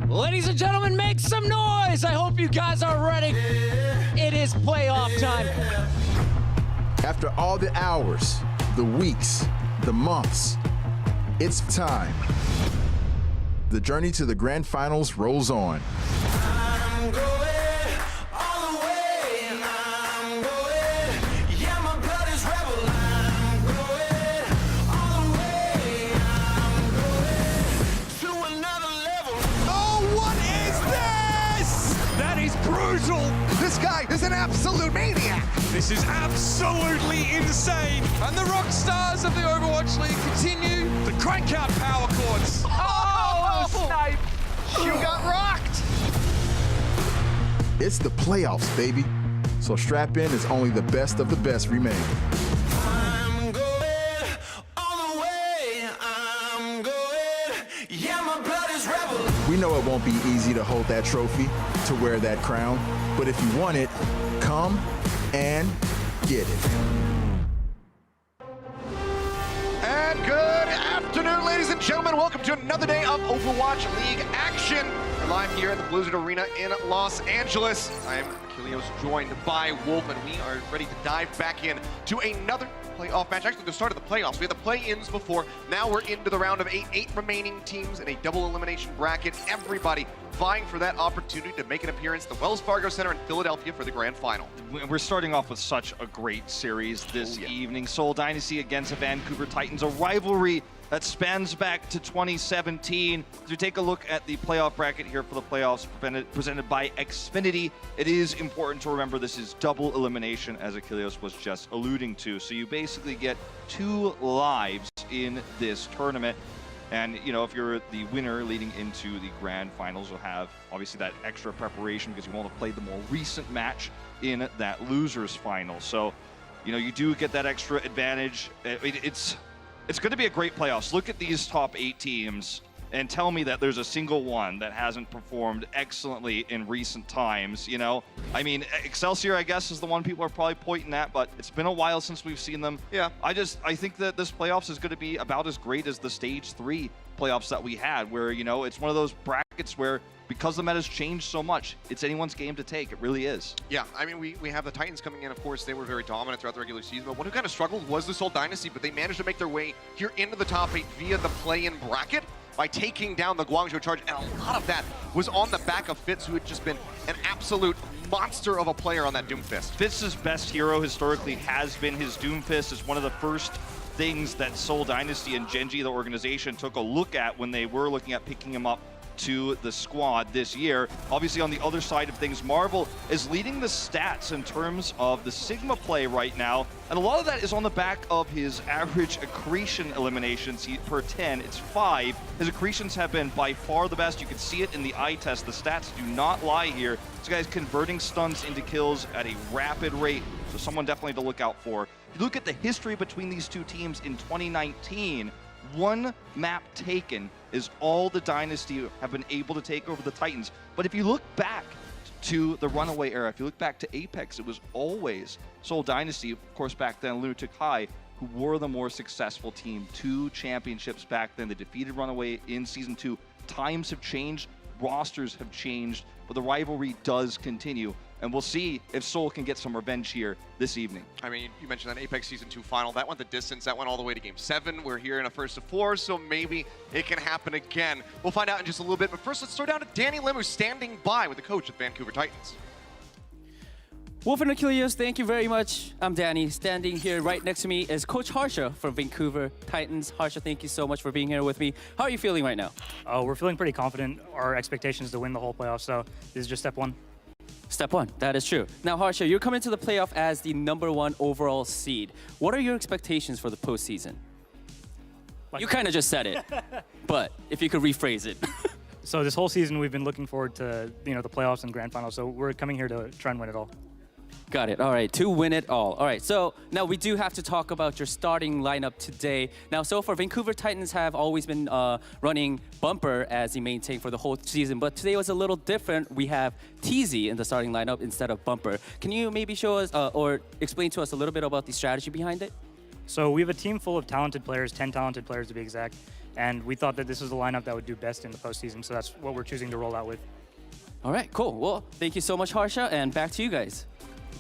Ladies and gentlemen, make some noise! I hope you guys are ready. It is playoff time. After all the hours, the weeks, the months, it's time. The journey to the grand finals rolls on. I'm going all the way. I'm going, yeah, my blood is rebel. I'm going all the way. I'm going to another level. Oh, what is this? That is brutal. This guy is an absolute maniac. This is absolutely insane. And the rock stars of the Overwatch League continue to crank out power chords. Oh, snipe. You got rocked. It's the playoffs, baby. So strap in as only the best of the best remain. I'm going all the way. I'm going, yeah, my blood is rebel. We know it won't be easy to hold that trophy, to wear that crown, but if you want it, come and get it. And good afternoon, ladies and gentlemen. Welcome to another day of Overwatch League action. We're live here at the Blizzard Arena in Los Angeles. I am Achilles, joined by Wolf, and we are ready to dive back in to another playoff match. Actually, the start of the playoffs. We had the play-ins before. Now we're into the round of 8. 8 remaining teams in a double elimination bracket. Everybody vying for that opportunity to make an appearance at the Wells Fargo Center in Philadelphia for the grand final. We're starting off with such a great series this evening. Seoul Dynasty against the Vancouver Titans, a rivalry that spans back to 2017. As we take a look at the playoff bracket here for the playoffs presented by Xfinity, it is important to remember this is double elimination, as Achilles was just alluding to. So you basically get 2 lives in this tournament. And, you know, if you're the winner leading into the grand finals, you'll have, obviously, that extra preparation because you won't have played the more recent match in that loser's final. So, you know, you do get that extra advantage. It's going to be a great playoffs. Look at these top 8 teams and tell me that there's a single one that hasn't performed excellently in recent times, you know? I mean, Excelsior, I guess, is the one people are probably pointing at, but it's been a while since we've seen them. Yeah. I think that this playoffs is going to be about as great as the Stage 3 playoffs that we had, where, you know, it's one of those brackets where, because the meta's changed so much, it's anyone's game to take. It really is. Yeah, I mean, we have the Titans coming in. Of course, they were very dominant throughout the regular season, but one who kind of struggled was the Seoul Dynasty, but they managed to make their way here into the top 8 via the play-in bracket by taking down the Guangzhou Charge, and a lot of that was on the back of Fitz, who had just been an absolute monster of a player on that Doomfist. Fitz's best hero historically has been his Doomfist. It's one of the first things that Seoul Dynasty and Genji, the organization, took a look at when they were looking at picking him up to the squad this year. Obviously, on the other side of things, Marvel is leading the stats in terms of the Sigma play right now, and a lot of that is on the back of his average Accretion eliminations per 10. It's 5. His Accretions have been by far the best. You can see it in the eye test. The stats do not lie here. This guy's converting stuns into kills at a rapid rate, so someone definitely to look out for. If you look at the history between these two teams in 2019, 1 map taken is all the Dynasty have been able to take over the Titans. But if you look back to the Runaway era, if you look back to Apex, it was always Seoul Dynasty, of course back then Lunatic High, who were the more successful team. 2 championships back then. They defeated Runaway in Season 2. Times have changed, rosters have changed, but the rivalry does continue. And we'll see if Seoul can get some revenge here this evening. I mean, you mentioned that Apex Season 2 final. That went the distance. That went all the way to Game 7. We're here in a first of 4, so maybe it can happen again. We'll find out in just a little bit. But first, let's throw down to Danny Lim, who's standing by with the coach of Vancouver Titans. Wolf and Achilles, thank you very much. I'm Danny. Standing here right next to me is Coach Harsha from Vancouver Titans. Harsha, thank you so much for being here with me. How are you feeling right now? We're feeling pretty confident. Our expectation is to win the whole playoff, so this is just step 1. Step 1, that is true. Now, Harsha, you're coming to the playoff as the #1 overall seed. What are your expectations for the postseason? You kind of just said it, but if you could rephrase it. So this whole season, we've been looking forward to the playoffs and grand finals, so we're coming here to try and win it all. Got it. All right, to win it all. All right, so now we do have to talk about your starting lineup today. Now, so far, Vancouver Titans have always been running Bumper as the main tank for the whole season, but today was a little different. We have Tizzy in the starting lineup instead of Bumper. Can you maybe show us or explain to us a little bit about the strategy behind it? So we have a team full of talented players, 10 talented players to be exact, and we thought that this was the lineup that would do best in the postseason, so that's what we're choosing to roll out with. All right, cool. Well, thank you so much, Harsha, and back to you guys.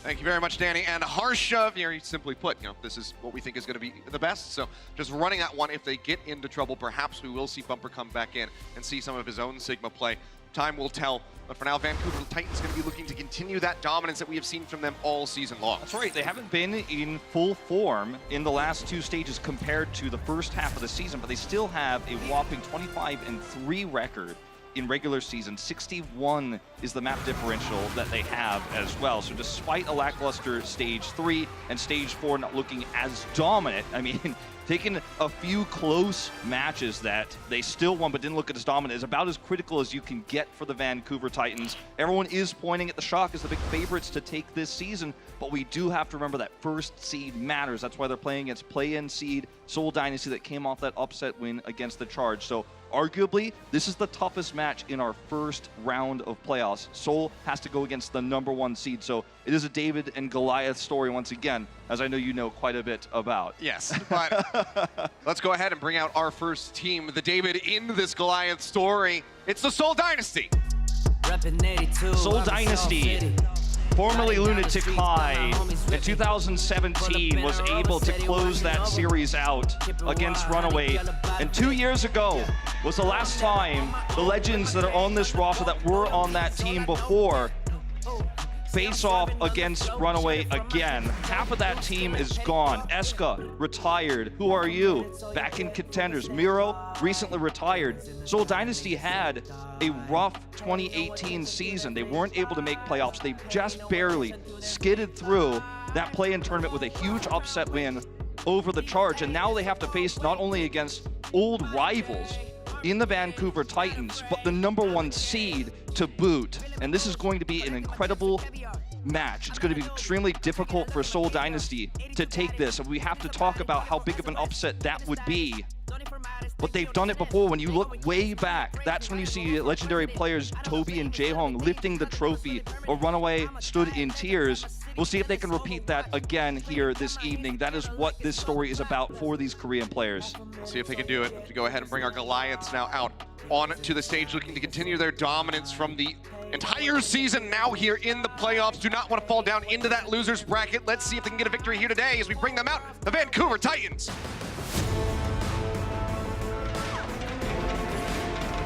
Thank you very much, Danny. And Harsha, very simply put, this is what we think is going to be the best. So just running at one, if they get into trouble, perhaps we will see Bumper come back in and see some of his own Sigma play. Time will tell. But for now, Vancouver Titans going to be looking to continue that dominance that we have seen from them all season long. That's right. They haven't been in full form in the last two stages compared to the first half of the season, but they still have a whopping 25-3 record in regular season. 61 is the map differential that they have as well. So despite a lackluster stage 3 and stage 4 not looking as dominant, I mean, taking a few close matches that they still won but didn't look as dominant is about as critical as you can get for the Vancouver Titans. Everyone is pointing at the Shock as the big favorites to take this season, but we do have to remember that first seed matters. That's why they're playing against play-in seed Seoul Dynasty that came off that upset win against the Charge. So arguably, this is the toughest match in our first round of playoffs. Seoul has to go against the #1 seed, so it is a David and Goliath story once again, as I know you know quite a bit about. Yes, but let's go ahead and bring out our first team, the David in this Goliath story. It's the Seoul Dynasty. Seoul Dynasty, formerly Lunatic High, in 2017 was able to close that series out against Runaway. And 2 years ago was the last time the legends that are on this roster that were on that team before face off against Runaway again. Half of that team is gone. Eska, retired. Who Are You? Back in contenders. Miro, recently retired. Seoul Dynasty had a rough 2018 season. They weren't able to make playoffs. They just barely skidded through that play-in tournament with a huge upset win over the Charge. And now they have to face not only against old rivals in the Vancouver Titans, but the #1 seed to boot. And this is going to be an incredible match. It's going to be extremely difficult for Seoul Dynasty to take this, and we have to talk about how big of an upset that would be. But they've done it before. When you look way back, that's when you see legendary players Toby and Jaehong lifting the trophy, or Runaway stood in tears. We'll see if they can repeat that again here this evening. That is what this story is about for these Korean players. We'll see if they can do it. To go ahead and bring our Goliaths now out onto the stage, looking to continue their dominance from the entire season now here in the playoffs. Do not want to fall down into that loser's bracket. Let's see if they can get a victory here today as we bring them out, the Vancouver Titans.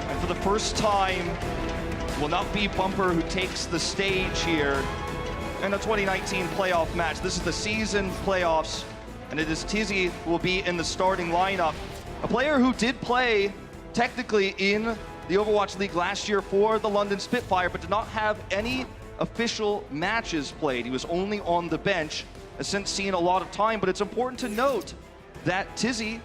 And for the first time, will not be Bumper who takes the stage here in the 2019 playoff match. This is the season playoffs, and it is Tizzy who will be in the starting lineup. A player who did play technically in the Overwatch League last year for the London Spitfire, but did not have any official matches played. He was only on the bench, has since seen a lot of time, but it's important to note that Tizzy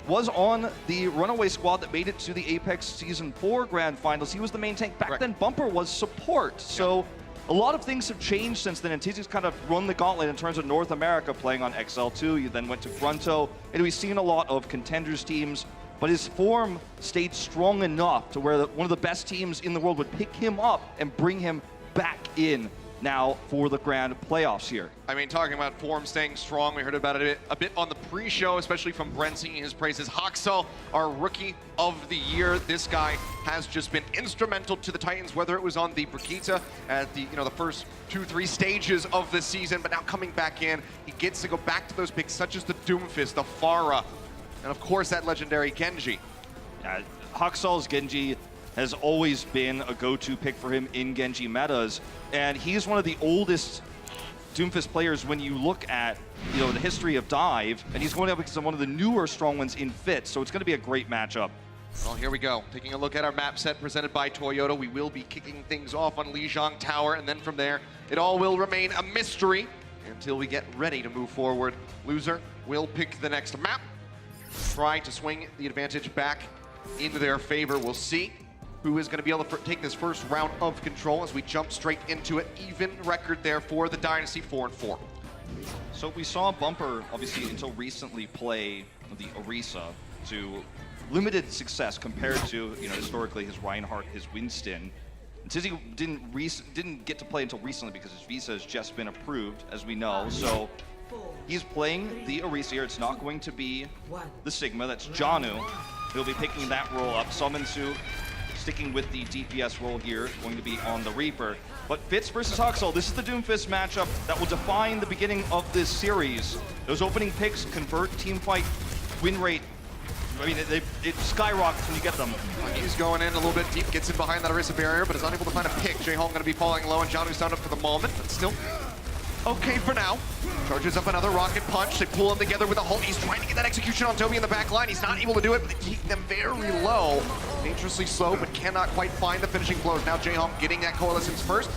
was on the Runaway squad that made it to the Apex Season 4 Grand Finals. He was the main tank. Back then, Bumper was support. So a lot of things have changed since then, and Tizzy's kind of run the gauntlet in terms of North America, playing on XL2. You then went to Grunto, and we've seen a lot of contenders teams, but his form stayed strong enough to where one of the best teams in the world would pick him up and bring him back in now for the grand playoffs here. I mean, talking about form staying strong, we heard about it a bit on the pre-show, especially from Brent singing his praises. Haksal, our rookie of the year. This guy has just been instrumental to the Titans, whether it was on the Brigitte at the the first 2-3 stages of the season, but now coming back in, he gets to go back to those picks such as the Doomfist, the Pharah, and of course that legendary Genji. Haksal's Genji has always been a go-to pick for him in Genji metas, and he's one of the oldest Doomfist players when you look at the history of Dive, and he's going up against one of the newer strong ones in Fitz, so it's going to be a great matchup. Well, here we go. Taking a look at our map set presented by Toyota. We will be kicking things off on Lijiang Tower, and then from there, it all will remain a mystery until we get ready to move forward. Loser will pick the next map, try to swing the advantage back into their favor. We'll see who is going to be able to take this first round of control as we jump straight into it. Even record there for the Dynasty, 4-4. So we saw Bumper, obviously, until recently play the Orisa to limited success compared to, historically his Reinhardt, his Winston. And Tizzy didn't get to play until recently because his visa has just been approved, as we know. So he's playing the Orisa here. It's not going to be the Sigma. That's Jonno. He'll be picking that role up. Ensue sticking with the DPS role here, going to be on the Reaper. But Fitz versus Huxel, this is the Doomfist matchup that will define the beginning of this series. Those opening picks convert teamfight win rate. I mean, it skyrockets when you get them. He's going in a little bit deep, gets in behind that Orisa barrier, but is unable to find a pick. J-Hall going to be falling low, and Jonno's down up for the moment, but still okay for now. Charges up another rocket punch. They pull him together with a hold. He's trying to get that execution on Toby in the back line. He's not able to do it, but they keep them very low. Dangerously slow, but cannot quite find the finishing blows. Now J-Hall getting that coalescence first.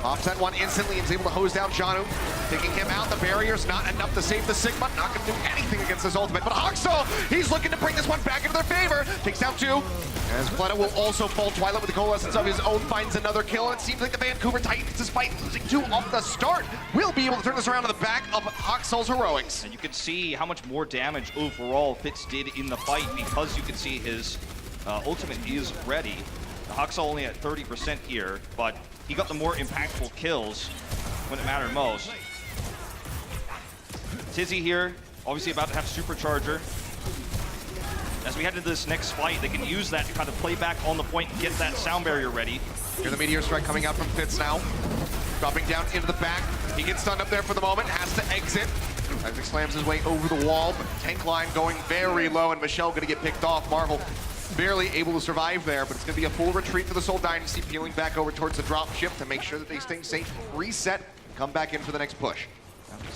Offset one instantly and is able to hose down Jonno. Taking him out, the barrier's not enough to save the Sigma. Not going to do anything against his ultimate, but Huxel, he's looking to bring this one back into their favor. Takes down 2. As Fleta will also fall. Twilight with the coalescence of his own finds another kill. And it seems like the Vancouver Titans, despite losing 2 off the start, will be able to turn this around to the back of Huxel's heroics. And you can see how much more damage overall Fitz did in the fight because you can see his ultimate is ready. Huxel only at 30% here, but he got the more impactful kills when it mattered most. Tizzy here, obviously about to have Supercharger. As we head into this next fight, they can use that to kind of play back on the point and get that sound barrier ready. Here's the Meteor Strike coming out from Fitz now. Dropping down into the back. He gets stunned up there for the moment, has to exit. Isaac slams his way over the wall, but tank line going very low, and Michelle gonna get picked off. Marvel barely able to survive there, but it's gonna be a full retreat for the Seoul Dynasty, peeling back over towards the drop ship to make sure that they stay safe, reset, come back in for the next push.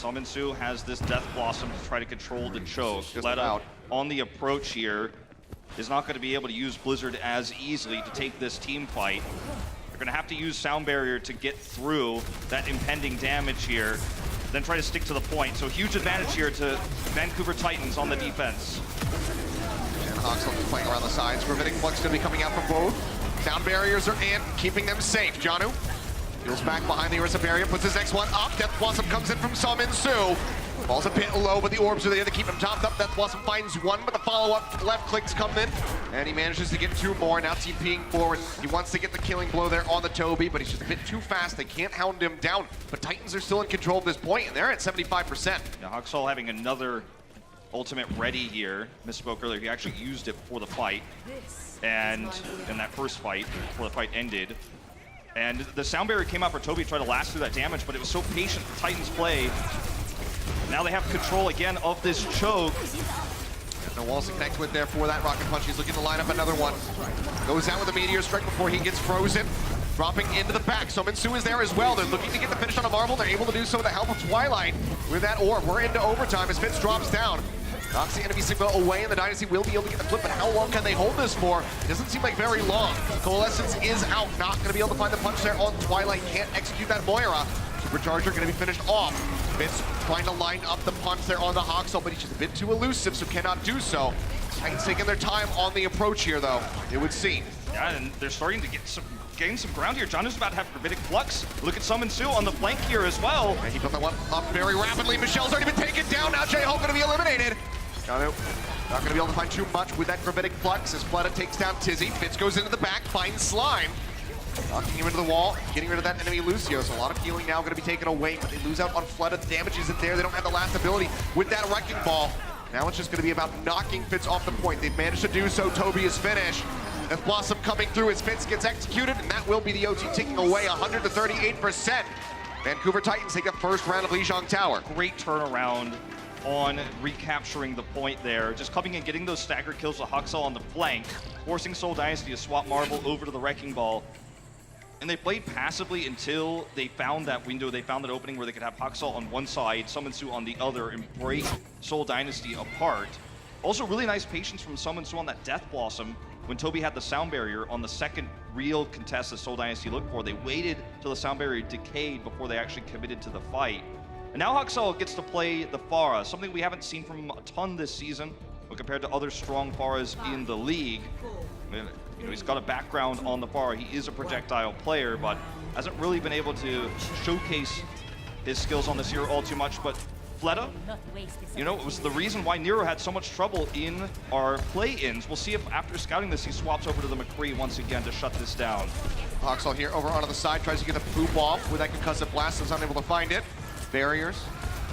Ensue has this Death Blossom to try to control the choke. Just Fleta about. on the approach here is not going to be able to use Blizzard as easily to take this team fight. They're going to have to use Sound Barrier to get through that impending damage here, then try to stick to the point. So huge advantage here to Vancouver Titans on the defense. And Huxel just playing around the sides. Gravitic Flux going to be coming out from both. Sound barriers are in, keeping them safe. Jonno peels back behind the Orisa barrier, puts his next one up. Death Blossom comes in from Ensue. Falls a bit low, but the orbs are there to keep him topped up. Death Blossom finds one, but the follow-up left clicks come in, and he manages to get 2 more. Now TPing forward. He wants to get the killing blow there on the Toby, but he's just a bit too fast. They can't hound him down, but Titans are still in control at this point, and they're at 75%. Now Huxel having another ultimate ready here. Misspoke earlier, he actually used it before the fight, and in that first fight, before the fight ended. And the sound barrier came out for Toby to try to last through that damage, but it was so patient the Titans play. Now they have control again of this choke. No walls to connect with there for that rocket punch. He's looking to line up another one. Goes out with a Meteor Strike before he gets frozen. Dropping into the back. Ensue is there as well. They're looking to get the finish on a Marvel. They're able to do so with the help of Twilight. With that orb, we're into overtime as Fitz drops down. Knocks the enemy Sigma away, and the Dynasty will be able to get the flip, but how long can they hold this for? Doesn't seem like very long. Coalescence is out. Not going to be able to find the punch there on Twilight. Can't execute that Moira. Supercharger going to be finished off. Fitz trying to line up the punch there on the Huxel, but he's just a bit too elusive, so cannot do so. Titans taking their time on the approach here, though, it would seem. Yeah, and they're starting to gain some ground here. Jonno's about to have Gravitic Flux. Look at Ensue on the flank here as well. And he put that one up very rapidly. Michelle's already been taken down. Now J-Hall going to be eliminated. Jonno not going to be able to find too much with that Gravitic Flux as Fleta takes down Tizzy. Fitz goes into the back, finds Slime. Knocking him into the wall, getting rid of that enemy Lucio. So a lot of healing now going to be taken away, but they lose out on Fleta. The damage isn't there. They don't have the last ability with that Wrecking Ball. Now it's just going to be about knocking Fitz off the point. They've managed to do so. Toby is finished. Death Blossom coming through as Fitz gets executed, and that will be the OT taking away 100 to 38%. Vancouver Titans take the first round of Lijiang Tower. Great turnaround on recapturing the point there. Just coming and getting those stagger kills with Huxel on the flank, forcing Seoul Dynasty to swap Marvel over to the Wrecking Ball. And they played passively until they found that window, they found that opening where they could have Huxel on one side, Ensue on the other, and break Seoul Dynasty apart. Also, really nice patience from Ensue on that Death Blossom. When Toby had the sound barrier on the second real contest that Seoul Dynasty looked for, they waited till the sound barrier decayed before they actually committed to the fight. And now Huxel gets to play the Pharah, something we haven't seen from him a ton this season, but compared to other strong Pharahs in the league. You know, he's got a background on the Pharah. He is a projectile player, but hasn't really been able to showcase his skills on this hero all too much. But Fleta, you know, it was the reason why Nero had so much trouble in our play-ins. We'll see if after scouting this, he swaps over to the McCree once again to shut this down. Huxel here over onto the side, tries to get the poop off with that concussive blast, is unable to find it. Barriers,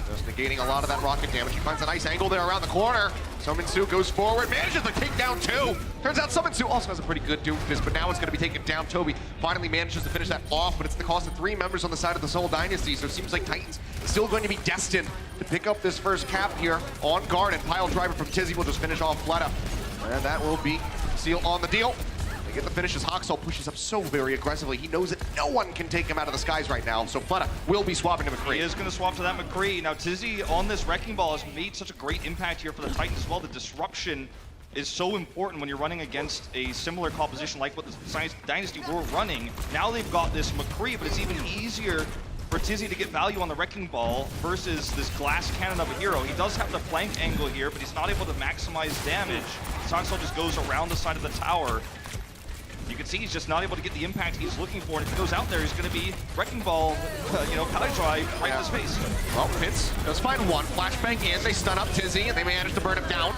just negating a lot of that rocket damage. He finds a nice angle there around the corner. Ensue goes forward, manages to take down two. Turns out Ensue also has a pretty good Doomfist, but now it's going to be taken down. Toby finally manages to finish that off, but it's the cost of 3 members on the side of the Seoul Dynasty, so it seems like Titans still going to be destined to pick up this first cap here on guard, and pile driver from Tizzy will just finish off Fleta. And that will be Seal on the deal. They get the finish as Hoxall pushes up so very aggressively. He knows that no one can take him out of the skies right now, so Fleta will be swapping to McCree. He is going to swap to that McCree. Now, Tizzy on this Wrecking Ball has made such a great impact here for the Titans as well. The disruption is so important when you're running against a similar composition like what the Science Dynasty were running. Now they've got this McCree, but it's even easier for Tizzy to get value on the Wrecking Ball versus this glass cannon of a hero. He does have the flank angle here, but he's not able to maximize damage. Hoxall just goes around the side of the tower. You can see he's just not able to get the impact he's looking for, and if he goes out there, he's going to be Wrecking Ball, Pally Drive right in his face. Well, Fitz does find one. Flashbang in, they stun up Tizzy, and they manage to burn him down.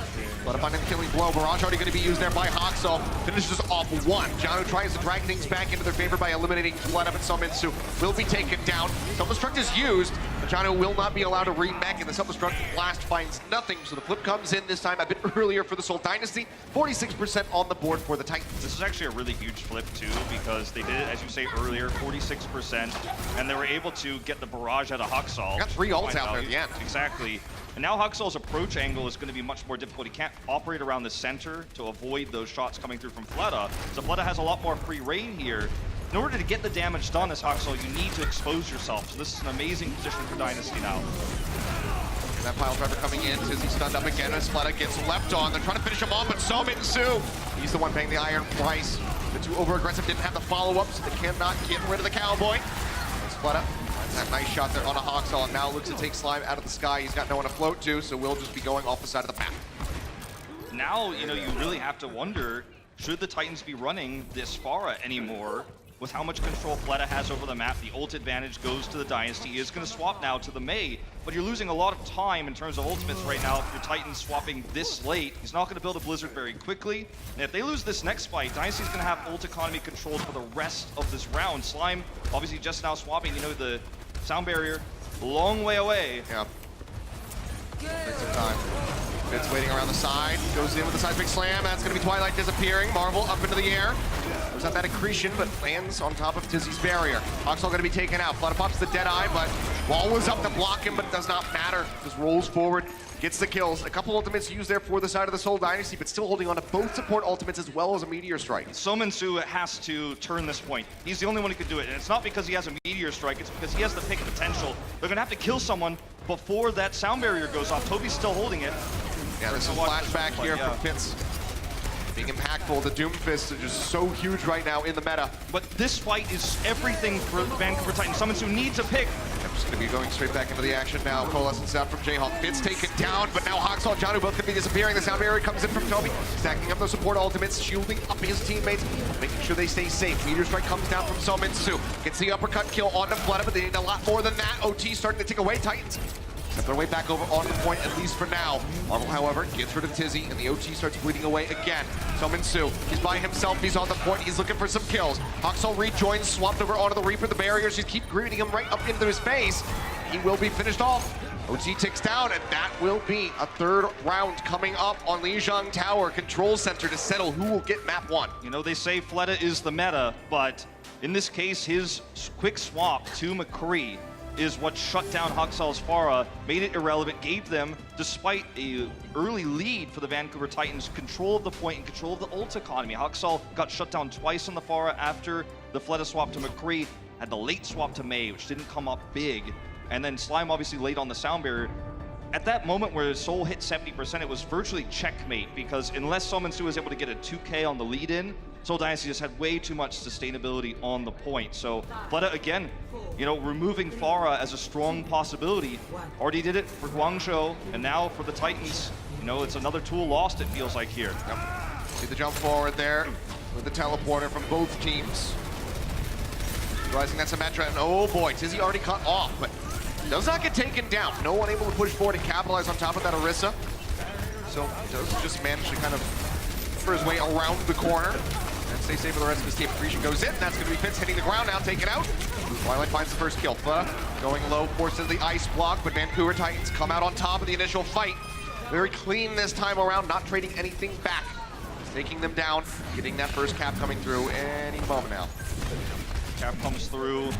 But up on an killing blow, Barrage already going to be used there by Hoxall. Finishes off one. Jonno tries to drag things back into their favor by eliminating Flood up, and Ensue will be taken down. Self-destruct is used, but Jonno will not be allowed to remech, and the self-destruct blast finds nothing. So the flip comes in this time a bit earlier for the Seoul Dynasty. 46% on the board for the Titans. This is actually a really huge flip too, because they did it, as you say earlier, 46%, and they were able to get the barrage out of Hoxall. Got 3 ults out there at the end. Exactly. And now Hoxall's approach angle is going to be much more difficult. He can't operate around the center to avoid those shots coming through from Fleta. So Fleta has a lot more free reign here. In order to get the damage done as Hoxall, you need to expose yourself. So this is an amazing position for Dynasty now. And that pile driver coming in, Tizzy stunned up again as Fleta gets left on. They're trying to finish him off, but Ensue, he's the one paying the iron price. The two over-aggressive didn't have the follow-up, so they cannot get rid of the cowboy. As Fleta finds that nice shot there on a Hoxall, and now looks to take Slime out of the sky. He's got no one to float to, so we'll just be going off the side of the path. Now, you really have to wonder, should the Titans be running this Pharah anymore? With how much control Fleta has over the map, the ult advantage goes to the Dynasty. He is going to swap now to the Mei, but you're losing a lot of time in terms of ultimates right now if your Titans swapping this late. He's not going to build a Blizzard very quickly, and if they lose this next fight, Dynasty's going to have ult economy controlled for the rest of this round. Slime, obviously just now swapping, the sound barrier, a long way away. Yeah. Takes some time. Fitz waiting around the side, goes in with the seismic slam. That's going to be Twilight disappearing. Marvel up into the air. Goes out that accretion, but lands on top of Tizzy's barrier. Hoxall going to be taken out. Fleta pops the dead eye, but Wall was up to block him, but it does not matter. Just rolls forward, gets the kills. A couple ultimates used there for the side of the Seoul Dynasty, but still holding on to both support ultimates as well as a Meteor Strike. Ensue has to turn this point. He's the only one who can do it, and it's not because he has a Meteor Strike, it's because he has the pick potential. They're going to have to kill someone before that sound barrier goes off. Toby's still holding it. Yeah, there's some flashback here from Fitz. Being impactful, the Doomfist are just so huge right now in the meta. But this fight is everything for Vancouver Titans. Ensue needs a pick. I'm just going to be going straight back into the action now. Coalescence out from Jayhawk. Fitz taken down, but now Hoxall, Jonno both could be disappearing. The sound barrier comes in from Toby, stacking up those support ultimates, shielding up his teammates, making sure they stay safe. Meteor Strike comes down from Ensue. Gets the uppercut kill onto Fleta, but they need a lot more than that. OT starting to take away Titans. Step their way back over on the point, at least for now. Marvel, however, gets rid of Tizzy, and the OT starts bleeding away again. Ensue, he's by himself, he's on the point, he's looking for some kills. Hoxall rejoins, swapped over onto the Reaper, the barriers, just keep greeting him right up into his face. He will be finished off. OT ticks down, and that will be a third round coming up on Lijiang Tower Control Center to settle who will get map 1. They say Fleta is the meta, but in this case, his quick swap to McCree is what shut down Hoxall's Pharah, made it irrelevant, gave them, despite a early lead for the Vancouver Titans, control of the point and control of the ult economy. Hoxall got shut down twice on the Pharah after the Fleta swap to McCree, had the late swap to Mei, which didn't come up big, and then Slime obviously late on the sound barrier. At that moment where Seoul hit 70%, it was virtually checkmate, because unless Ensue was able to get a 2K on the lead-in, Seoul Dynasty just had way too much sustainability on the point. So Fleta, again, removing Pharah as a strong possibility. Already did it for Guangzhou, and now for the Titans, it's another tool lost, it feels like here. Yep. See the jump forward there with the teleporter from both teams. Rising that Symmetra, and oh boy, Tizzy already cut off, but does not get taken down. No one able to push forward and capitalize on top of that Orisa. So does just manage to kind of for his way around the corner and stay safe for the rest of his team. Accretion goes in, that's going to be Fitz hitting the ground now, taken out. Twilight finds the first kill. Fleta going low, forces the ice block, but Vancouver Titans come out on top of the initial fight. very clean this time around, not trading anything back. Taking them down, getting that first cap coming through any moment now. Cap comes through.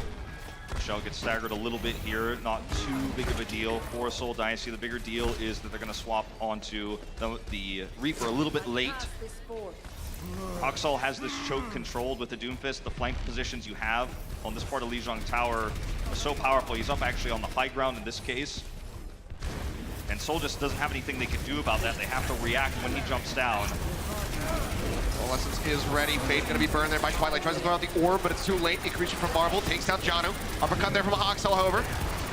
Shell gets staggered a little bit here. Not too big of a deal for Seoul Dynasty. The bigger deal is that they're going to swap onto the Reaper a little bit late. Hoxall has this choke controlled with the Doomfist. The flank positions you have on this part of Lijiang Tower are so powerful. He's up actually on the high ground in this case. And Seoul just doesn't have anything they can do about that. They have to react when he jumps down. Coalescence is ready. Fade gonna be burned there by Twilight. Tries to throw out the orb, but it's too late. Accretion from Marvel takes down Jonno. Uppercut there from Hoxall, however.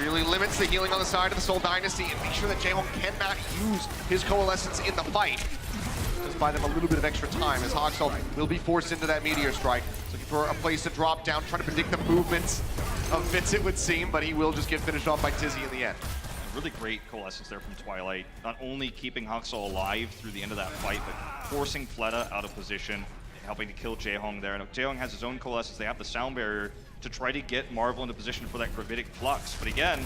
Really limits the healing on the side of the Seoul Dynasty and make sure that Jaehong cannot use his Coalescence in the fight. Just buy them a little bit of extra time as Hoxall will be forced into that Meteor Strike. Looking for a place to drop down, trying to predict the movements of Fitz, it would seem, but he will just get finished off by Tizzy in the end. Really great Coalescence there from Twilight. Not only keeping Hoxall alive through the end of that fight, but forcing Fleta out of position and helping to kill Jaehong there. And Jaehong has his own Coalescence. They have the sound barrier to try to get Marvel into position for that Gravitic Flux. But again,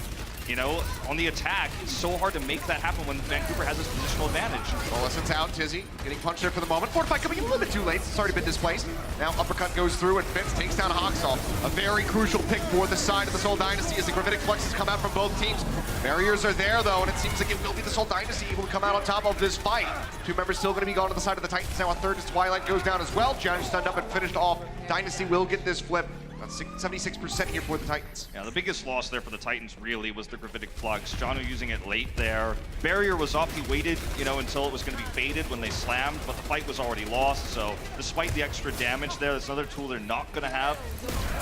you know, on the attack, it's so hard to make that happen when Vancouver has this positional advantage. Coalescence out, Tizzy getting punched there for the moment. Fortify coming in a little bit too late. It's already been displaced. Now uppercut goes through and Fitz takes down Hoxall. A very crucial pick for the side of the Seoul Dynasty as the Gravitic Fluxes come out from both teams. Barriers are there though, and it seems like it will be the Seoul Dynasty able to come out on top of this fight. Two members still going to be gone to the side of the Titans now. A third as Twilight goes down as well. Jonno stunned up and finished off. Dynasty will get this flip. About 76% here for the Titans. Yeah, the biggest loss there for the Titans really was the Gravitic Flux. Jonno using it late there. Barrier was up. He waited, you know, until it was going to be faded when they slammed, but the fight was already lost. So despite the extra damage there, that's another tool they're not going to have.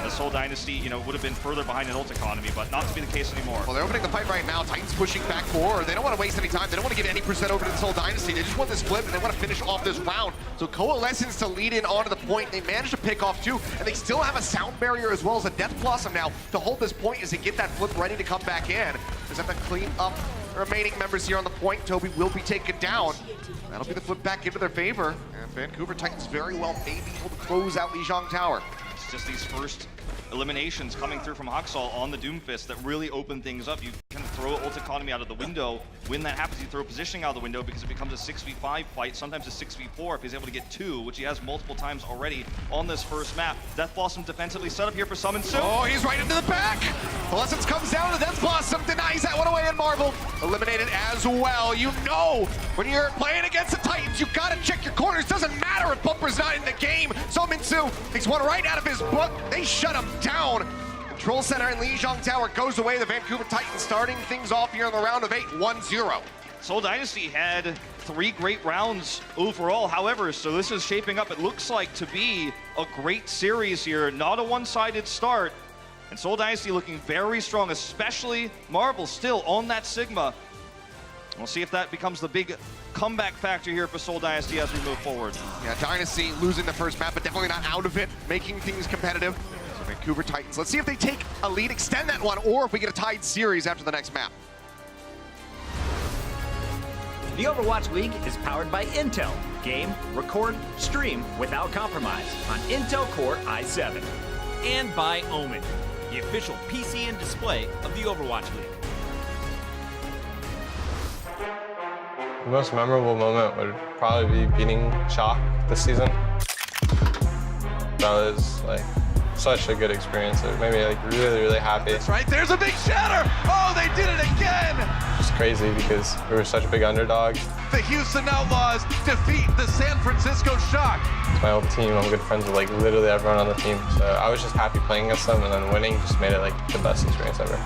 The Seoul Dynasty, you know, would have been further behind in ult economy, but not to be the case anymore. Well, they're opening the fight right now. Titans pushing back forward. They don't want to waste any time. They don't want to give any percent over to the Seoul Dynasty. They just want this flip and they want to finish off this round. So Coalescence to lead in onto the point. They managed to pick off two, and they still have a sound barrier as well as a Death Blossom now to hold this point as they get that flip ready to come back in. Just have to clean up the remaining members here on the point. Toby will be taken down. That'll be the flip back into their favor. And Vancouver Titans very well may be able to close out Lijiang Tower. It's just these first eliminations coming through from Hoxall on the Doomfist that really open things up. You can throw ult economy out of the window. When that happens, you throw positioning out of the window because it becomes a 6v5 fight, sometimes a 6v4 if he's able to get two, which he has multiple times already on this first map. Death Blossom defensively set up here for Summon Ensue. Oh, he's right into the back. Coalescence comes down, and Death Blossom denies that one away, and Marvel eliminated as well. You know, when you're playing against the Titans, you gotta check your corners. Doesn't matter if Bumper's not in the game. Summon Ensue takes one right out of his book. They shut him down. Control center in Lijiang Tower goes away. The Vancouver Titans starting things off here in the round of 8, 1-0. Seoul Dynasty had 3 great rounds overall, however, so this is shaping up, it looks like, to be a great series here. Not a one-sided start. And Seoul Dynasty looking very strong, especially Marvel still on that Sigma. We'll see if that becomes the big comeback factor here for Seoul Dynasty as we move forward. Yeah, Dynasty losing the first map, but definitely not out of it, making things competitive. So Vancouver Titans, let's see if they take a lead, extend that one, or if we get a tied series after the next map. The Overwatch League is powered by Intel. Game, record, stream without compromise on Intel Core i7. And by Omen, the official PC and display of the Overwatch League. The most memorable moment would probably be beating Shock this season. That was like such a good experience. It made me like really happy. That's right, there's a big shatter! Oh, they did it again! It's crazy because we were such a big underdog. The Houston Outlaws defeat the San Francisco Shock. It's my whole team. I'm good friends with like literally everyone on the team. So I was just happy playing against them, and then winning just made it like the best experience ever.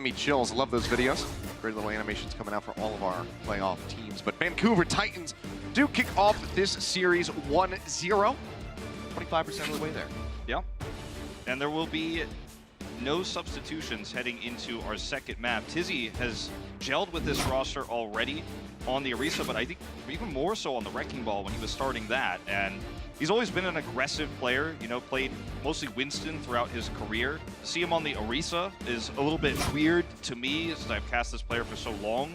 me chills. I love those videos. Great little animations coming out for all of our playoff teams. But Vancouver Titans do kick off this series 1-0. 25% of the way there. Yeah. And there will be no substitutions heading into our second map. Tizzy has gelled with this roster already on the Orisa, but I think even more so on the Wrecking Ball when he was starting that. And he's always been an aggressive player, you know, played mostly Winston throughout his career. To see him on the Orisa is a little bit weird to me since I've cast this player for so long,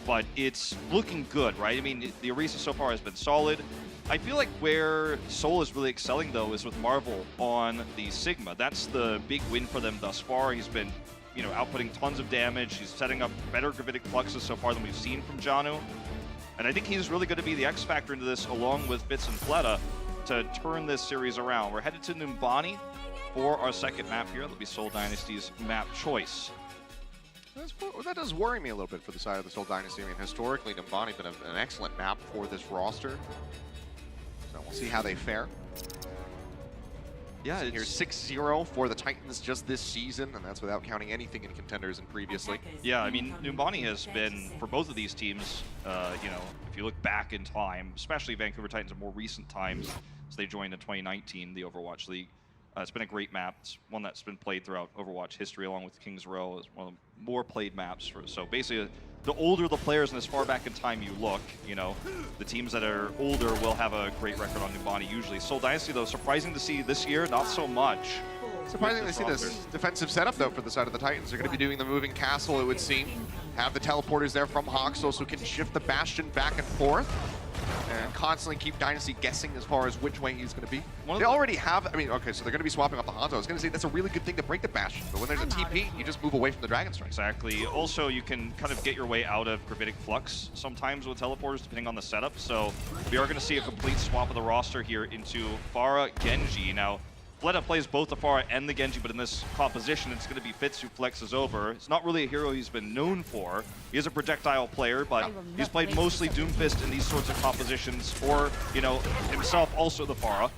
but it's looking good, right? I mean, the Orisa so far has been solid. I feel like where Seoul is really excelling, though, is with Marvel on the Sigma. That's the big win for them thus far. He's been, you know, outputting tons of damage. He's setting up better gravitic fluxes so far than we've seen from Jonno. And I think he's really going to be the X factor into this, along with Fitz and Fleta, to turn this series around. We're headed to Numbani for our second map here. That'll be Seoul Dynasty's map choice. That does worry me a little bit for the side of the Seoul Dynasty. I mean, historically, Numbani been an excellent map for this roster. So we'll see how they fare. Yeah, Here's 6-0 for the Titans just this season, and that's without counting anything in contenders and previously. Yeah, I mean, Numbani has been, for both of these teams, you know, if you look back in time, especially Vancouver Titans in more recent times, as they joined in 2019, the Overwatch League. It's been a great map. It's one that's been played throughout Overwatch history, along with Kings Row. It's one of the more played maps. So basically, the older the players and as far back in time you look, you know, the teams that are older will have a great record on Numbani usually. Seoul Dynasty, though, surprising to see this year, not so much. Surprising to see this defensive setup, though, for the side of the Titans. They're going to be doing the moving castle, it would seem. Have the teleporters there from Hoxel, so can shift the Bastion back and forth. And constantly keep Dynasty guessing as far as which way he's going to be. They already have, I mean, okay, so they're going to be swapping off the Hanzo. I was going to say that's a really good thing to break the Bastion, but when there's a TP, you just move away from the Dragon Strike. Exactly. Also, you can kind of get your way out of Gravitic Flux sometimes with teleporters, depending on the setup. So we are going to see a complete swap of the roster here into Pharah, Genji. Now, Fleta plays both the Pharah and the Genji, but in this composition, it's going to be Fitz who flexes over. It's not really a hero he's been known for. He is a projectile player, but he's played mostly Doomfist in these sorts of compositions, or, you know, himself also the Pharah.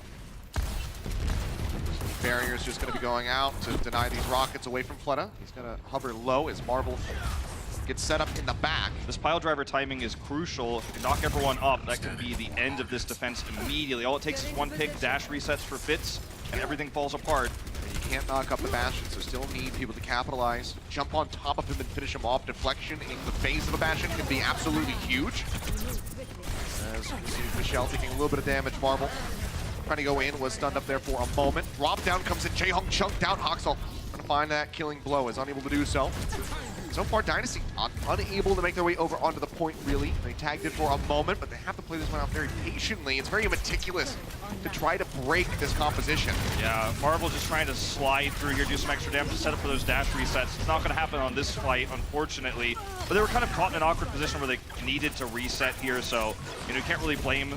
Barrier's just going to be going out to deny these rockets away from Fleta. He's going to hover low as Marvel gets set up in the back. This pile driver timing is crucial. If you can knock everyone up, that can be the end of this defense immediately. All it takes is one pick, dash resets for Fitz, and everything falls apart. And you can't knock up the Bastion, so still need people to capitalize. Jump on top of him and finish him off. Deflection in the phase of a Bastion can be absolutely huge. As we see Michelle taking a little bit of damage, Marvel trying to go in, was stunned up there for a moment. Drop down comes in, Jaehong chunked out. Hoxel trying to find that killing blow, is unable to do so. So far, Dynasty unable to make their way over onto the point, really. They tagged it for a moment, but they have to play this one out very patiently. It's very meticulous to try to break this composition. Yeah, Marvel just trying to slide through here, do some extra damage to set up for those dash resets. It's not going to happen on this fight, unfortunately. But they were kind of caught in an awkward position where they needed to reset here, so, you know, you can't really blame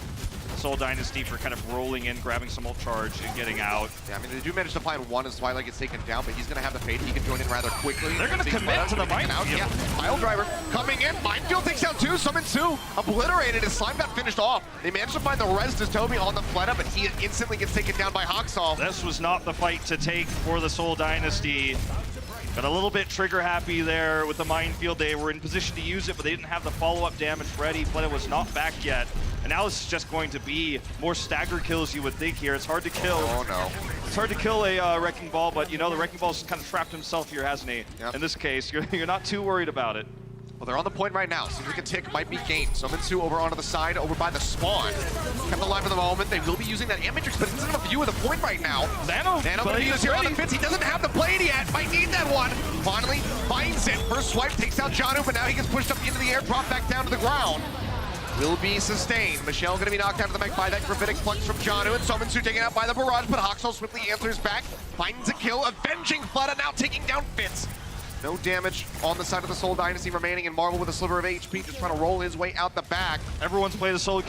Seoul Dynasty for kind of rolling in, grabbing some ult charge, and getting out. Yeah, I mean, they do manage to find one as Twilight gets taken down, but he's going to have the fate. He can join in rather quickly. They're going to commit to the minefield. Yeah, pile driver coming in. Minefield takes out two. Ensue obliterated. His slime got finished off. They managed to find the res to Toby on the Fleta, but he instantly gets taken down by Hoxel. This was not the fight to take for the Seoul Dynasty. Got a little bit trigger happy there with the minefield. They were in position to use it, but they didn't have the follow-up damage ready. Fleta was not back yet. And now this is just going to be more stagger kills, you would think here. It's hard to kill. Oh, no. It's hard to kill a Wrecking Ball, but, you know, the Wrecking Ball's kind of trapped himself here, hasn't he? Yep. In this case, you're not too worried about it. Well, they're on the point right now. Seems like a tick might be gained. So Ensue over onto the side, over by the spawn. Kept alive for the moment. They will be using that Matrix, but instead of a view of the point right now. Nano going to use here on the Fitz. He doesn't have the blade yet. Might need that one. Finally finds it. First swipe takes out Jonno, but now he gets pushed up into the air, dropped back down to the ground. Will be sustained. Michelle going to be knocked out of the mech by that gravitic flux from Jonno, and Ensue taken out by the barrage, but Hoxel swiftly answers back, finds a kill, avenging Fleta, now taking down Fitz. No damage on the side of the Seoul Dynasty remaining, and Marvel with a sliver of HP just trying to roll his way out the back. Everyone's played a solo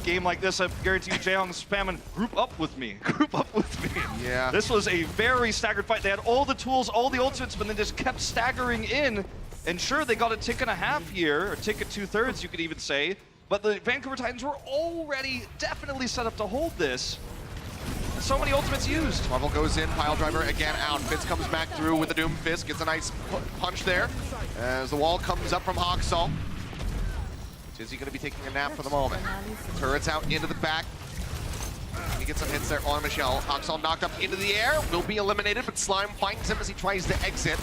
game like this. I guarantee you, Jaehong's spamming, group up with me, group up with me. Yeah. This was a very staggered fight. They had all the tools, all the ultimates, but then just kept staggering in. And sure, they got a tick and a half here, or tick and 2/3, you could even say. But the Vancouver Titans were already definitely set up to hold this. so many ultimates used. Marvel goes in, pile driver again out. Fitz comes back through with the Doom Fist, gets a nice punch there as the wall comes up from Hawksall. Tizzy gonna be taking a nap for the moment. Turrets out into the back. He gets some hits there on Michelle. Hawksall knocked up into the air, will be eliminated, but Slime finds him as he tries to exit.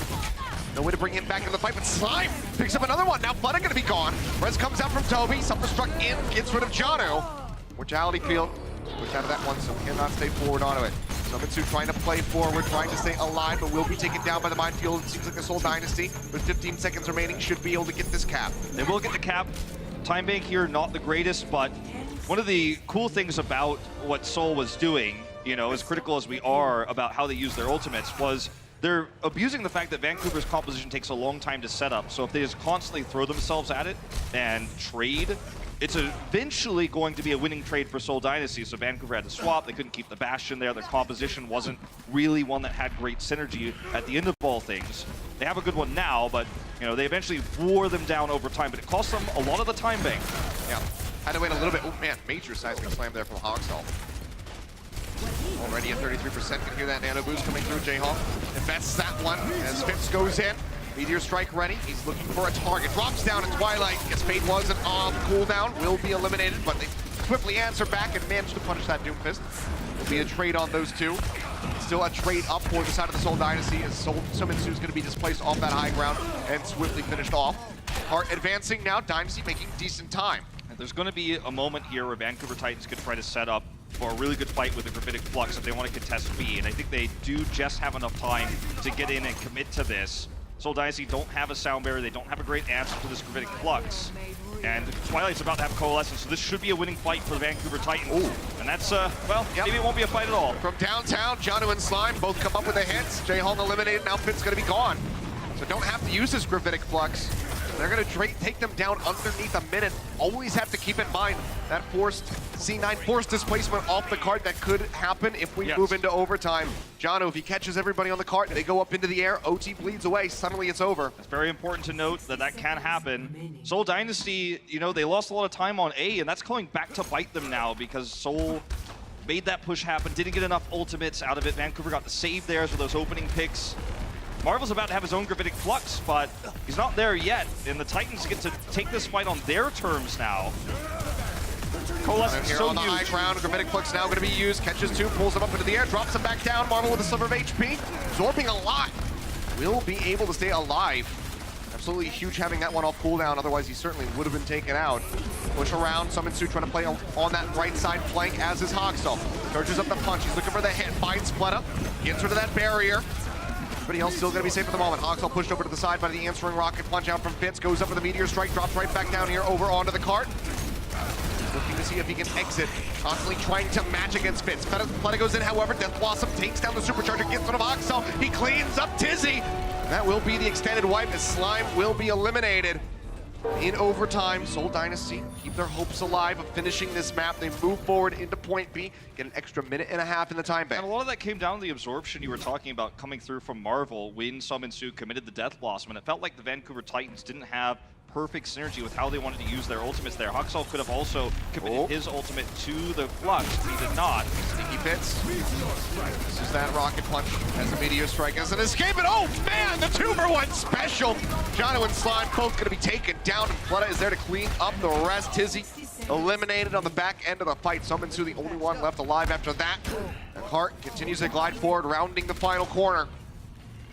No way to bring him back into the fight, but Slime picks up another one. Now Flutter gonna be gone. Res comes out from Toby, self-destruct in, gets rid of Jonno. Mortality field, push out of that one, so cannot stay forward onto it. Ensue trying to play forward, trying to stay alive, but will be taken down by the minefield. It seems like the Seoul Dynasty, with 15 seconds remaining, should be able to get this cap. They will get the cap. Time bank here, not the greatest, but one of the cool things about what Seoul was doing, you know, as critical as we are about how they use their ultimates, was they're abusing the fact that Vancouver's composition takes a long time to set up. So if they just constantly throw themselves at it and trade, it's eventually going to be a winning trade for Seoul Dynasty. So Vancouver had to swap, they couldn't keep the Bastion there, their composition wasn't really one that had great synergy at the end of all things. They have a good one now, but you know, they eventually wore them down over time, but it cost them a lot of the time bank. Yeah, had to wait a little bit. Oh man, major seismic slam there from Hawksall. Already at 33%, can hear that nano boost coming through. J-Hawk invests that one as Fitz goes in. Meteor Strike ready, he's looking for a target. Drops down at Twilight, guess Fate wasn't on cooldown, will be eliminated, but they swiftly answer back and manage to punish that Doom Fist. Will be a trade on those two. Still a trade up for the side of the Seoul Dynasty as Ensue's going to be displaced off that high ground and swiftly finished off. Heart advancing now, Dynasty making decent time. And there's going to be a moment here where Vancouver Titans could try to set up for a really good fight with the Gravitic Flux if they want to contest B, and I think they do just have enough time to get in and commit to this. Seoul Dynasty don't have a sound barrier, they don't have a great answer to this Gravitic Flux. And Twilight's about to have Coalescence, so this should be a winning fight for the Vancouver Titans. Ooh. And that's, well, maybe it won't be a fight at all. From downtown, Jonno and Slime both come up with the hits. J-Hawk eliminated, now Fitz gonna be gone. So don't have to use this Gravitic Flux. They're gonna take them down underneath a minute. Always have to keep in mind that forced C9 forced displacement off the cart that could happen if we move into overtime. Jonno, if he catches everybody on the cart, they go up into the air, OT bleeds away, suddenly it's over. It's very important to note that that can happen. Seoul Dynasty, you know, they lost a lot of time on A, and that's going back to bite them now because Seoul made that push happen, didn't get enough ultimates out of it. Vancouver got the save there with those opening picks. Marvel's about to have his own Gravitic Flux, but he's not there yet, and the Titans get to take this fight on their terms now. Coalescence here so on the huge. high ground, Gravitic Flux now going to be used, catches two, pulls him up into the air, drops him back down. Marvel with a sliver of HP, absorbing a lot. Will be able to stay alive. Absolutely huge having that one off cooldown, otherwise he certainly would have been taken out. Push around, Ensue trying to play on that right side flank, as is Hawksall. Charges up the punch, he's looking for the hit, finds Fleta, gets rid of that barrier. Everybody else still going to be safe for the moment. Hawksall pushed over to the side by the answering rocket punch out from Fitz, goes up with the Meteor Strike, drops right back down here over onto the cart. Looking to see if he can exit, constantly trying to match against Fitz. Fleta goes in, however, Death Blossom takes down the Supercharger, gets rid of Hawksall, he cleans up Tizzy. That will be the extended wipe as Slime will be eliminated. In overtime, Seoul Dynasty keep their hopes alive of finishing this map. They move forward into point B, get an extra minute and a half in the time bank. And a lot of that came down to the absorption you were talking about coming through from Marvel when Ensue committed the Death Blossom, and it felt like the Vancouver Titans didn't have perfect synergy with how they wanted to use their ultimates there. Hawksall could have also committed his ultimate to the Flux, but he did not. Sneaky Fitz. This is that rocket punch as a Meteor Strike as an escape, and oh man, the 2-for-1 special! Jonno and Slime both gonna be taken down, and Fleta is there to clean up the rest. Tizzy eliminated on the back end of the fight. Ensue the only one left alive after that. And Hart continues to glide forward, rounding the final corner.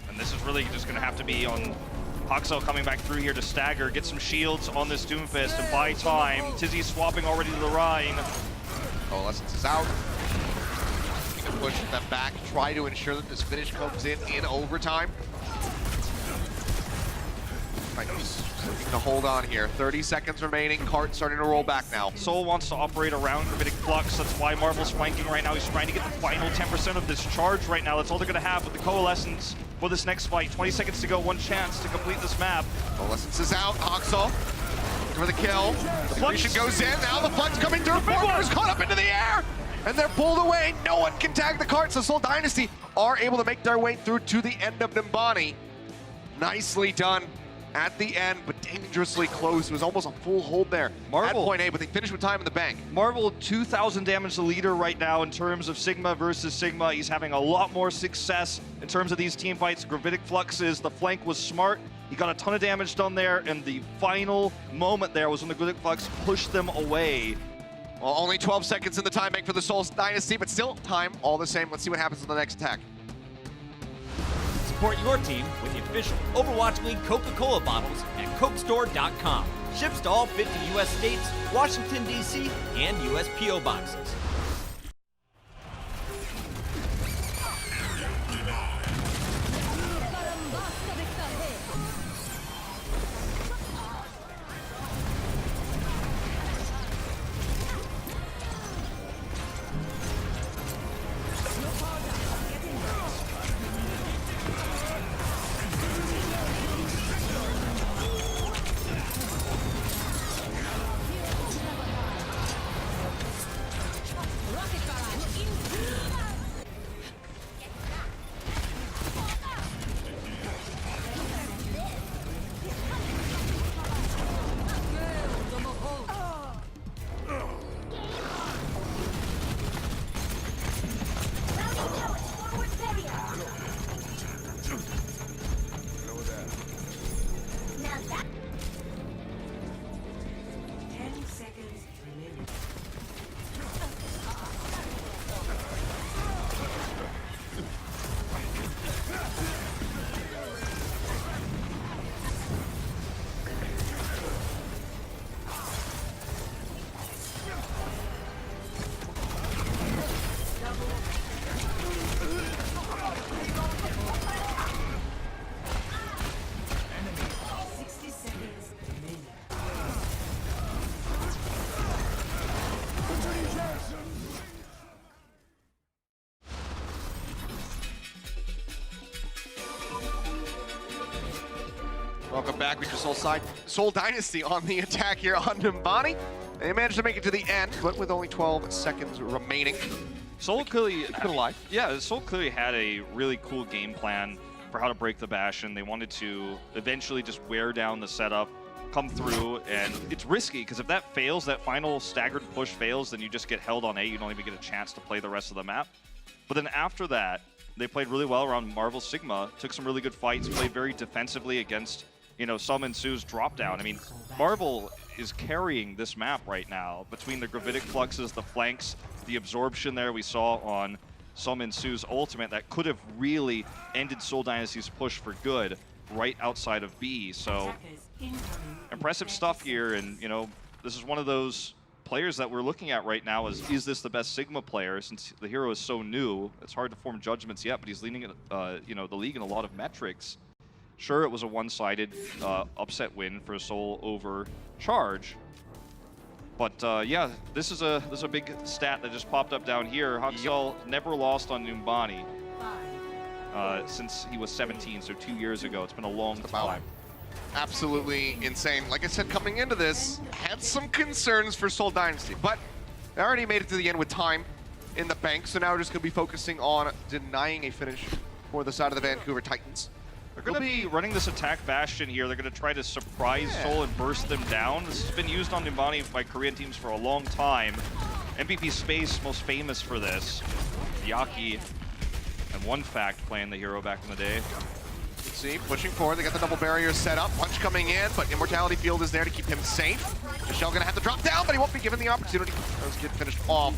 And this is really just gonna have to be on Hawksall coming back through here to stagger, get some shields on this Doomfist and buy time. Tizzy swapping already to the Rhine. Coalescence is out. He can push them back, try to ensure that this finish comes in overtime. He's looking to hold on here. 30 seconds remaining. Cart starting to roll back now. Seoul wants to operate around Gravitic Flux. That's why Marvel's flanking right now. He's trying to get the final 10% of this charge right now. That's all they're going to have with the Coalescence for this next fight. 20 seconds to go. One chance to complete this map. Coalescence is out. Hawksall looking for the kill. The Accretion goes in. Now the Flux coming through. Barbar's caught up into the air. And they're pulled away. No one can tag the cart. So Seoul Dynasty are able to make their way through to the end of Nimbani. Nicely done. at the end, but dangerously close. It was almost a full hold there at point A, but they finished with time in the bank. Marvel, 2,000 damage the leader right now in terms of Sigma versus Sigma. He's having a lot more success in terms of these team fights. Gravitic Fluxes, the flank was smart. He got a ton of damage done there, and the final moment there was when the Gravitic Flux pushed them away. Well, only 12 seconds in the time bank for the Seoul Dynasty, but still time all the same. Let's see what happens in the next attack. Support your team with the official Overwatch League Coca-Cola bottles at cokestore.com. Ships to all 50 U.S. states, Washington, D.C., and U.S. P.O. boxes. Welcome back. We just Seoul Dynasty on the attack here on Numbani. They managed to make it to the end, but with only 12 seconds remaining. Seoul clearly, Seoul clearly had a really cool game plan for how to break the Bastion. They wanted to eventually just wear down the setup, come through, and it's risky because if that fails, that final staggered push fails, then you just get held on A. You don't even get a chance to play the rest of the map. But then after that, they played really well around Marvel Sigma, took some really good fights, played very defensively against, you know, some Ensue's drop down. I mean, Marvel is carrying this map right now between the Gravitic Fluxes, the flanks, the absorption there we saw on some Ensue's ultimate that could have really ended Seoul Dynasty's push for good right outside of B. So impressive stuff here, and you know, this is one of those players that we're looking at right now is this the best Sigma player? Since the hero is so new, it's hard to form judgments yet, but he's leading you know, the league in a lot of metrics. Sure, it was a one-sided upset win for Seoul over Charge, but yeah, this is a big stat that just popped up down here. Huxell never lost on Numbani since he was 17, so 2 years ago. It's been a long time. Absolutely insane. Like I said, coming into this, had some concerns for Seoul Dynasty, but they already made it to the end with time in the bank, so now we're just going to be focusing on denying a finish for the side of the Vancouver Titans. They're going to be running this attack Bastion here. They're going to try to surprise Seoul and burst them down. This has been used on Numbani by Korean teams for a long time. MVP Space, most famous for this. Yaki and One Fact playing the hero back in the day. Let's see, pushing forward. They got the double barrier set up. Punch coming in, but Immortality Field is there to keep him safe. Michelle going to have to drop down, but he won't be given the opportunity. Let's get finished off.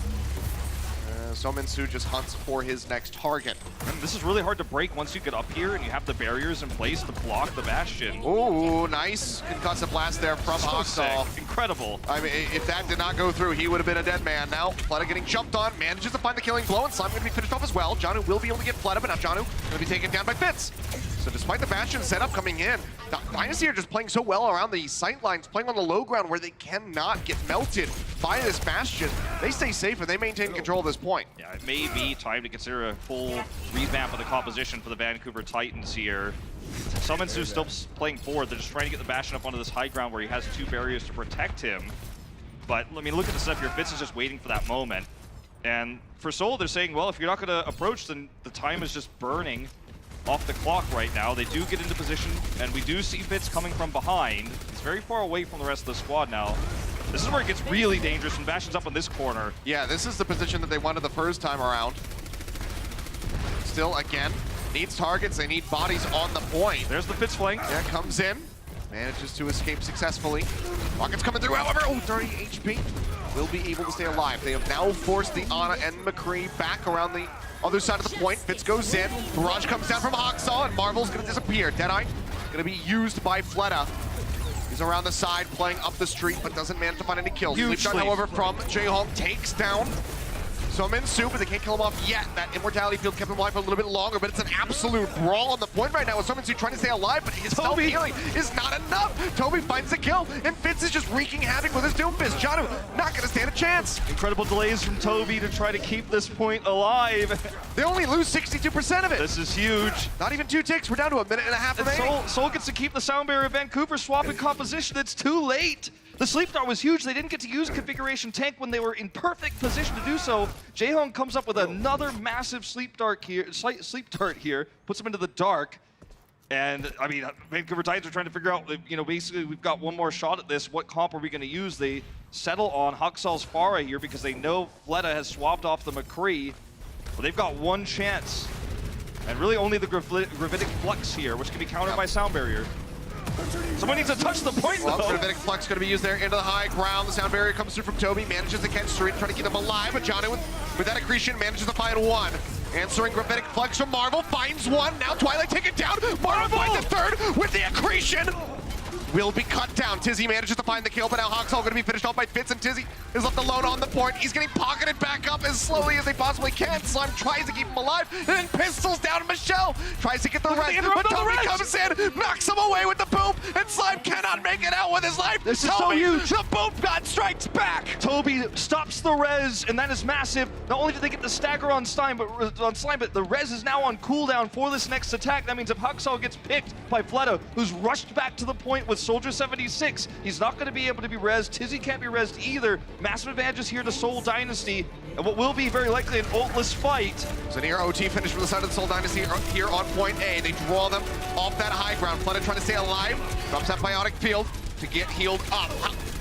So Ensue just hunts for his next target. And this is really hard to break once you get up here and you have the barriers in place to block the Bastion. Ooh, nice concussive blast there from Huxell. Incredible. I mean, if that did not go through, he would have been a dead man. Now, Fleta getting jumped on, manages to find the killing blow, and Slime going to be finished off as well. Jonno will be able to get Fleta, but now Jonno going to be taken down by Fitz. So despite the Bastion setup coming in, Dynasty are just playing so well around the sight lines, playing on the low ground where they cannot get melted by this Bastion. They stay safe and they maintain control at this point. Yeah, it may be time to consider a full revamp of the composition for the Vancouver Titans here. Ensue's still playing forward. They're just trying to get the Bastion up onto this high ground where he has two barriers to protect him. But, I mean, look at the setup here. Fitz is just waiting for that moment. And for Seoul, they're saying, well, if you're not going to approach, then the time is just burning. off the clock right now. They do get into position, and we do see Fitz coming from behind. He's very far away from the rest of the squad now. This is where it gets really dangerous when Bastion's up on this corner. Yeah, this is the position that they wanted the first time around. Still, again, needs targets. They need bodies on the point. There's the Fitz flank. Yeah, comes in. Manages to escape successfully. Rockets coming through, however. Oh, 30 HP. Will be able to stay alive. They have now forced the Ana and McCree back around the other side of the point. Fitz goes in. Barrage comes down from Hawksaw, and Marvel's going to disappear. Deadeye going to be used by Fleta. He's around the side, playing up the street, but doesn't manage to find any kills. Sleep shot, however, from J-Hong takes down some Ensue, but they can't kill him off yet. That immortality field kept him alive for a little bit longer, but it's an absolute brawl on the point right now with Ensue trying to stay alive, but his self-healing is not enough. Toby finds the kill, and Fitz is just wreaking havoc with his Doomfist. Jonno not going to stand a chance. Incredible delays from Toby to try to keep this point alive. They only lose 62% of it. This is huge. Not even 2 ticks. We're down to a minute and a half remaining. Soul gets to keep the sound barrier of Vancouver, swapping composition. It's too late. The sleep dart was huge. They didn't get to use configuration tank when they were in perfect position to do so. Jaehong comes up with another massive sleep dart here, puts him into the dark. And I mean, Vancouver Titans are trying to figure out, you know, basically we've got one more shot at this. What comp are we going to use? They settle on Huxall's Pharah here because they know Fleta has swapped off the McCree. Well, they've got one chance. And really only the Gravitic Flux here, which can be countered by sound barrier. Someone needs to touch the point, though. Gravitic Flux going to be used there into the high ground. The sound barrier comes through from Toby, manages to catch Street, trying to keep him alive. But Jonno, with that Accretion, manages to find one. Answering Gravitic Flux from Marvel, finds one. Now Twilight taken down. Marvel finds the third with the Accretion. Will be cut down. Tizzy manages to find the kill, but now Hawksaw going to be finished off by Fitz, and Tizzy is left alone on the point. He's getting pocketed back up as slowly as they possibly can. Slime tries to keep him alive, and then pistols down Michelle. Tries to get the rest, but Toby comes in, knocks him away with the boom, and Slime cannot make it out with his life. This is so huge. The boom god strikes back. Toby stops the res, and that is massive. Not only did they get the stagger on Slime, but the res is now on cooldown for this next attack. That means if Huxall gets picked by Fleta, who's rushed back to the point with Soldier 76, he's not going to be able to be rezzed. Tizzy can't be rezzed either. Massive advantages here to Seoul Dynasty, and what will be very likely an ultless fight. So near OT finish from the side of the Seoul Dynasty here on point A. They draw them off that high ground. Fleta trying to stay alive. Drops that biotic field to get healed up.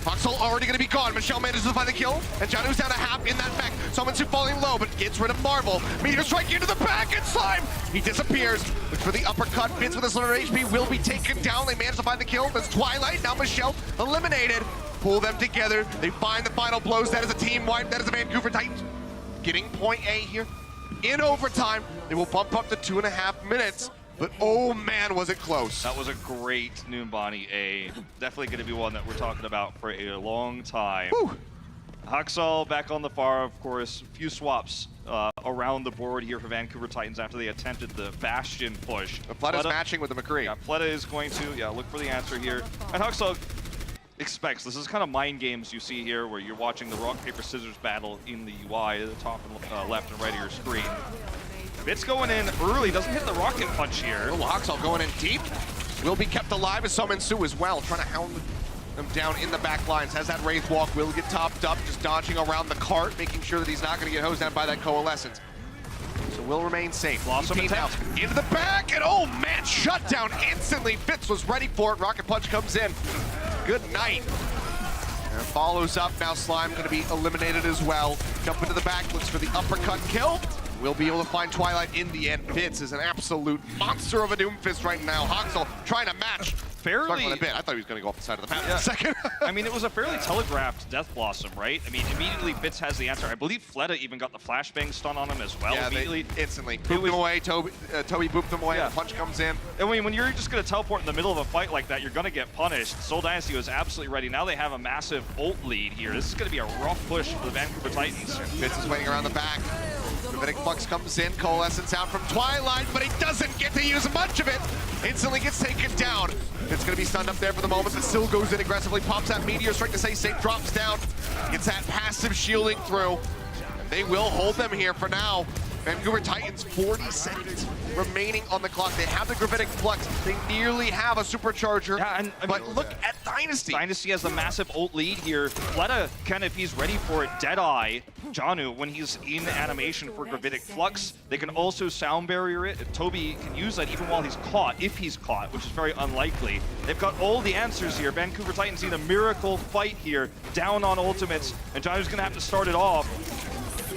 Huxall already going to be gone. Michelle manages to find the kill, and Jonno's down to half in that mech. Ensue falling low, but gets rid of Marvel. Meteor strike into the back, and Slime! He disappears. Looks for the uppercut. Fitz with his limited HP will be taken down. They manage to find the kill. There's Twilight. Now Michelle eliminated. Pull them together. They find the final blows. That is a team wipe. That is the Vancouver Titans getting point A here. In overtime, they will bump up to 2.5 minutes. But oh man, was it close. That was a great Noombani A. Definitely going to be one that we're talking about for a long time. Whew. Huxall back on the far, of course. A few swaps around the board here for Vancouver Titans after they attempted the Bastion push. Fleta's matching with the McCree. Yeah, Fleta is going to look for the answer here. And Huxall expects, this is kind of mind games you see here where you're watching the rock, paper, scissors battle in the UI, the top and left and right of your screen. Fitz going in early, doesn't hit the rocket punch here. Oh, Huxall going in deep. Will be kept alive as some Ensue as well, trying to hound them down in the back lines. Has that Wraith walk, will get topped up, just dodging around the cart, making sure that he's not going to get hosed down by that Coalescence. So will remain safe. Lost him out into the back, and oh man, shut down instantly. Fitz was ready for it. Rocket punch comes in. Good night. And follows up. Now Slime going to be eliminated as well. Jump into the back, looks for the uppercut kill. We'll be able to find Twilight in the end. Fitz is an absolute monster of a Doomfist right now. Huxall trying to match. Fairly. A bit. I thought he was going to go off the side of the map in a second. I mean, it was a fairly telegraphed Death Blossom, right? I mean, immediately Fitz has the answer. I believe Fleta even got the flashbang stun on him as well. Yeah, immediately. Instantly. Booped him away. Toby booped him away. Yeah. The punch comes in. And when you're just going to teleport in the middle of a fight like that, you're going to get punished. Seoul Dynasty was absolutely ready. Now they have a massive ult lead here. This is going to be a rough push for the Vancouver Titans. Fitz is waiting around the back. Gravitic Flux comes in, Coalescence out from Twilight, but he doesn't get to use much of it. Instantly gets taken down. It's going to be stunned up there for the moment, but still goes in aggressively, pops that Meteor Strike to say safe, drops down, gets that passive shielding through. And they will hold them here for now. Vancouver Titans, 40 seconds remaining on the clock. They have the Gravitic Flux. They nearly have a supercharger. Yeah, and I mean, but look at Dynasty. Dynasty has a massive ult lead here. Fleta, kind of, if he's ready for it, Deadeye, Jonno, when he's in animation for Gravitic Flux, they can also sound barrier it. Toby can use that even while he's caught, if he's caught, which is very unlikely. They've got all the answers here. Vancouver Titans need a miracle fight here, down on ultimates, and Jonno's gonna have to start it off.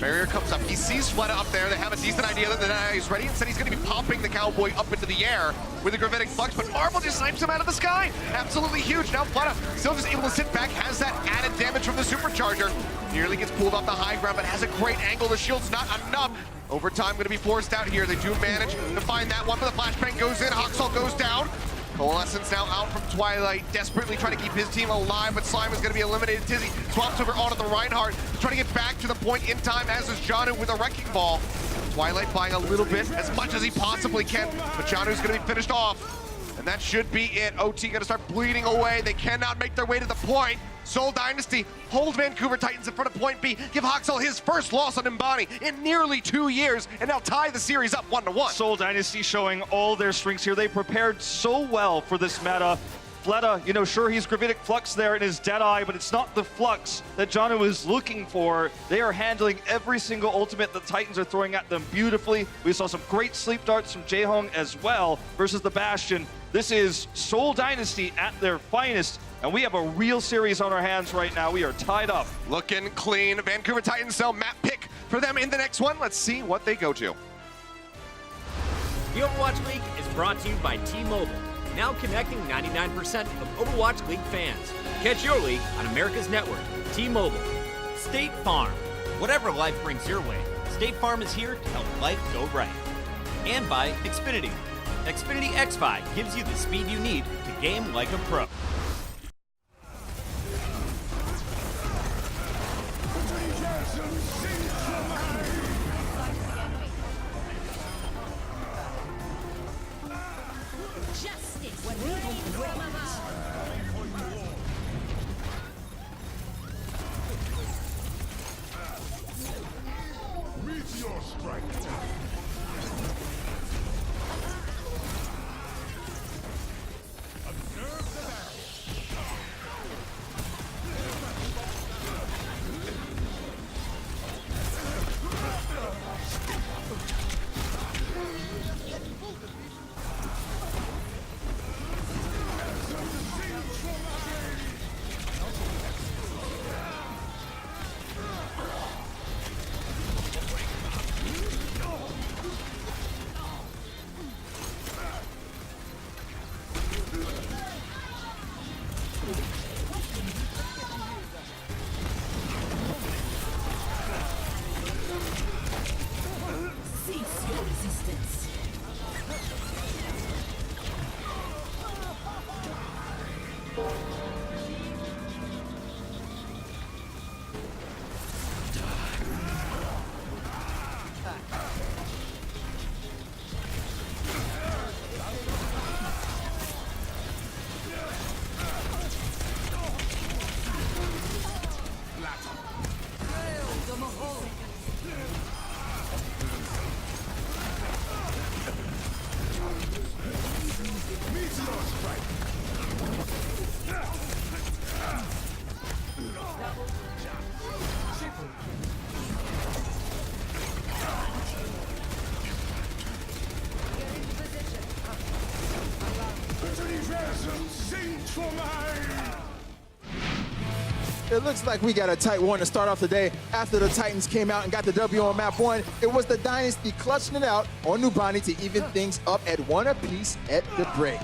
Barrier comes up. He sees Fleta up there. They have a decent idea that he's ready. Instead, he's going to be popping the Cowboy up into the air with the Gravitic Flux, but Marvel just snipes him out of the sky. Absolutely huge. Now Fleta still just able to sit back, has that added damage from the supercharger. Nearly gets pulled off the high ground, but has a great angle. The shield's not enough. Overtime going to be forced out here. They do manage to find that one, but the flashbang goes in. Hawksall goes down. Coalescence now out from Twilight, desperately trying to keep his team alive, but Slime is going to be eliminated. Tizzy swaps over onto the Reinhardt, trying to get back to the point in time, as is Jonno with a Wrecking Ball. Twilight buying a little bit, as much as he possibly can, but Jonno's going to be finished off. And that should be it. OT going to start bleeding away. They cannot make their way to the point. Seoul Dynasty hold Vancouver Titans in front of point B, give Hawksall his first loss on Mbani in nearly 2 years, and now tie the series up 1-1. Seoul Dynasty showing all their strengths here. They prepared so well for this meta. Fleta, you know, sure, he's Gravitic Flux there in his Deadeye, but it's not the Flux that Jonno is looking for. They are handling every single ultimate the Titans are throwing at them beautifully. We saw some great sleep darts from Jaehong as well versus the Bastion. This is Seoul Dynasty at their finest, and we have a real series on our hands right now. We are tied up. Looking clean. Vancouver Titans sell map pick for them in the next one. Let's see what they go to. The Overwatch League is brought to you by T-Mobile, now connecting 99% of Overwatch League fans. Catch your league on America's network, T-Mobile. State Farm. Whatever life brings your way, State Farm is here to help life go right. And by Xfinity. Xfinity X5 gives you the speed you need to game like a pro. It looks like we got a tight one to start off the day after the Titans came out and got the W on map 1. It was the Dynasty clutching it out on Numbani to even things up at 1 apiece at the break.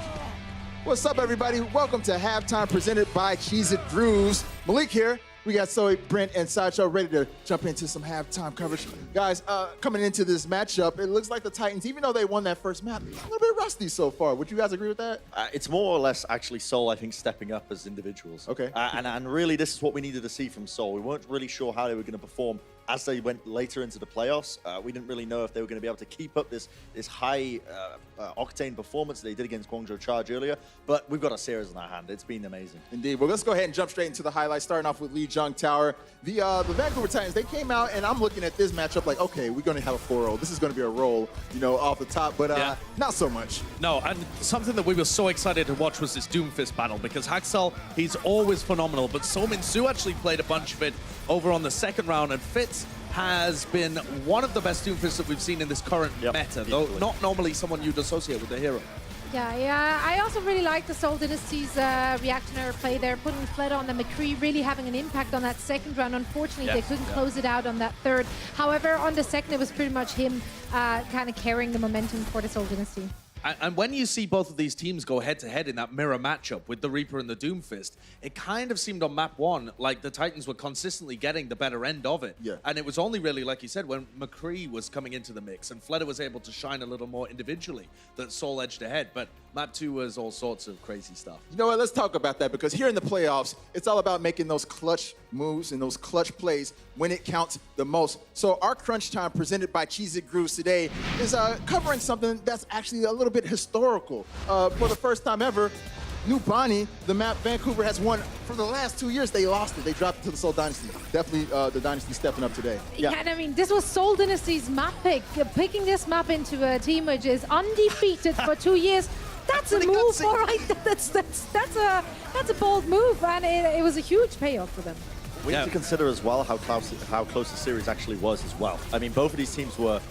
What's up, everybody? Welcome to Halftime presented by Cheez-It Brews. Malik here. We got Zoe, Brent, and Sideshow ready to jump into some halftime coverage. Guys, coming into this matchup, it looks like the Titans, even though they won that first map, a little bit rusty so far. Would you guys agree with that? It's more or less actually Seoul, I think, stepping up as individuals. Okay. And really, this is what we needed to see from Seoul. We weren't really sure how they were going to perform as they went later into the playoffs, we didn't really know if they were going to be able to keep up this high octane performance they did against Guangzhou Charge earlier. But we've got a series in our hand. It's been amazing. Indeed. Well, let's go ahead and jump straight into the highlights, starting off with Lijiang Tower. The Vancouver Titans, they came out, and I'm looking at this matchup like, okay, we're going to have a 4-0. This is going to be a roll, you know, off the top, but not so much. No, and something that we were so excited to watch was this Doomfist battle, because Haxel, he's always phenomenal, but Ensue actually played a bunch of it over on the second round, and Fitz has been one of the best Doomfists that we've seen in this current meta, though not normally someone you'd associate with the hero. Yeah. I also really like the Seoul Dynasty's reactionary play there, putting Fled on the McCree, really having an impact on that second round. Unfortunately, they couldn't close it out on that third. However, on the second, it was pretty much him kind of carrying the momentum for the Seoul Dynasty. And when you see both of these teams go head-to-head in that mirror matchup with the Reaper and the Doomfist, it kind of seemed on map 1 like the Titans were consistently getting the better end of it. Yeah. And it was only really, like you said, when McCree was coming into the mix and Fleder was able to shine a little more individually that Seoul edged ahead. But map 2 was all sorts of crazy stuff. You know what? Let's talk about that, because here in the playoffs, it's all about making those clutch moves and those clutch plays when it counts the most. So our crunch time presented by Cheez It Grooves today is covering something that's actually a little bit historical. For the first time ever, New Bonnie, the map Vancouver has won for the last 2 years. They lost it. They dropped it to the Seoul Dynasty. Definitely the Dynasty stepping up today. Yeah, and I mean, this was Seoul Dynasty's map pick. Picking this map into a team which is undefeated for 2 years. That's a move, all right. That's a bold move, and it was a huge payoff for them. We need to consider as well how close the series actually was as well. I mean, both of these teams were,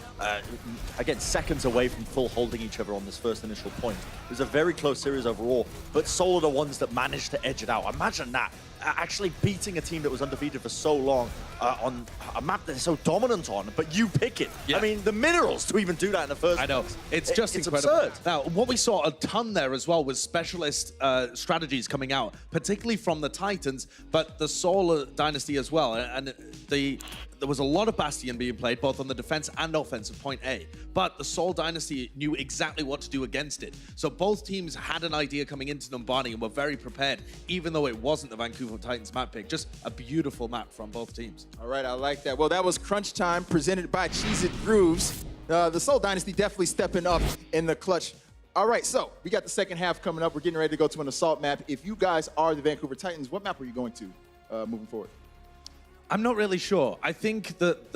again, seconds away from full holding each other on this first initial point. It was a very close series overall, but Seoul are the ones that managed to edge it out. Imagine that. Actually beating a team that was undefeated for so long on a map that they're so dominant on, but you pick it. I mean, the minerals to even do that in the first place. I know. It's just incredible. Absurd. Now, what we saw a ton there as well was specialist strategies coming out, particularly from the Titans, but the Seoul Dynasty as well. And there was a lot of Bastion being played, both on the defense and offensive point A. But the Seoul Dynasty knew exactly what to do against it. So both teams had an idea coming into Numbani and were very prepared, even though it wasn't the Vancouver Titans map pick. Just a beautiful map from both teams. All right, I like that. Well, that was Crunch Time presented by Cheez It Grooves. The Seoul Dynasty definitely stepping up in the clutch. All right, so we got the second half coming up. We're getting ready to go to an assault map. If you guys are the Vancouver Titans, what map are you going to moving forward? I'm not really sure. I think that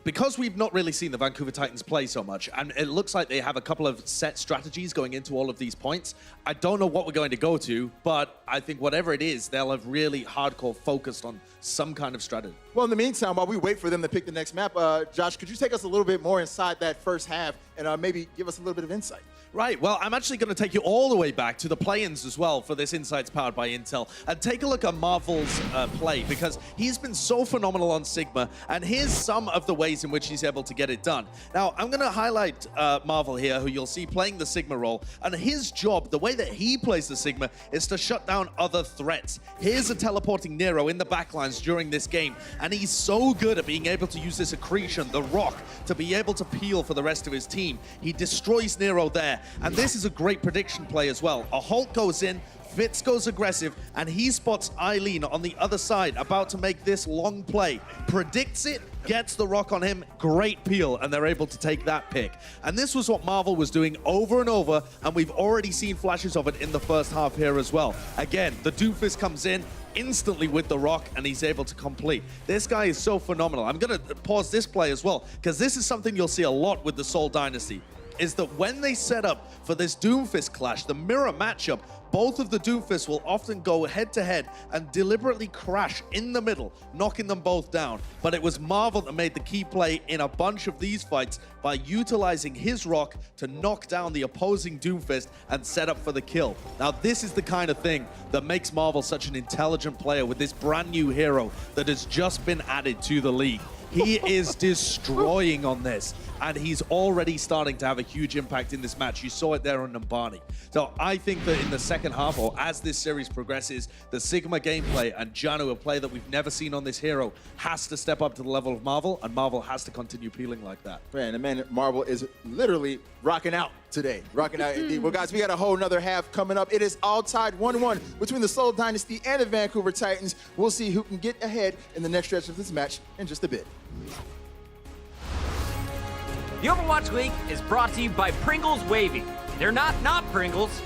because we've not really seen the Vancouver Titans play so much, and it looks like they have a couple of set strategies going into all of these points. I don't know what we're going to go to, but I think whatever it is, they'll have really hardcore focused on some kind of strategy. Well, in the meantime, while we wait for them to pick the next map, Josh, could you take us a little bit more inside that first half and maybe give us a little bit of insight? Right, well, I'm actually going to take you all the way back to the play-ins as well for this Insights powered by Intel, and take a look at Marvel's play, because he's been so phenomenal on Sigma, and here's some of the ways in which he's able to get it done. Now, I'm going to highlight Marvel here, who you'll see playing the Sigma role, and his job, the way that he plays the Sigma, is to shut down other threats. Here's a teleporting Nero in the backlines during this game, and he's so good at being able to use this Accretion, the rock, to be able to peel for the rest of his team. He destroys Nero there. And this is a great prediction play as well. A Hulk goes in, Fitz goes aggressive, and he spots Eileen on the other side, about to make this long play. Predicts it, gets the rock on him, great peel, and they're able to take that pick. And this was what Marvel was doing over and over, and we've already seen flashes of it in the first half here as well. Again, the Doomfist comes in instantly with the rock, and he's able to complete. This guy is so phenomenal. I'm going to pause this play as well, because this is something you'll see a lot with the Seoul Dynasty, is that when they set up for this Doomfist clash, the mirror matchup, both of the Doomfists will often go head-to-head and deliberately crash in the middle, knocking them both down. But it was Marvel that made the key play in a bunch of these fights by utilizing his rock to knock down the opposing Doomfist and set up for the kill. Now, this is the kind of thing that makes Marvel such an intelligent player with this brand new hero that has just been added to the league. He is destroying on this, and he's already starting to have a huge impact in this match. You saw it there on Numbani. So I think that in the second half, or as this series progresses, the Sigma gameplay and Jonno, a play that we've never seen on this hero, has to step up to the level of Marvel, and Marvel has to continue peeling like that. Man, Marvel is literally rocking out today. Rocking out indeed. Well, guys, we got a whole nother half coming up. It is all tied 1-1 between the Seoul Dynasty and the Vancouver Titans. We'll see who can get ahead in the next stretch of this match in just a bit. The Overwatch League is brought to you by Pringles Wavy. They're not Pringles.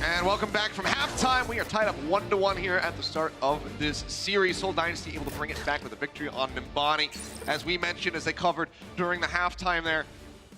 And welcome back from halftime. We are tied up 1-1 here at the start of this series. Seoul Dynasty able to bring it back with a victory on Nimbani. As we mentioned, as they covered during the halftime there,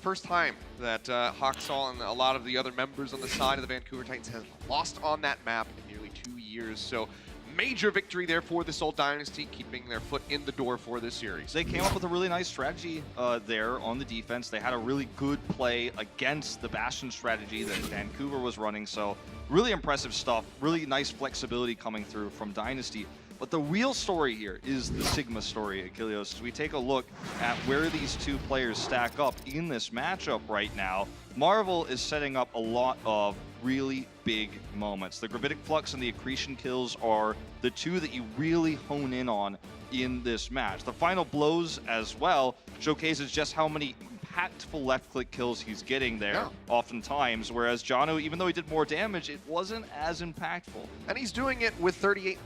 first time that Haksal and a lot of the other members on the side of the Vancouver Titans have lost on that map in nearly 2 years. So major victory there for the Seoul Dynasty, keeping their foot in the door for this series. They came up with a really nice strategy there on the defense. They had a really good play against the Bastion strategy that Vancouver was running. So really impressive stuff. Really nice flexibility coming through from Dynasty. But the real story here is the Sigma story, Achilleos. As we take a look at where these two players stack up in this matchup right now, Marvel is setting up a lot of really big moments. The Gravitic Flux and the Accretion kills are the two that you really hone in on in this match. The final blows as well showcases just how many impactful left-click kills he's getting there oftentimes, whereas Jonno, even though he did more damage, it wasn't as impactful. And he's doing it with 38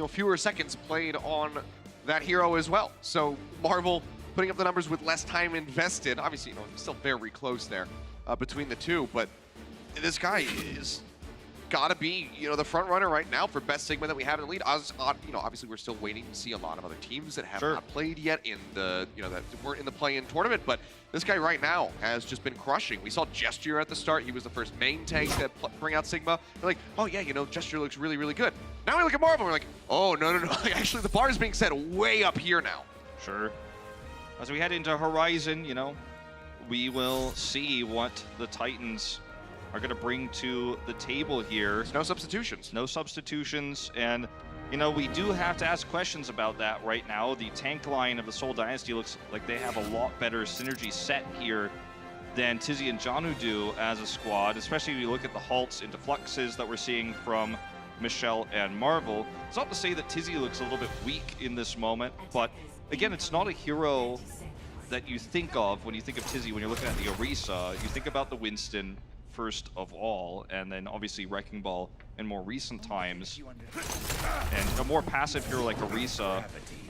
fewer seconds played on that hero as well. So Marvel putting up the numbers with less time invested. Obviously, still very close there between the two, but this guy is gotta be, the front runner right now for best Sigma that we have in the lead. Obviously we're still waiting to see a lot of other teams that have not played yet in the, that weren't in the play-in tournament, but this guy right now has just been crushing. We saw Gesture at the start. He was the first main tank to bring out Sigma. We're like, oh yeah, Gesture looks really, really good. Now we look at Marvel, we're like, oh, no. Actually, the bar is being set way up here now. Sure. As we head into Horizon, we will see what the Titans are going to bring to the table here. There's no substitutions. No substitutions, and we do have to ask questions about that right now. The tank line of the Seoul Dynasty looks like they have a lot better synergy set here than Tizzy and Jonno do as a squad, especially if you look at the halts into fluxes that we're seeing from Michelle and Marvel. It's not to say that Tizzy looks a little bit weak in this moment, but again, it's not a hero that you think of when you think of Tizzy when you're looking at the Orisa. You think about the Winston first of all, and then obviously Wrecking Ball in more recent times. And a more passive hero like Orisa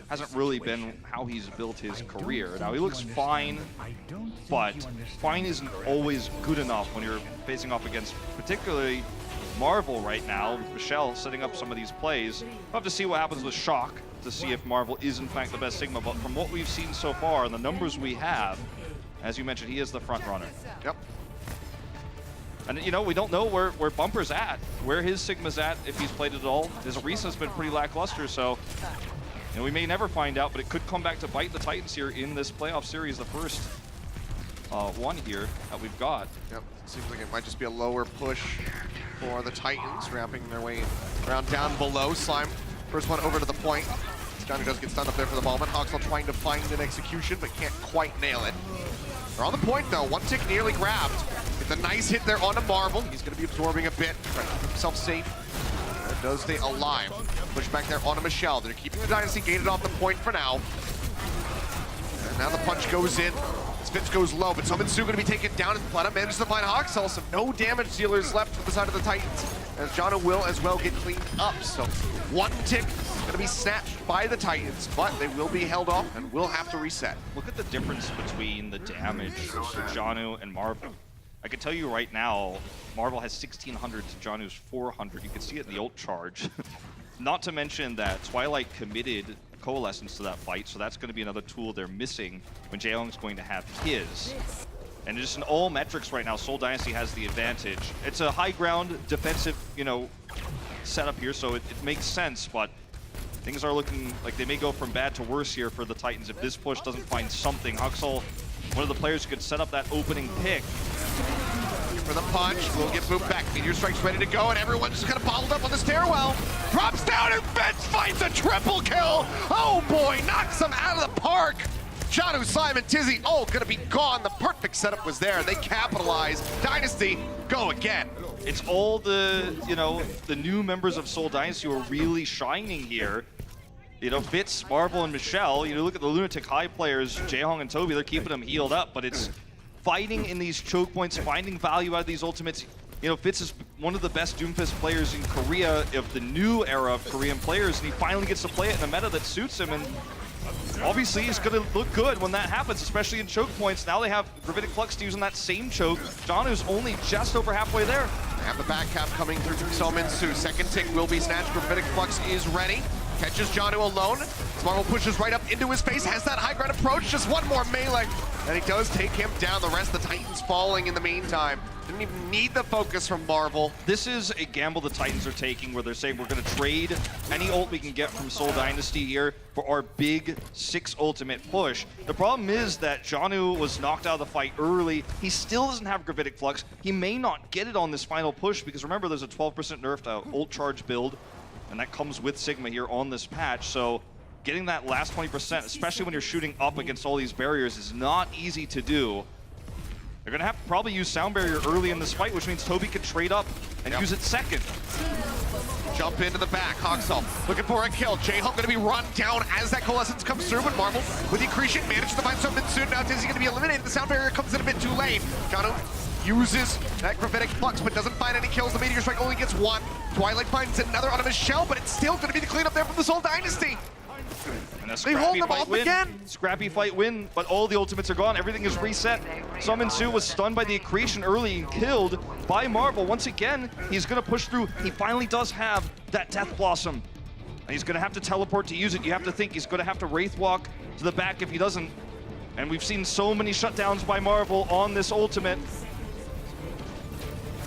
hasn't really been how he's built his career. Now, he looks fine, but fine isn't always good enough when you're facing off against particularly Marvel right now, with Michelle setting up some of these plays. We'll have to see what happens with Shock to see if Marvel is in fact the best Sigma, but from what we've seen so far and the numbers we have, as you mentioned, he is the front runner. Yep. And you know, we don't know where Bumper's at, where his Sigma's at, if he's played it at all. His Orisa's been pretty lackluster, so you know, we may never find out, but it could come back to bite the Titans here in this playoff series, the first one here that we've got. Yep, seems like it might just be a lower push for the Titans, wrapping their way around down below. Slime, first one over to the point. Jonno does get stunned up there for the moment. Hoxel trying to find an execution, but can't quite nail it. They're on the point though, one tick nearly grabbed. It's a nice hit there onto Marvel. He's gonna be absorbing a bit, trying to keep himself safe. Does stay alive. Push back there onto Michelle. They're keeping the Dynasty gated off the point for now. And now the punch goes in. Fitz goes low, but Ensue gonna be taken down, and Plata manages to find Hoxel, so no damage dealers left to the side of the Titans, as Jonno will as well get cleaned up. So one tick gonna be snatched by the Titans, but they will be held off and will have to reset. Look at the difference between the damage to Jonno and Marvel. I can tell you right now, Marvel has 1,600 to Jonno's 400. You can see it in the ult charge. Not to mention that Twilight committed Coalescence to that fight, so that's going to be another tool they're missing when Jaehyung's going to have his. And just in all metrics right now, Seoul Dynasty has the advantage. It's a high ground defensive, you know, setup here, so it makes sense, but things are looking like they may go from bad to worse here for the Titans if this push doesn't find something. Hoxel, one of the players who could set up that opening pick. For the punch, will get moved back. Meteor Strike's ready to go, and everyone's just kind of bottled up on the stairwell. Drops down, and Fitz finds a triple kill. Oh boy, knocks him out of the park. Jonno, Slime, and Tizzy, all gonna be gone. The perfect setup was there. They capitalize. Dynasty, go again. It's all the, you know, the new members of Seoul Dynasty who are really shining here. You know, Fitz, Marvel, and Michelle. You know, look at the Lunatic High players, Jaehyung and Toby, they're keeping them healed up, but it's fighting in these choke points, finding value out of these ultimates. You know, Fitz is one of the best Doomfist players in Korea, of the new era of Korean players, and he finally gets to play it in a meta that suits him, and obviously he's going to look good when that happens, especially in choke points. Now they have Gravitic Flux to use on that same choke. Jonno's only just over halfway there. They have the back cap coming through from Ensue. Second tick will be snatched. Gravitic Flux is ready. Catches Jonno alone. Marvel pushes right up into his face, has that high ground approach, just one more melee, and he does take him down. The rest of the Titans falling in the meantime. Didn't even need the focus from Marvel. This is a gamble the Titans are taking where they're saying we're going to trade any ult we can get from Seoul Dynasty here for our big 6 ultimate push. The problem is that Jonno was knocked out of the fight early. He still doesn't have Gravitic Flux. He may not get it on this final push because remember there's a 12% nerf to ult charge build, and that comes with Sigma here on this patch. So getting that last 20%, especially when you're shooting up against all these barriers, is not easy to do. They're gonna have to probably use Sound Barrier early in this fight, which means Toby could trade up and use it second. Jump into the back, Hoxel looking for a kill. Jaehyung gonna be run down as that Coalescence comes through, but Marvel with the Accretion manages to find something soon. Now Tizzy gonna be eliminated. The Sound Barrier comes in a bit too late. Jonno uses that Gravitic Flux, but doesn't find any kills. The Meteor Strike only gets one. Twilight finds another on Michelle, but it's still gonna be the cleanup there from the Seoul Dynasty. And a They hold them off win. again. Scrappy fight win, but all the ultimates are gone. Everything is reset. Ensue was stunned by the Accretion early and killed by Marvel. Once again, he's going to push through. He finally does have that Death Blossom. And he's going to have to teleport to use it. You have to think he's going to have to Wraith Walk to the back if he doesn't. And we've seen so many shutdowns by Marvel on this ultimate.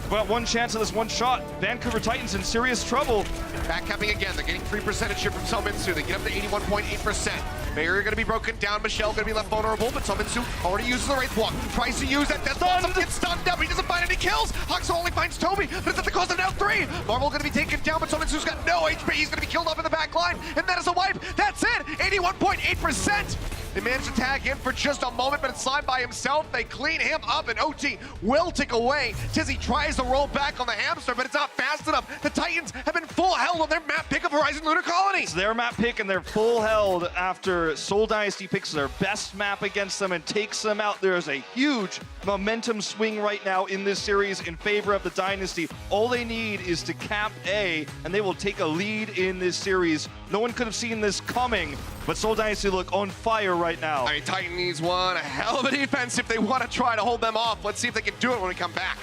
But one chance of this one shot. Vancouver Titans in serious trouble. Backcapping again. They're getting 3% here from Ensue. They get up to 81.8%. Barrier going to be broken down. Michelle going to be left vulnerable, but Ensue already uses the Wraith Walk. Tries to use that Death Blossom. Gets stunned up. He doesn't find any kills. Hoxel only finds Toby, but it's at the cost of now 3. Marvel going to be taken down, but Ensue's got no HP. He's going to be killed off in the back line, and that is a wipe. That's it. 81.8%. They managed to tag in for just a moment, but it's Slime by himself. They clean him up, and OT will tick away. Tizzy tries to roll back on the hamster, but it's not fast enough. The Titans have been full held on their map pick of Horizon Lunar Colony. It's their map pick, and they're full held after Seoul Dynasty picks their best map against them and takes them out. There's a huge momentum swing right now in this series in favor of the Dynasty. All they need is to cap A, and they will take a lead in this series. No one could have seen this coming, but Seoul Dynasty look on fire right now. I mean, Titan needs one hell of a defense if they want to try to hold them off. Let's see if they can do it when we come back.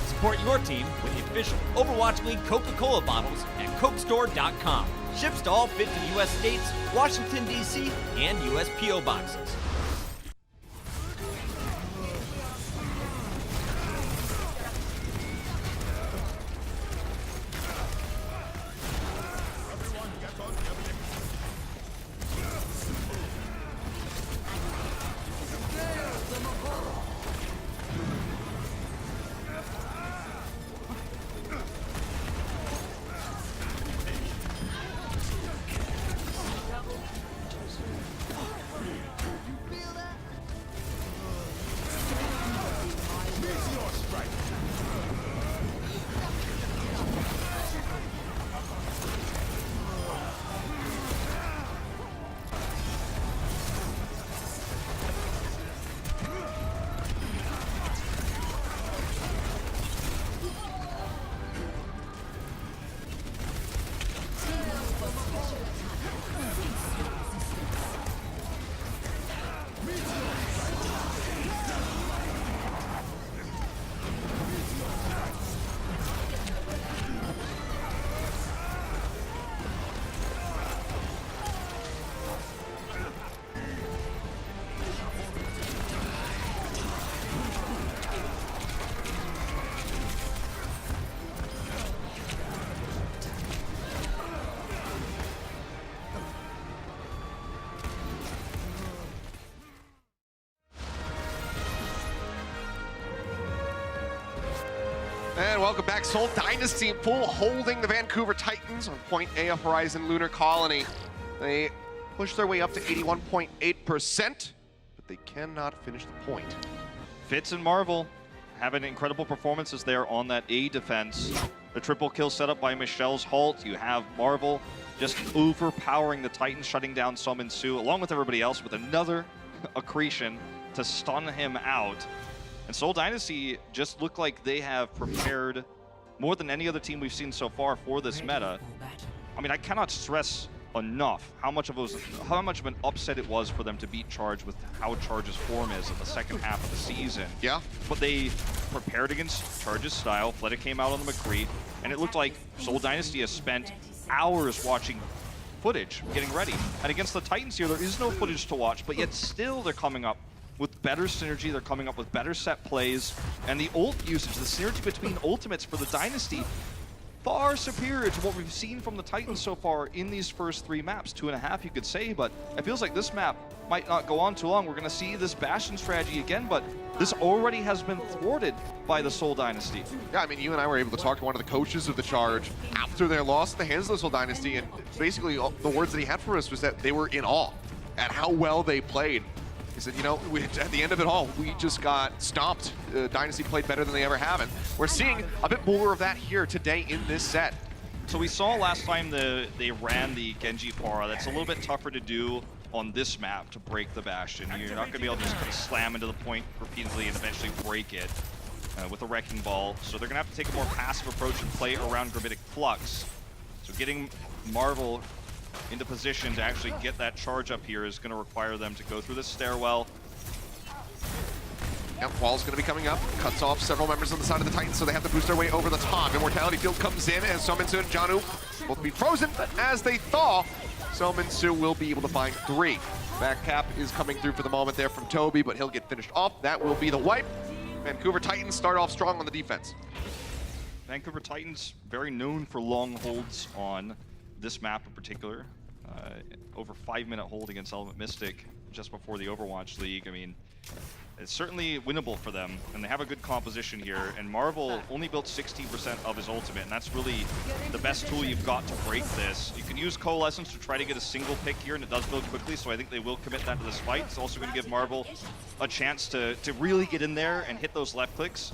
Support your team with the official Overwatch League Coca-Cola bottles at CokeStore.com. Ships to all 50 U.S. states, Washington, D.C., and U.S. P.O. boxes. And welcome back. Seoul Dynasty in full holding the Vancouver Titans on point A of Horizon Lunar Colony. They push their way up to 81.8%, but they cannot finish the point. Fitz and Marvel having incredible performances there on that A defense. The triple kill set up by Michelle's Halt. You have Marvel just overpowering the Titans, shutting down some Ensue, along with everybody else, with another Accretion to stun him out. And Seoul Dynasty just look like they have prepared more than any other team we've seen so far for this meta. I mean, I cannot stress enough how much of an upset it was for them to beat Charge with how Charge's form is in the second half of the season. Yeah. But they prepared against Charge's style. Fleta came out on the McCree, and it looked like Seoul Dynasty has spent hours watching footage, getting ready. And against the Titans here, there is no footage to watch, but yet still they're coming up with better synergy, they're coming up with better set plays, and the ult usage, the synergy between ultimates for the Dynasty, far superior to what we've seen from the Titans so far in these first 3 maps. 2.5 you could say, but it feels like this map might not go on too long. We're gonna see this Bastion strategy again, but this already has been thwarted by the Seoul Dynasty. Yeah, I mean, you and I were able to talk to one of the coaches of the Charge after their loss at the hands of the Seoul Dynasty, and basically the words that he had for us was that they were in awe at how well they played. He said, you know, at the end of it all, we just got stomped. Dynasty played better than they ever have, and we're seeing a bit more of that here today in this set. So we saw last time they ran the Genji Para. That's a little bit tougher to do on this map to break the Bastion. You're not going to be able to just kind of slam into the point repeatedly and eventually break it with a Wrecking Ball. So they're going to have to take a more passive approach and play around Gravitic Flux. So getting Marvel into position to actually get that charge up here is going to require them to go through this stairwell. Yep, wall's going to be coming up, cuts off several members on the side of the Titans, so they have to boost their way over the top. Immortality Field comes in, and Ensue and Jonno both be frozen, but as they thaw, Ensue will be able to find 3. Back cap is coming through for the moment there from Toby, but he'll get finished off. That will be the wipe. Vancouver Titans start off strong on the defense. Vancouver Titans, very known for long holds on this map in particular. Over 5-minute hold against Element Mystic just before the Overwatch League. I mean, it's certainly winnable for them, and they have a good composition here. And Marvel only built 60% of his ultimate, and that's really the best tool you've got to break this. You can use Coalescence to try to get a single pick here, and it does build quickly, so I think they will commit that to this fight. It's also going to give Marvel a chance to really get in there and hit those left clicks.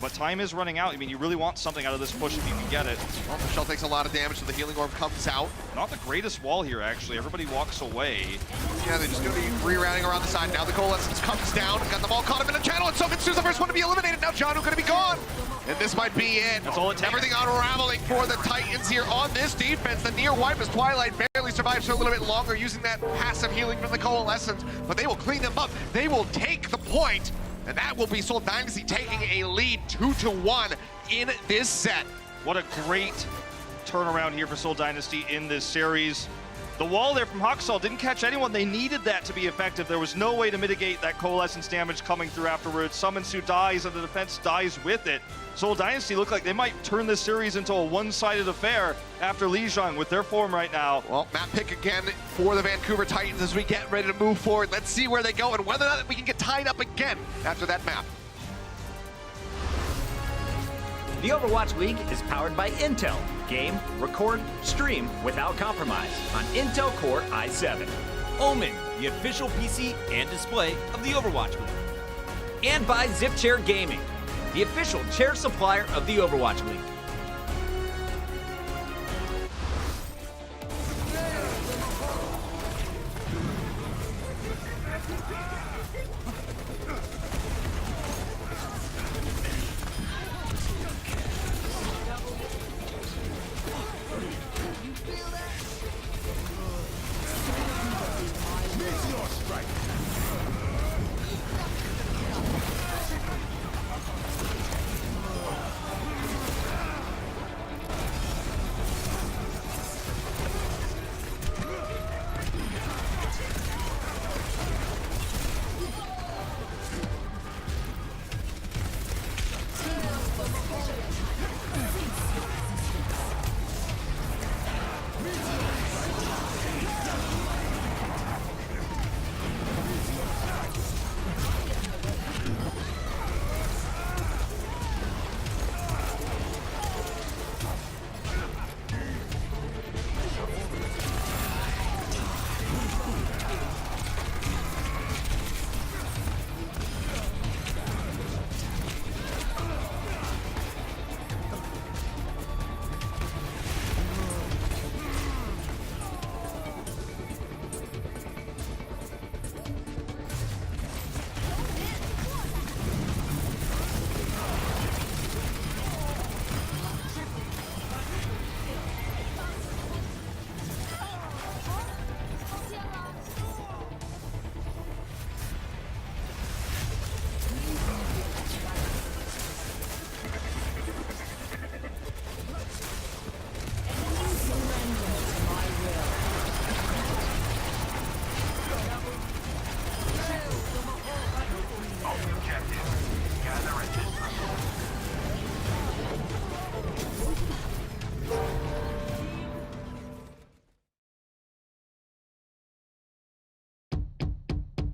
But time is running out. I mean, you really want something out of this push if you can get it. Well, Michelle takes a lot of damage, so the Healing Orb comes out. Not the greatest wall here, actually. Everybody walks away. Yeah, they're just going to be rerouting around the side. Now the Coalescence comes down. Got them all caught up in a channel, and so Ensue's the first one to be eliminated. Now Jonno going to be gone. And this might be it. That's all it takes. Everything unraveling for the Titans here on this defense. The near wipe as Twilight barely survives for a little bit longer using that passive healing from the Coalescence, but they will clean them up. They will take the point. And that will be Seoul Dynasty taking a lead 2-1 in this set. What a great turnaround here for Seoul Dynasty in this series. The wall there from Haksal didn't catch anyone. They needed that to be effective. There was no way to mitigate that coalescence damage coming through afterwards. Some Ensue dies and the defense dies with it. Seoul Dynasty look like they might turn this series into a one-sided affair after Lijiang with their form right now. Well, map pick again for the Vancouver Titans as we get ready to move forward. Let's see where they go and whether or not we can get tied up again after that map. The Overwatch League is powered by Intel. Game, record, stream without compromise on Intel Core i7. Omen, the official PC and display of the Overwatch League. And by Zip Chair Gaming, the official chair supplier of the Overwatch League.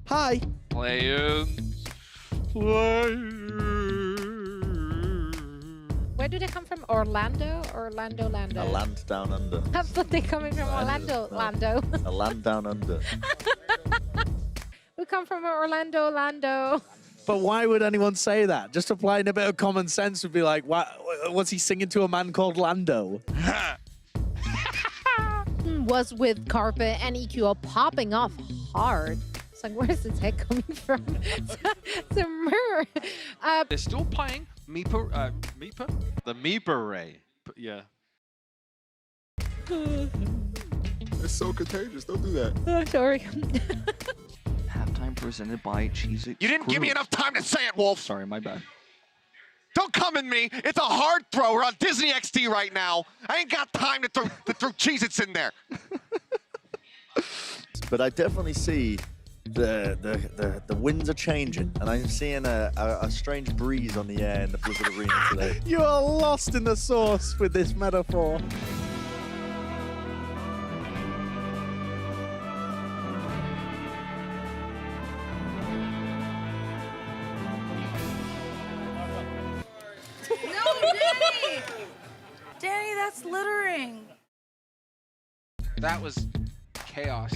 Hi. Players. Where do they come from? Orlando? Orlando, Lando. A land down under. That's what they're coming from. Orlando, Lando. A land down under. We come from Orlando, Lando. But why would anyone say that? Just applying a bit of common sense would be like, what's he singing to a man called Lando? Was with Carpet and EQO popping off hard. It's like, where's his head coming from? It's a mirror. They're still playing Meeper? The Meeper Ray. Yeah. It's so contagious. Don't do that. Oh, sorry. Halftime presented by Cheez-It. You didn't give me enough time to say it, Wolf. Sorry, my bad. Don't come at me. It's a hard throw. We're on Disney XD right now. I ain't got time to throw Cheez-Its in there. But I definitely see the winds are changing, and I'm seeing a strange breeze on the air in the Blizzard Arena today. You are lost in the sauce with this metaphor. Danny, that's littering. That was chaos.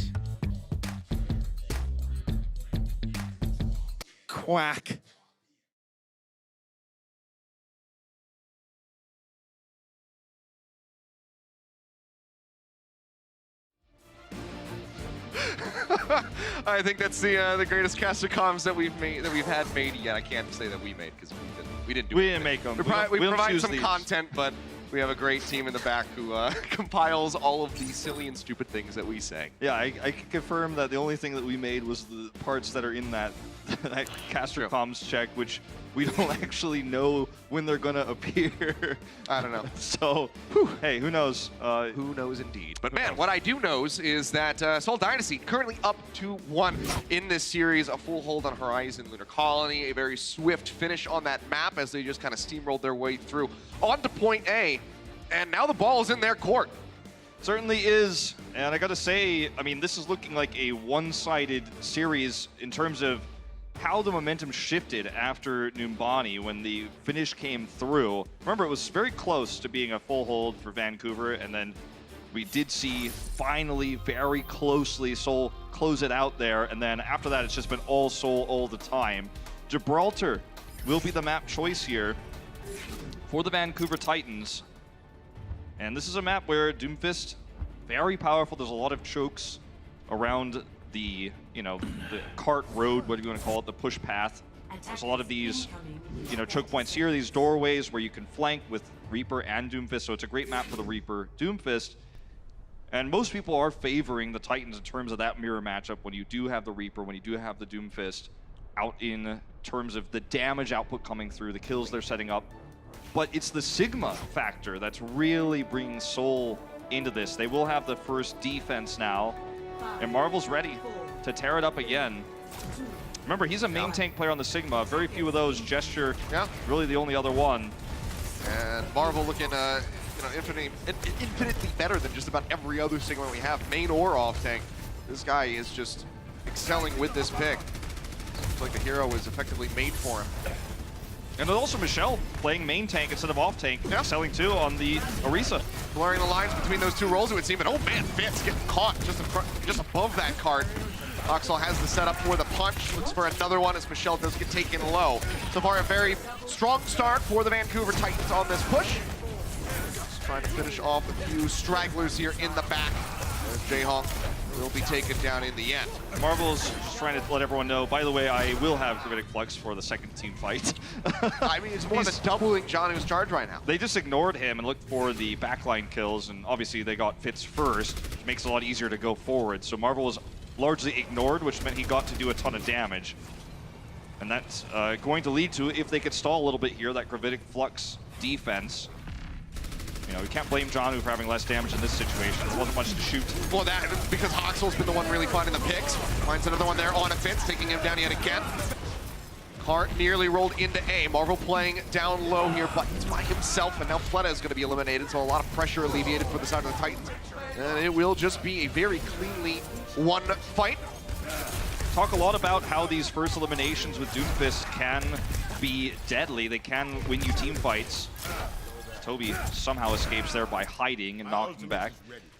Quack. I think that's the greatest cast of comms that we've had made yet. I can't say that we made because we didn't do it. We didn't make them. We provide some these. content, but we have a great team in the back who compiles all of these silly and stupid things that we say. Yeah, I can confirm that the only thing that we made was the parts that are in that that caster comms check, which we don't actually know when they're gonna appear. I don't know. So, hey, who knows? Who knows indeed. But man, what I do know is that Seoul Dynasty currently up 2-1 in this series. A full hold on Horizon Lunar Colony, a very swift finish on that map as they just kind of steamrolled their way through onto point A. And now the ball is in their court. Certainly is. And I gotta say, I mean, this is looking like a one-sided series in terms of how the momentum shifted after Numbani when the finish came through. Remember, it was very close to being a full hold for Vancouver, and then we did see finally very closely Seoul close it out there, and then after that it's just been all Seoul all the time. Gibraltar will be the map choice here for the Vancouver Titans. And this is a map where Doomfist, very powerful. There's a lot of chokes around the, you know, the cart road, what do you want to call it, the push path. There's a lot of these, you know, choke points here, these doorways where you can flank with Reaper and Doomfist, so it's a great map for the Reaper Doomfist. And most people are favoring the Titans in terms of that mirror matchup when you do have the Reaper, when you do have the Doomfist, out in terms of the damage output coming through, the kills they're setting up. But it's the Sigma factor that's really bringing Seoul into this. They will have the first defense now, and Marvel's ready to tear it up again. Remember, he's a main tank player on the Sigma. Very few of those. Gesture, really the only other one. And Marvel looking, you know, infinitely better than just about every other Sigma we have, main or off tank. This guy is just excelling with this pick. Looks like the hero is effectively made for him. And there's also Michelle playing main tank instead of off tank, excelling too on the Orisa. Blurring the lines between those two roles, it would seem, but oh man, Fitz getting caught just in front, just above that cart. Oxel has the setup for the punch, looks for another one as Michelle does get taken low. So far, a very strong start for the Vancouver Titans on this push. Just trying to finish off a few stragglers here in the back. As Jaehong will be taken down in the end. Marvel's just trying to let everyone know, by the way, I will have Gravitic Flux for the second team fight. I mean, it's more than doubling Jonno's charge right now. They just ignored him and looked for the backline kills, and obviously they got Fitz first, which makes it a lot easier to go forward. So Marvel was largely ignored, which meant he got to do a ton of damage. And that's going to lead to, if they could stall a little bit here, that Gravitic Flux defense. You know, we can't blame Jonno for having less damage in this situation. There wasn't much to shoot. Well, that because Hoxel's been the one really finding the picks. Finds another one there on a Fitz, taking him down yet again. Cart nearly rolled into A. Marvel playing down low here, but it's by himself, and now Fleta is going to be eliminated, so a lot of pressure alleviated for the side of the Titans. And it will just be a very cleanly won fight. Talk a lot about how these first eliminations with Doomfist can be deadly. They can win you team fights. Toby somehow escapes there by hiding and knocking back.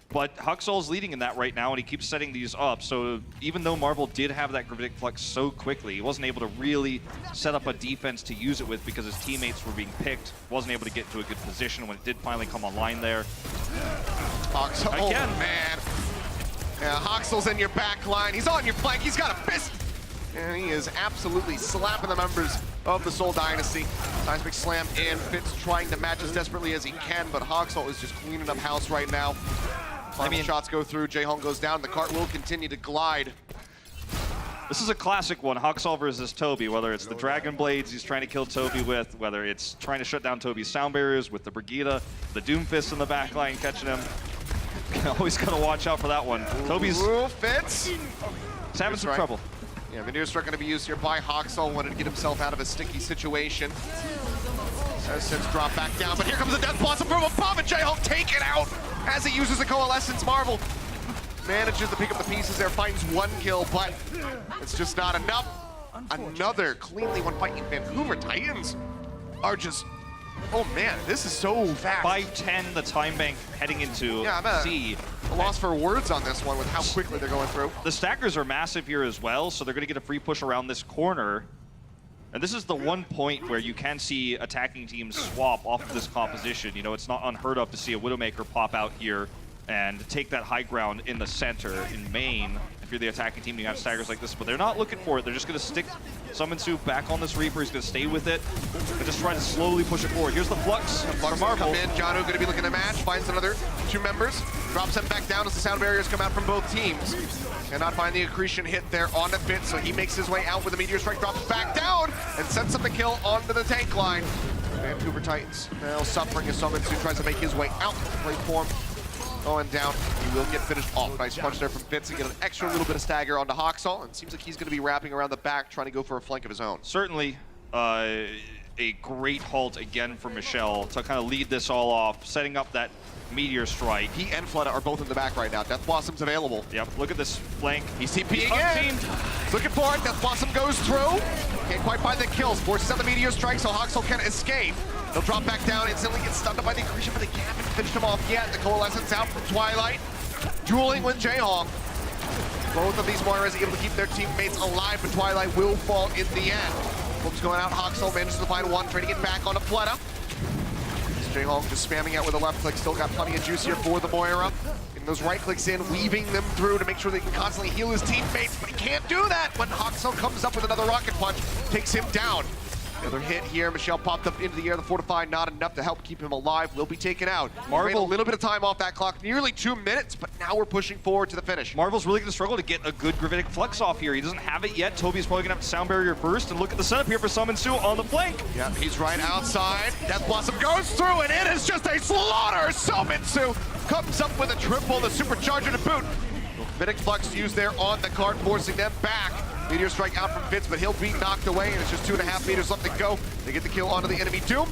But Huxall's leading in that right now, and he keeps setting these up. So even though Marvel did have that Gravitic Flux so quickly, he wasn't able to really set up a defense to use it with because his teammates were being picked. Wasn't able to get into a good position when it did finally come online there. Hoxall, again. Oh man. Yeah, Hoxall's in your back line. He's on your flank. He's got a fist. And he is absolutely slapping the members of the Seoul Dynasty. Seismic slam in. Fitz trying to match as desperately as he can, but Hoxall is just cleaning up house right now. Final shots go through. Jaehong goes down. The cart will continue to glide. This is a classic one, Hoxall versus Toby, whether it's the Dragon Blades he's trying to kill Toby with, whether it's trying to shut down Toby's sound barriers with the Brigida, the Doomfist in the back line catching him. Always gotta watch out for that one. Toby's Fitz. He's having some trouble. Yeah, Veneer Strike going to be used here by Hoxall, wanted to get himself out of a sticky situation. As Fitz drop back down, but here comes the Death Blossom from above, and Jaehong taken out as he uses the Coalescence. Marvel manages to pick up the pieces there, finds one kill, but it's just not enough. Another cleanly won fight in Vancouver. Titans are just, oh man, this is so fast. 5-10, the time bank heading into C. A loss for words on this one with how quickly they're going through. The Staggers are massive here as well, so they're going to get a free push around this corner. And this is the one point where you can see attacking teams swap off of this composition. You know, it's not unheard of to see a Widowmaker pop out here and take that high ground in the center in Maine. If you're the attacking team, you have Staggers like this, but they're not looking for it. They're just going to stick Ensue back on this Reaper. He's going to stay with it and just try to slowly push it forward. Here's the Flux from Marvel. Come in. Jonno going to be looking to match. Finds another 2 members. Drops them back down as the sound barriers come out from both teams. Cannot find the Accretion hit there on the Fitz, so he makes his way out with a Meteor Strike. Drops back down and sets up the kill onto the tank line. Vancouver Titans now suffering as Ensue tries to make his way out. Great form. Going down, he will get finished off. Nice punch there from Fitz and get an extra little bit of stagger onto Hawksall, and seems like he's going to be wrapping around the back, trying to go for a flank of his own. Certainly a great halt again for Michelle to kind of lead this all off, setting up that Meteor Strike. He and Flutta are both in the back right now. Death Blossom's available. Yep, look at this flank. He's TPing in. He's looking for it. Death Blossom goes through. Can't quite find the kills. Forces out the Meteor Strike, so Hawksall can escape. He'll drop back down, instantly get stunned by the Accretion, but they haven't finished him off yet. The Coalescence out from Twilight, dueling with Jayhong. Both of these Moiras able to keep their teammates alive, but Twilight will fall in the end. Flux going out, Hawksall manages to find one, trying to get back onto Fletta. Jayhong just spamming out with a left click, still got plenty of juice here for the Moira. Getting those right clicks in, weaving them through to make sure they can constantly heal his teammates, but he can't do that when Hawksall comes up with another rocket punch, takes him down. Another hit here. Michelle popped up into the air. The Fortify not enough to help keep him alive. Will be taken out. Marvel a little bit of time off that clock, nearly 2 minutes, but now we're pushing forward to the finish. Marvel's really going to struggle to get a good Gravitic Flux off here. He doesn't have it yet. Toby's probably going to have to sound barrier first, and look at the setup here for Ensue on the flank. Yeah, he's right outside. Death Blossom goes through, and it is just a slaughter. Ensue comes up with a triple, the supercharger to boot. Gravitic Flux used there on the cart, forcing them back. Meteor Strike out from Fitz, but he'll be knocked away, and it's just 2.5 meters left to go. They get the kill onto the enemy Doom.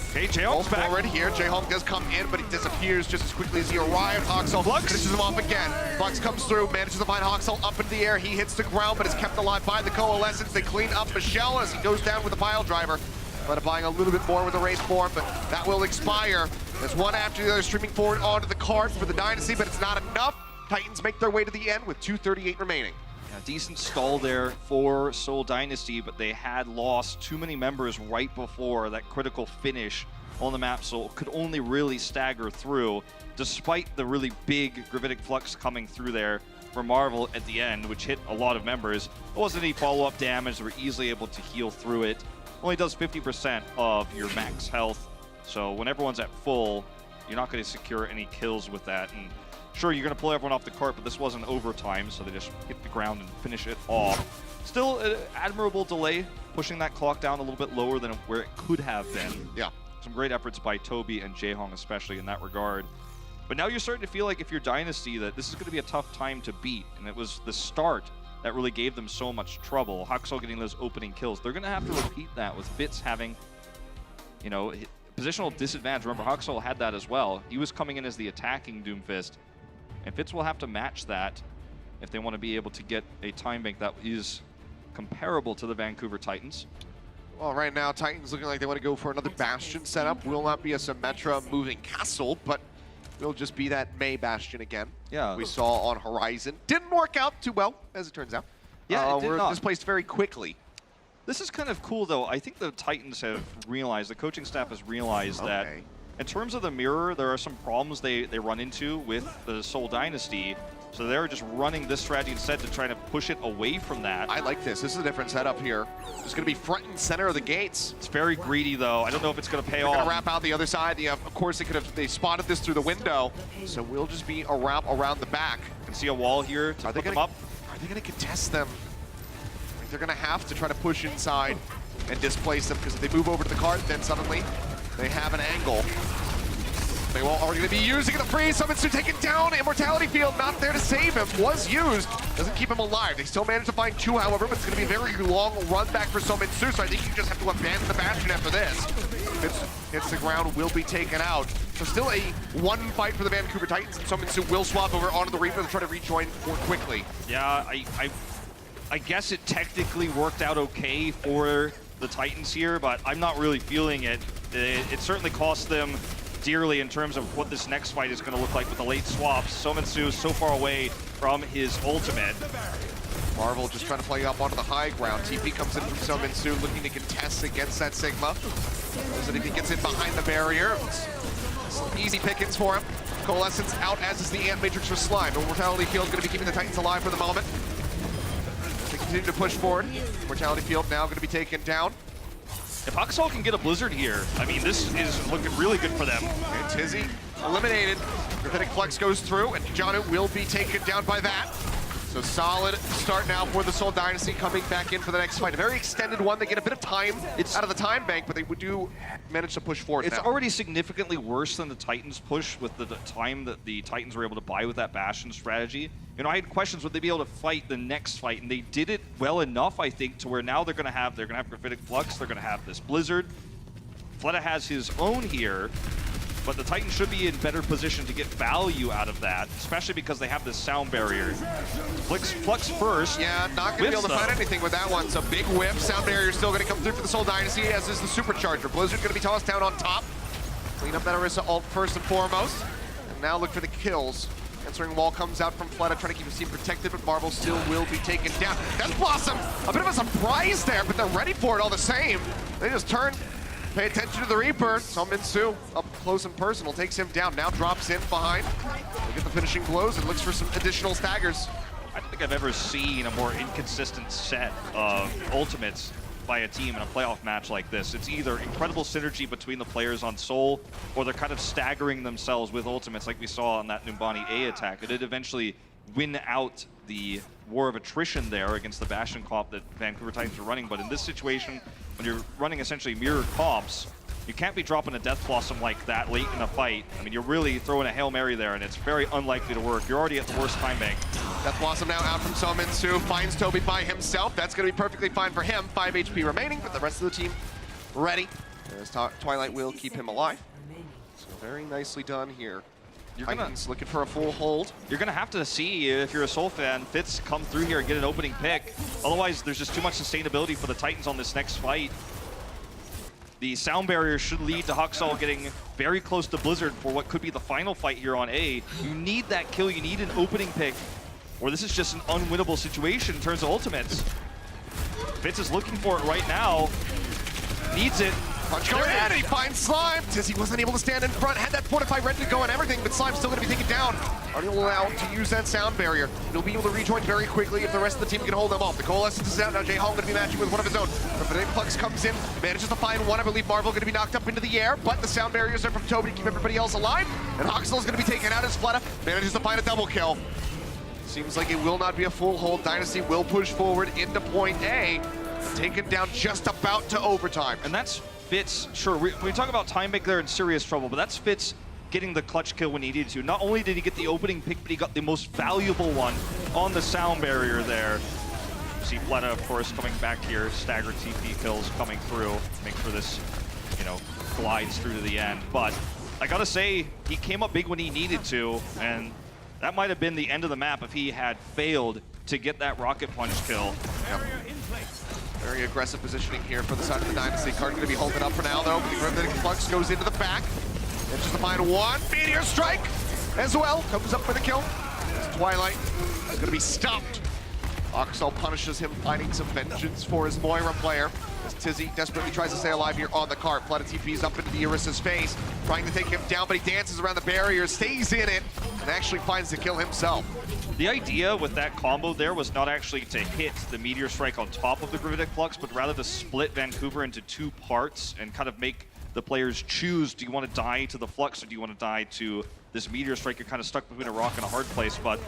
Okay, Jayhong's back. Forward here. Jayhong does come in, but he disappears just as quickly as he arrived. Hawksall finishes him off again. Flux comes through, manages to find Hawksall up into the air. He hits the ground, but is kept alive by the Coalescence. They clean up Michelle as he goes down with the pile driver. But buying a little bit more with the raid form, but that will expire. There's one after the other streaming forward onto the card for the Dynasty, but it's not enough. Titans make their way to the end with 2:38 remaining. A decent stall there for Seoul Dynasty, but they had lost too many members right before that critical finish on the map, so could only really stagger through, despite the really big Gravitic Flux coming through there for Marvel at the end, which hit a lot of members. There wasn't any follow-up damage. They were easily able to heal through it. Only does 50% of your max health, so when everyone's at full, you're not going to secure any kills with that. And sure, you're going to pull everyone off the cart, but this wasn't overtime, so they just hit the ground and finish it off. Still an admirable delay, pushing that clock down a little bit lower than where it could have been. Yeah. Some great efforts by Toby and Jayhong, especially in that regard. But now you're starting to feel like if you're Dynasty, that this is going to be a tough time to beat, and it was the start that really gave them so much trouble. Hawksall getting those opening kills. They're going to have to repeat that with Fitz having, you know, positional disadvantage. Remember, Hawksall had that as well. He was coming in as the attacking Doomfist. And Fitz will have to match that if they want to be able to get a time bank that is comparable to the Vancouver Titans. Well, right now, Titans looking like they want to go for another Bastion setup. Will not be a Symmetra moving castle, but will just be that May Bastion again. Yeah. We saw on Horizon. Didn't work out too well, as it turns out. Yeah, it did we're not. displaced very quickly. This is kind of cool, though. I think the Titans have realized, the coaching staff has realized that in terms of the mirror, there are some problems they run into with the Seoul Dynasty. So they're just running this strategy instead to try to push it away from that. I like this. This is a different setup here. It's going to be front and center of the gates. It's very greedy, though. I don't know if it's going to pay They're off. going to wrap out the other side. Of course, they spotted this through the window. So we'll just be a wrap around the back. You can see a wall here to put them up. Are they going to contest them? They're going to have to try to push inside and displace them, because if they move over to the cart, then suddenly they have an angle. They are going to be using the freeze. Ensue taken down. Immortality Field not there to save him. Was used. Doesn't keep him alive. They still managed to find 2, however, but it's going to be a very long run back for Ensue, so I think you just have to abandon the Bastion after this. Fitz hits the ground, will be taken out. So still a one fight for the Vancouver Titans, and Ensue will swap over onto the Reaper to try to rejoin more quickly. Yeah, I guess it technically worked out okay for the Titans here, but I'm not really feeling it. It certainly cost them dearly in terms of what this next fight is going to look like with the late swaps. Ensue so far away from his ultimate. Marvel just trying to play up onto the high ground. TP comes in from Ensue looking to contest against that Sigma. So if he gets in behind the barrier, it's easy pickings for him. Coalescence out, as is the Ant Matrix for Slime. Immortality Field going to be keeping the Titans alive for the moment. They continue to push forward. Immortality Field now going to be taken down. If Huxall can get a Blizzard here, I mean, this is looking really good for them. And Tizzy eliminated. Gravitic Flux goes through, and Jonno will be taken down by that. So solid start now for the Seoul Dynasty, coming back in for the next fight. A very extended one. They get a bit of time out of the time bank, but they do manage to push forward. It's now. already significantly worse than the Titans push with the time that the Titans were able to buy with that Bastion strategy. You know, I had questions, would they be able to fight the next fight? And they did it well enough, I think, to where now they're gonna have Gravitic Flux, they're gonna have this Blizzard. Fleta has his own here, but the Titans should be in better position to get value out of that, especially because they have this sound barrier. Flux first. Yeah, not going to be able to find anything with that one. So big whip. Sound barrier still going to come through for the Seoul Dynasty, as is the Supercharger. Blizzard going to be tossed down on top. Clean up that Orisa ult first and foremost. And now look for the kills. Answering wall comes out from Fleta, trying to keep his team protected, but Marvel still will be taken down. Death Blossom, a bit of a surprise there, but they're ready for it all the same. They just turn. Pay attention to the Reaper. So Ensue up close and personal, takes him down. Now drops in behind. Look at the finishing blows and looks for some additional staggers. I don't think I've ever seen a more inconsistent set of ultimates by a team in a playoff match like this. It's either incredible synergy between the players on Seoul, or they're kind of staggering themselves with ultimates like we saw on that Numbani A attack. It did eventually win out the war of attrition there against the Bastion comp that Vancouver Titans are running, but in this situation, when you're running essentially mirror comps, you can't be dropping a Death Blossom like that late in a fight. I mean, you're really throwing a Hail Mary there, and it's very unlikely to work. You're already at the worst time bank. Death Blossom now out from So Ensue, finds Toby by himself. That's going to be perfectly fine for him. 5 HP remaining, but the rest of the team ready. As Twilight will keep him alive. So very nicely done here. Titans looking for a full hold. You're going to have to see, if you're a Seoul fan, Fitz come through here and get an opening pick. Otherwise, there's just too much sustainability for the Titans on this next fight. The sound barrier should lead to Huxall getting very close to Blizzard for what could be the final fight here on A. You need that kill, you need an opening pick, or this is just an unwinnable situation in terms of ultimates. Fitz is looking for it right now. Needs it. Punch going in, and he finds Slime. Tizzy wasn't able to stand in front, had that Fortify ready to go and everything, but Slime's still going to be taken down. Already allowed to use that sound barrier. He'll be able to rejoin very quickly if the rest of the team can hold them off. The Coalescence is out now. Jaehong going to be matching with one of his own. The Flux comes in, manages to find one. I believe Marvel going to be knocked up into the air, but the sound barriers are from Toby to keep everybody else alive. And Huxall's going to be taken out as Fleta manages to find a double kill. Seems like it will not be a full hold. Dynasty will push forward into point A, taken down just about to overtime. And that's Fitz, sure, we talk about time bank there in serious trouble, but that's Fitz getting the clutch kill when he needed to. Not only did he get the opening pick, but he got the most valuable one on the sound barrier there. You see Fleta, of course, coming back here, staggered TP kills coming through, make sure this, you know, glides through to the end. But I gotta say, he came up big when he needed to, and that might have been the end of the map if he had failed to get that rocket punch kill. Yep. Very aggressive positioning here for the side of the Dynasty. Card going to be holding up for now, though. The Gravitic Flux goes into the back. And just to find one Meteor Strike as well. Comes up for the kill. As Twilight is going to be stopped. Huxall punishes him, finding some vengeance for his Moira player. As Tizzy desperately tries to stay alive here on the cart. Fleta TP's up into the Orisa's face, trying to take him down, but he dances around the barrier, stays in it, and actually finds the kill himself. The idea with that combo there was not actually to hit the Meteor Strike on top of the Gravitic Flux, but rather to split Vancouver into two parts and kind of make the players choose, do you want to die to the Flux or do you want to die to this Meteor Strike? You're kind of stuck between a rock and a hard place, but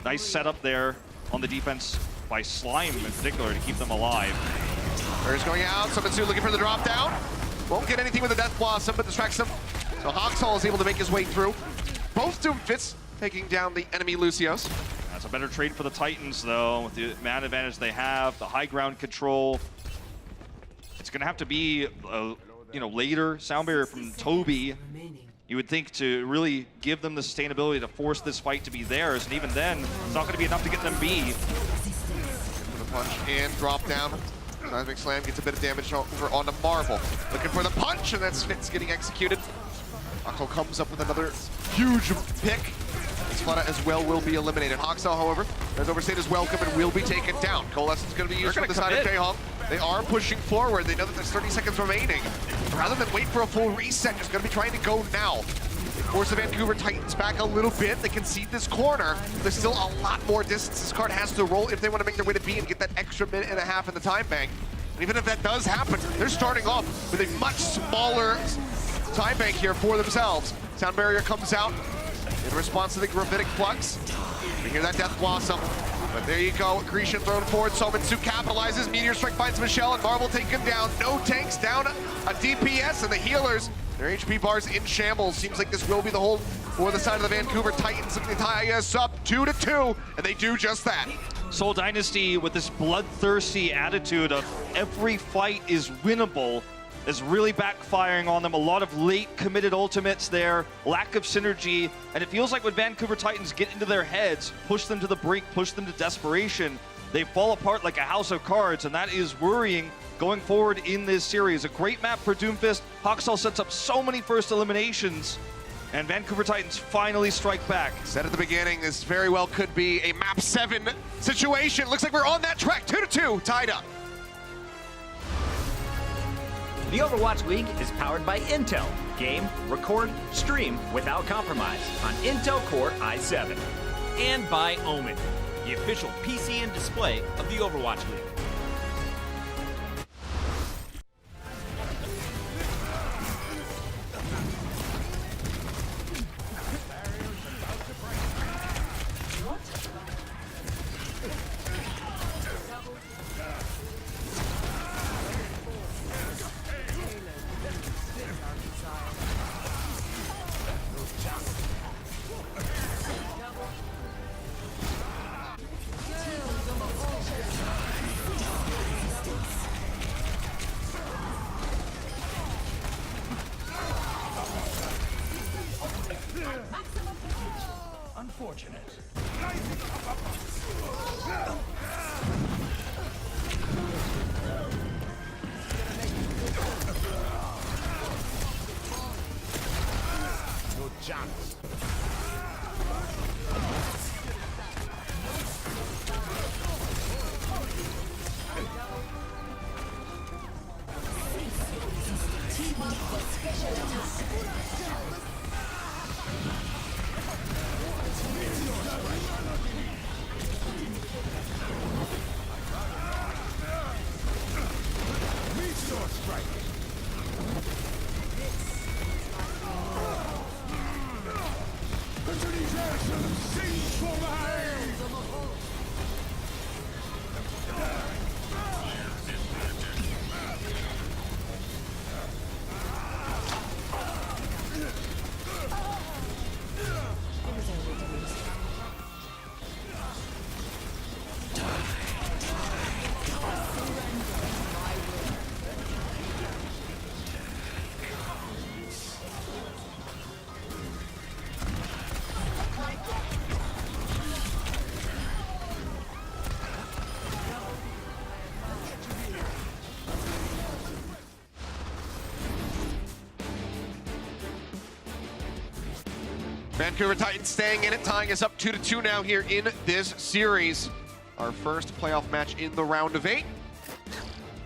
nice setup there on the defense by Slime in particular to keep them alive. Bear's going out, So Ensue looking for the drop down. Won't get anything with the Death Blossom, but distracts him. So Huxall is able to make his way through. Both Doom Fitz taking down the enemy Lucios. That's a better trade for the Titans, though, with the man advantage they have, the high ground control. It's going to have to be, you know, later sound barrier from Toby. You would think to really give them the sustainability to force this fight to be theirs, and even then, it's not going to be enough to get them B. The punch in, drop down. Seismic Slam gets a bit of damage over onto Marvel. Looking for the punch, and that's Fitz getting executed. Huxall comes up with another huge pick. Fleta as well will be eliminated. Huxall, however, has overstayed his welcome and will be taken down. Coalescence is going to be used from the side of Jaehong. They are pushing forward. They know that there's 30 seconds remaining. Rather than wait for a full reset, just going to be trying to go now. They Force the Vancouver Titans back a little bit. They concede this corner. There's still a lot more distance this card has to roll if they want to make their way to B and get that extra minute and a half in the time bank. And even if that does happen, they're starting off with a much smaller time bank here for themselves. Sound Barrier comes out in response to the Gravitic Flux. We hear that Death Blossom. But there you go, Accretion thrown forward, so Ensue capitalizes, Meteor Strike finds Michelle, and Marvel take him down. No tanks, down a DPS, and the healers, their HP bars in shambles. Seems like this will be the hold for the side of the Vancouver Titans. They tie us up 2-2, and they do just that. Seoul Dynasty with this bloodthirsty attitude of every fight is winnable is really backfiring on them. A lot of late committed ultimates there, lack of synergy, and it feels like when Vancouver Titans get into their heads, push them to the brink, push them to desperation, they fall apart like a house of cards, and that is worrying going forward in this series. A great map for Doomfist. Hoxall sets up so many first eliminations, and Vancouver Titans finally strike back. Said at the beginning, this very well could be a map 7 situation. Looks like we're on that track, 2-2, tied up. The Overwatch League is powered by Intel. Game, record, stream without compromise on Intel Core i7. And by Omen, the official PC and display of the Overwatch League. Unfortunate. No chance. Vancouver Titans staying in it, tying us up 2-2 now here in this series. Our first playoff match in the round of 8.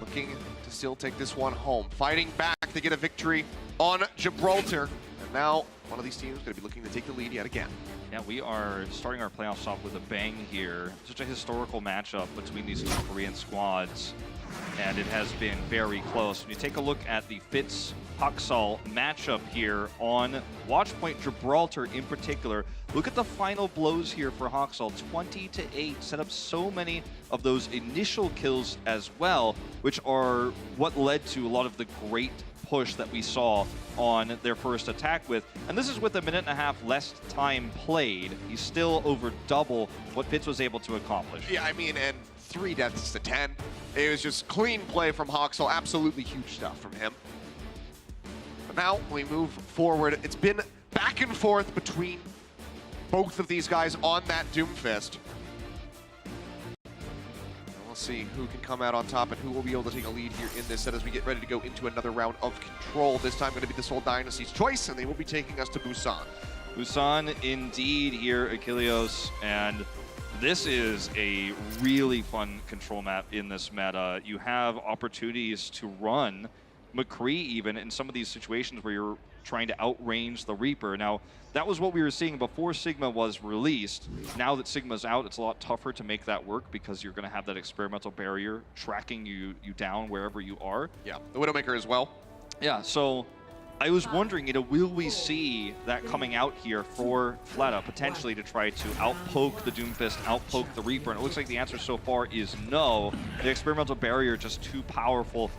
Looking to still take this one home. Fighting back to get a victory on Gibraltar. And now one of these teams is going to be looking to take the lead yet again. Yeah, we are starting our playoffs off with a bang here. Such a historical matchup between these two Korean squads, and it has been very close. When you take a look at the Fitz Hoxall matchup here on Watchpoint Gibraltar in particular, look at the final blows here for Hoxall. 20-8, set up so many of those initial kills as well, which are what led to a lot of the great push that we saw on their first attack with. And this is with a minute and a half less time played. He's still over double what Fitz was able to accomplish. Yeah, I mean, and 3 deaths to 10. It was just clean play from Hoxall. Absolutely huge stuff from him. But now we move forward. It's been back and forth between both of these guys on that Doomfist. We'll see who can come out on top and who will be able to take a lead here in this set as we get ready to go into another round of control. This time going to be the Seoul Dynasty's choice, and they will be taking us to Busan. Busan indeed here, Achilleos, and this is a really fun control map in this meta. You have opportunities to run McCree even in some of these situations where you're trying to outrange the Reaper. Now, that was what we were seeing before Sigma was released. Now that Sigma's out, it's a lot tougher to make that work because you're going to have that experimental barrier tracking you down wherever you are. Yeah, the Widowmaker as well. Yeah, so I was wondering, will we see that coming out here for Fleta potentially to try to outpoke the Doomfist, outpoke the Reaper? And it looks like the answer so far is no. The experimental barrier just too powerful,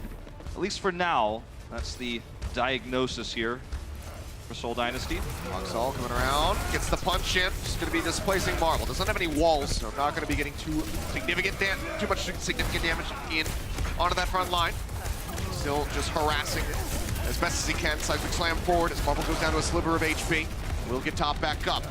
at least for now. That's the diagnosis here for Seoul Dynasty. Haksal coming around, gets the punch in. Just going to be displacing Marvel. Doesn't have any walls, so not going to be getting too much significant damage in onto that front line. Still just harassing as best as he can. Seismic slam forward as Marvel goes down to a sliver of HP. Will get top back up.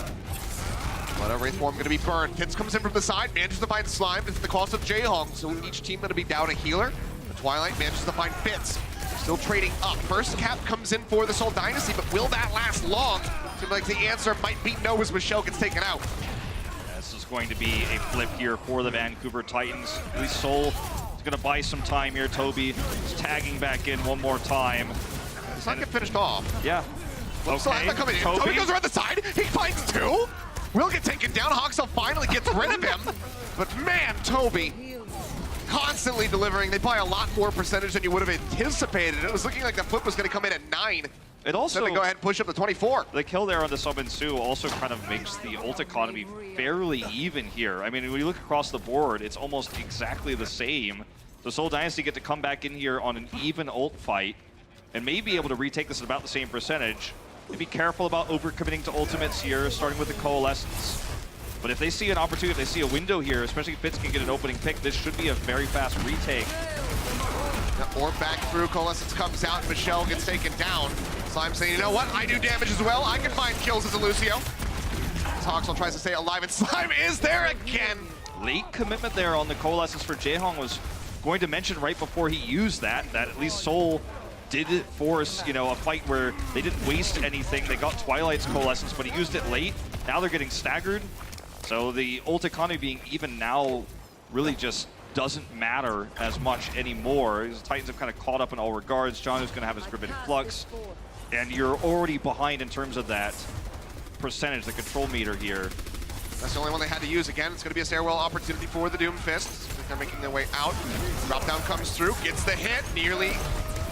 But Wraith Form going to be burned. Fitz comes in from the side, manages to find Slime. It's at the cost of Jaehong, so each team going to be down a healer. The Twilight manages to find Fitz. Still trading up. First cap comes in for the Seoul Dynasty, but will that last long? Seems like the answer might be no as Michelle gets taken out. This is going to be a flip here for the Vancouver Titans. At least Seoul is going to buy some time here. Toby is tagging back in one more time. Does not get finished off. Yeah. Okay. Coming in. Toby goes around the side. He finds two. Will get taken down. Haksal finally gets rid of him. But man, Toby constantly delivering. They buy a lot more percentage than you would have anticipated. It was looking like the flip was going to come in at 9. It also then they go ahead and push up to 24. The kill there on the sub Ensue also kind of makes the ult economy fairly even here. I mean, when you look across the board, it's almost exactly the same. So Seoul Dynasty get to come back in here on an even ult fight and may be able to retake this at about the same percentage. And be careful about overcommitting to ultimates here, starting with the Coalescence. But if they see an opportunity, if they see a window here, especially if Fitz can get an opening pick, this should be a very fast retake. Orb back through, Coalescence comes out, and Michelle gets taken down. Slime saying, you know what, I do damage as well. I can find kills as a Lucio. Haksal tries to stay alive, and Slime is there again. Late commitment there on the Coalescence for Jaehong. Was going to mention right before he used that at least Seoul did force, a fight where they didn't waste anything. They got Twilight's Coalescence, but he used it late. Now they're getting staggered. So the ult economy being even now really just doesn't matter as much anymore. The Titans have kind of caught up in all regards. Jonno's going to have his Gravitic Flux. And you're already behind in terms of that percentage, the control meter here. That's the only one they had to use. Again, it's going to be a stairwell opportunity for the Doomfist. They're making their way out. Drop down comes through, gets the hit, nearly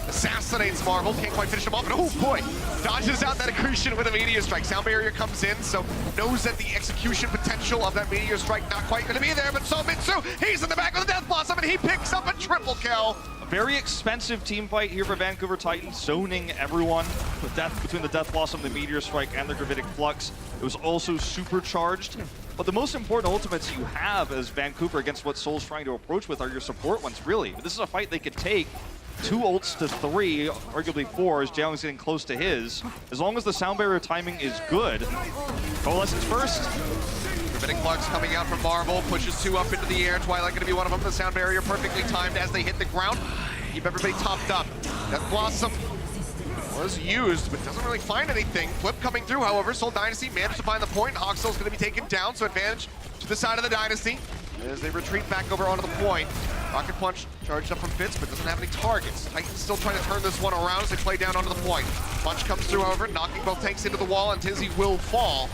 assassinates Marvel. Can't quite finish him off, and oh boy, dodges out that Accretion with a Meteor Strike. Sound Barrier comes in, so knows that the execution potential of that Meteor Strike not quite going to be there, but so Ensue, he's in the back with the Death Blossom, and he picks up a triple kill. A very expensive team fight here for Vancouver Titans, zoning everyone with between the Death Blossom, the Meteor Strike, and the Gravitic Flux. It was also supercharged. But the most important ultimates you have as Vancouver against what Seoul's trying to approach with are your support ones, really. This is a fight they could take 2 ults to 3, arguably 4, as Jaehong's getting close to his. As long as the sound barrier timing is good. Coalescence first. Gravitic Flux coming out from Marvel, pushes 2 up into the air. Twilight going to be one of them. The sound barrier perfectly timed as they hit the ground. Keep everybody topped up. Death Blossom was used, but doesn't really find anything. Flip coming through, however. Seoul Dynasty managed to find the point. Haksal's going to be taken down, so advantage to the side of the Dynasty as they retreat back over onto the point. Rocket Punch charged up from Fitz, but doesn't have any targets. Titans still trying to turn this one around as they play down onto the point. Punch comes through, however, knocking both tanks into the wall, and Tizzy will fall.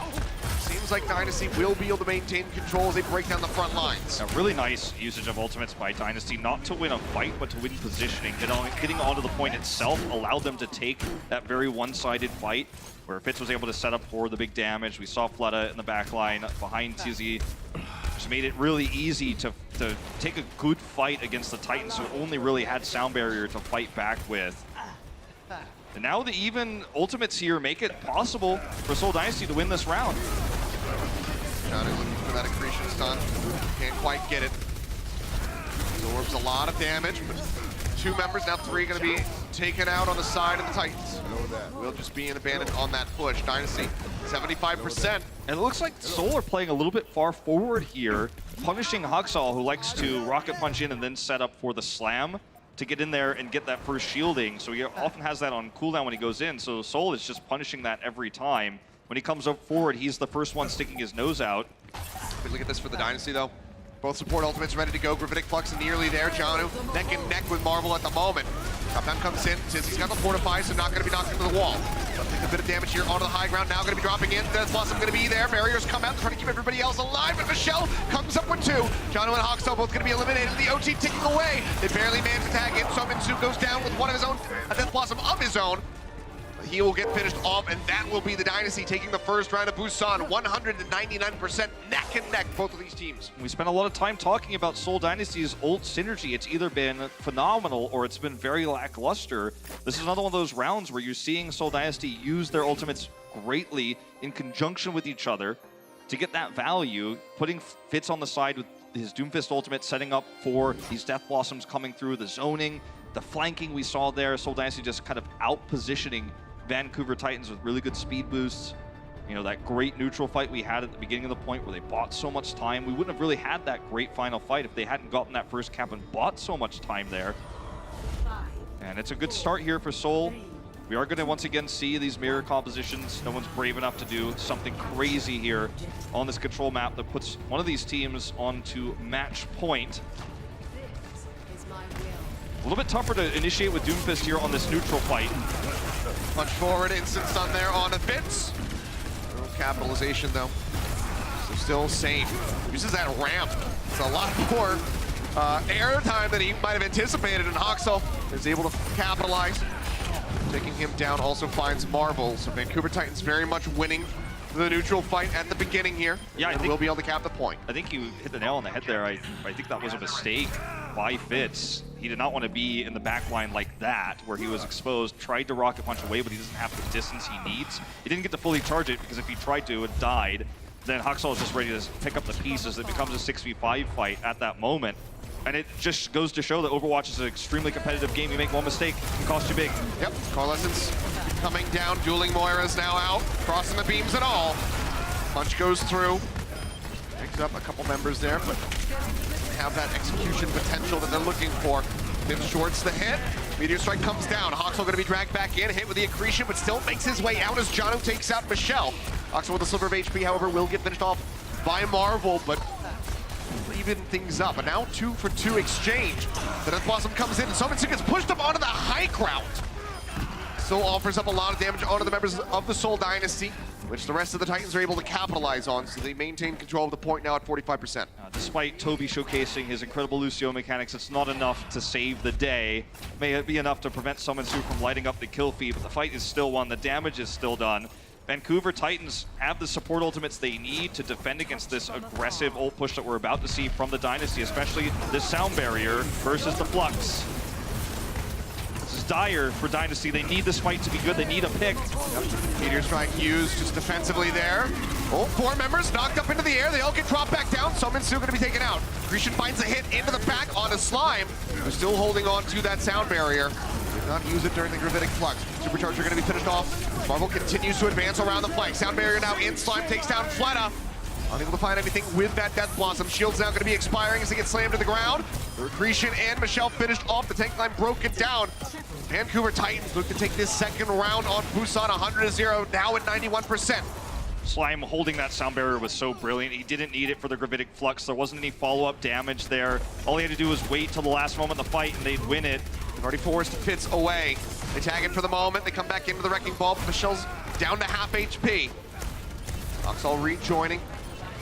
Seems like Dynasty will be able to maintain control as they break down the front lines. A really nice usage of ultimates by Dynasty, not to win a fight, but to win positioning. Getting onto the point itself allowed them to take that very one-sided fight, where Fitz was able to set up for the big damage. We saw Fleta in the back line behind Tizzy. Just made it really easy to take a good fight against the Titans, who only really had Sound Barrier to fight back with. And now the even ultimates here make it possible for Seoul Dynasty to win this round. Jonno looking for that Accretion stun. Can't quite get it. Absorbs a lot of damage, but 2 members, now 3 going to be taken out on the side of the Titans. Will just be an abandoned on that push. Dynasty, 75%. And it looks like Seoul are playing a little bit far forward here, punishing Haksal, who likes to rocket punch in and then set up for the slam to get in there and get that first shielding. So he often has that on cooldown when he goes in. So Seoul is just punishing that every time. When he comes up forward, he's the first one sticking his nose out. But look at this for the Dynasty, though. Both support ultimates ready to go. Gravitic Flux nearly there. Jonno neck and neck with Marvel at the moment. Top down comes in. Tizzy's got the fortify, so not going to be knocked into the wall. But taking a bit of damage here onto the high ground. Now going to be dropping in. Death Blossom going to be there. Barriers come out, trying to keep everybody else alive. But Michelle comes up with 2. Jonno and Hawkstall both going to be eliminated. The OT ticking away. They barely manage to tag in. So Ensue goes down with one of his own, a Death Blossom of his own. He will get finished off, and that will be the Dynasty taking the first round of Busan. 199% neck and neck, both of these teams. We spent a lot of time talking about Seoul Dynasty's ult synergy. It's either been phenomenal or it's been very lackluster. This is another one of those rounds where you're seeing Seoul Dynasty use their ultimates greatly in conjunction with each other to get that value, putting Fitz on the side with his Doomfist ultimate, setting up for these Death Blossoms coming through, the zoning, the flanking we saw there. Seoul Dynasty just kind of out-positioning Vancouver Titans with really good speed boosts. You know, that great neutral fight we had at the beginning of the point where they bought so much time. We wouldn't have really had that great final fight if they hadn't gotten that first cap and bought so much time there. And it's a good start here for Seoul. We are going to once again see these mirror compositions. No one's brave enough to do something crazy here on this control map that puts one of these teams onto match point. A little bit tougher to initiate with Doomfist here on this neutral fight. Punch forward, instant stun there on a Fitz. No capitalization though. So still safe. Uses that ramp. It's a lot more air time than he might have anticipated, and Hawkstall is able to capitalize. Taking him down also finds Marvel. So Vancouver Titans very much winning the neutral fight at the beginning here. Yeah, I think we'll be able to cap the point. I think you hit the nail on the head there. I think that was a mistake by Fitz. He did not want to be in the back line like that, where he was exposed, tried to rocket punch away, but he doesn't have the distance he needs. He didn't get to fully charge it, because if he tried to and died, then Hawkstall is just ready to pick up the pieces. It becomes a 6v5 fight at that moment. And it just goes to show that Overwatch is an extremely competitive game. You make one mistake, it can cost you big. Yep, Coalescence coming down, dueling Moira's now out, crossing the beams and all. Punch goes through, picks up a couple members there, but have that execution potential that they're looking for. Fitz shorts the hit, Meteor Strike comes down. Hawkstall going to be dragged back in, hit with the Accretion, but still makes his way out as Jonno takes out Michelle. Hawkstall with a sliver of HP, however, will get finished off by Marvel, but even things up. And now 2-for-2 exchange. The Death Blossom comes in, and Ensue gets pushed up onto the high ground. Still offers up a lot of damage onto the members of the Seoul Dynasty, which the rest of the Titans are able to capitalize on, so they maintain control of the point now at 45%. Despite Toby showcasing his incredible Lucio mechanics, it's not enough to save the day. May it be enough to prevent Ensue from lighting up the kill feed, but the fight is still won, the damage is still done. Vancouver Titans have the support ultimates they need to defend against this aggressive ult push that we're about to see from the Dynasty, especially this sound barrier versus the Flux. This is dire for Dynasty. They need this fight to be good. They need a pick. Yep. Meteor Strike used just defensively there. Oh, 4 members knocked up into the air. They all get dropped back down. Ensue going to be taken out. Accretion finds a hit into the back on a Slime. They're still holding on to that sound barrier. Did not use it during the Gravitic Flux. Supercharger going to be finished off. Marvel continues to advance around the flank. Sound barrier now in. Slime takes down Fleta. Unable to find anything with that Death Blossom. Shield's now going to be expiring as he gets slammed to the ground. The Accretion and Michelle finished off. The tank line broken down. Vancouver Titans look to take this second round on Busan 100-0, now at 91%. Slime holding that sound barrier was so brilliant. He didn't need it for the Gravitic Flux. There wasn't any follow-up damage there. All he had to do was wait till the last moment of the fight and they'd win it. They've already forced Fitz away. They tag in for the moment. They come back into the Wrecking Ball, but Michelle's down to half HP. Hawkstall rejoining.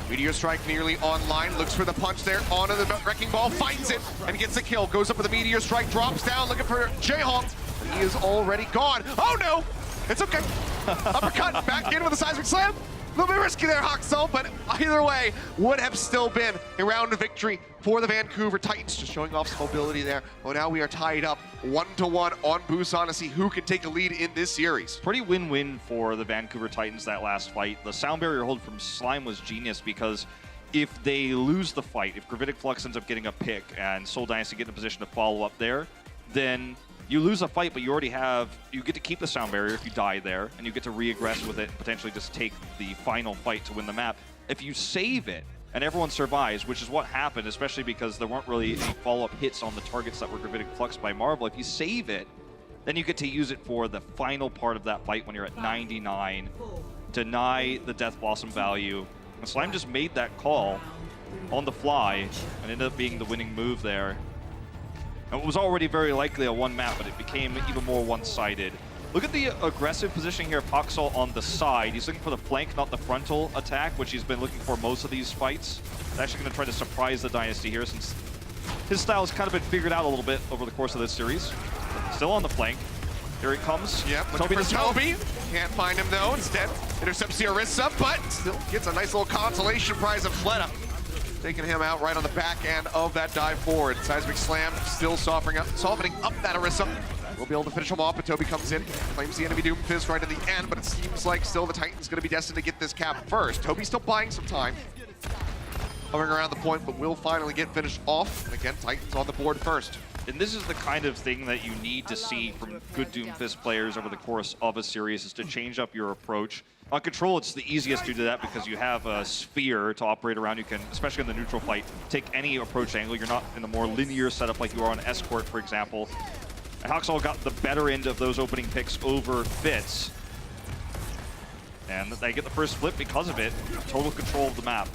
Meteor Strike nearly online. Looks for the punch there. Onto the Wrecking Ball. Finds it and gets a kill. Goes up with the Meteor Strike. Drops down looking for Jayhawk. He is already gone. Oh no! It's okay. Uppercut. Back in with a Seismic Slam. A little bit risky there, Hawkstall, but either way, would have still been a round of victory for the Vancouver Titans. Just showing off some mobility there. Oh, now we are tied up 1-1 on Busan to see who can take a lead in this series. Pretty win-win for the Vancouver Titans that last fight. The sound barrier hold from Slime was genius because if they lose the fight, if Gravitic Flux ends up getting a pick and Seoul Dynasty get in a position to follow up there, then you lose a fight, but you already have, you get to keep the sound barrier if you die there, and you get to re-aggress with it, potentially just take the final fight to win the map. If you save it, and everyone survives, which is what happened, especially because there weren't really any follow-up hits on the targets that were Gravitic Flux by Marvel, if you save it, then you get to use it for the final part of that fight when you're at 99, deny the Death Blossom value. And Slime just made that call on the fly, and ended up being the winning move there. It was already very likely a one map, but it became even more one-sided. Look at the aggressive positioning here of Haksal on the side. He's looking for the flank, not the frontal attack, which he's been looking for most of these fights. He's actually going to try to surprise the Dynasty here, since his style has kind of been figured out a little bit over the course of this series. Still on the flank. Here he comes. Yep, looking for Toby. Can't find him though. Instead, intercepts the Orisa, but still gets a nice little consolation prize of Fleta. Taking him out right on the back end of that dive forward. Seismic Slam still softening up that Orisa. We'll be able to finish him off, but Toby comes in, claims the enemy Doomfist right at the end, but it seems like still the Titan's going to be destined to get this cap first. Toby's still buying some time. Hovering around the point, but will finally get finished off. And again, Titans on the board first. And this is the kind of thing that you need to see from good Doomfist players over the course of a series, is to change up your approach. On Control, it's the easiest to do that because you have a sphere to operate around. You can, especially in the neutral fight, take any approach angle. You're not in a more linear setup like you are on Escort, for example. And Haksal got the better end of those opening picks over Fitz. And they get the first flip because of it. Total control of the map.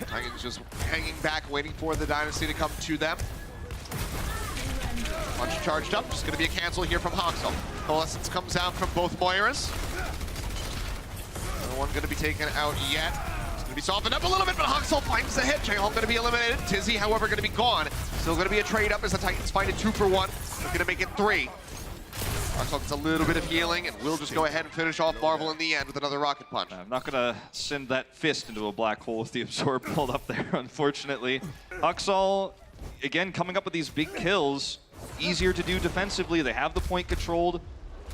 Titans just hanging back, waiting for the Dynasty to come to them. Punch charged up, just gonna be a cancel here from Haksal. Coalescence comes out from both Moiras. No one gonna be taken out yet. It's gonna be softened up a little bit, but Haksal finds the hit. J-Home gonna be eliminated. Tizzy, however, gonna be gone. Still gonna be a trade up as the Titans find a 2-for-1. They're gonna make it 3. Haksal gets a little bit of healing, and we'll just go ahead and finish off Marvel in the end with another rocket punch. I'm not gonna send that fist into a black hole with the absorb pulled up there, unfortunately. Haksal, again, coming up with these big kills. Easier to do defensively. They have the point controlled.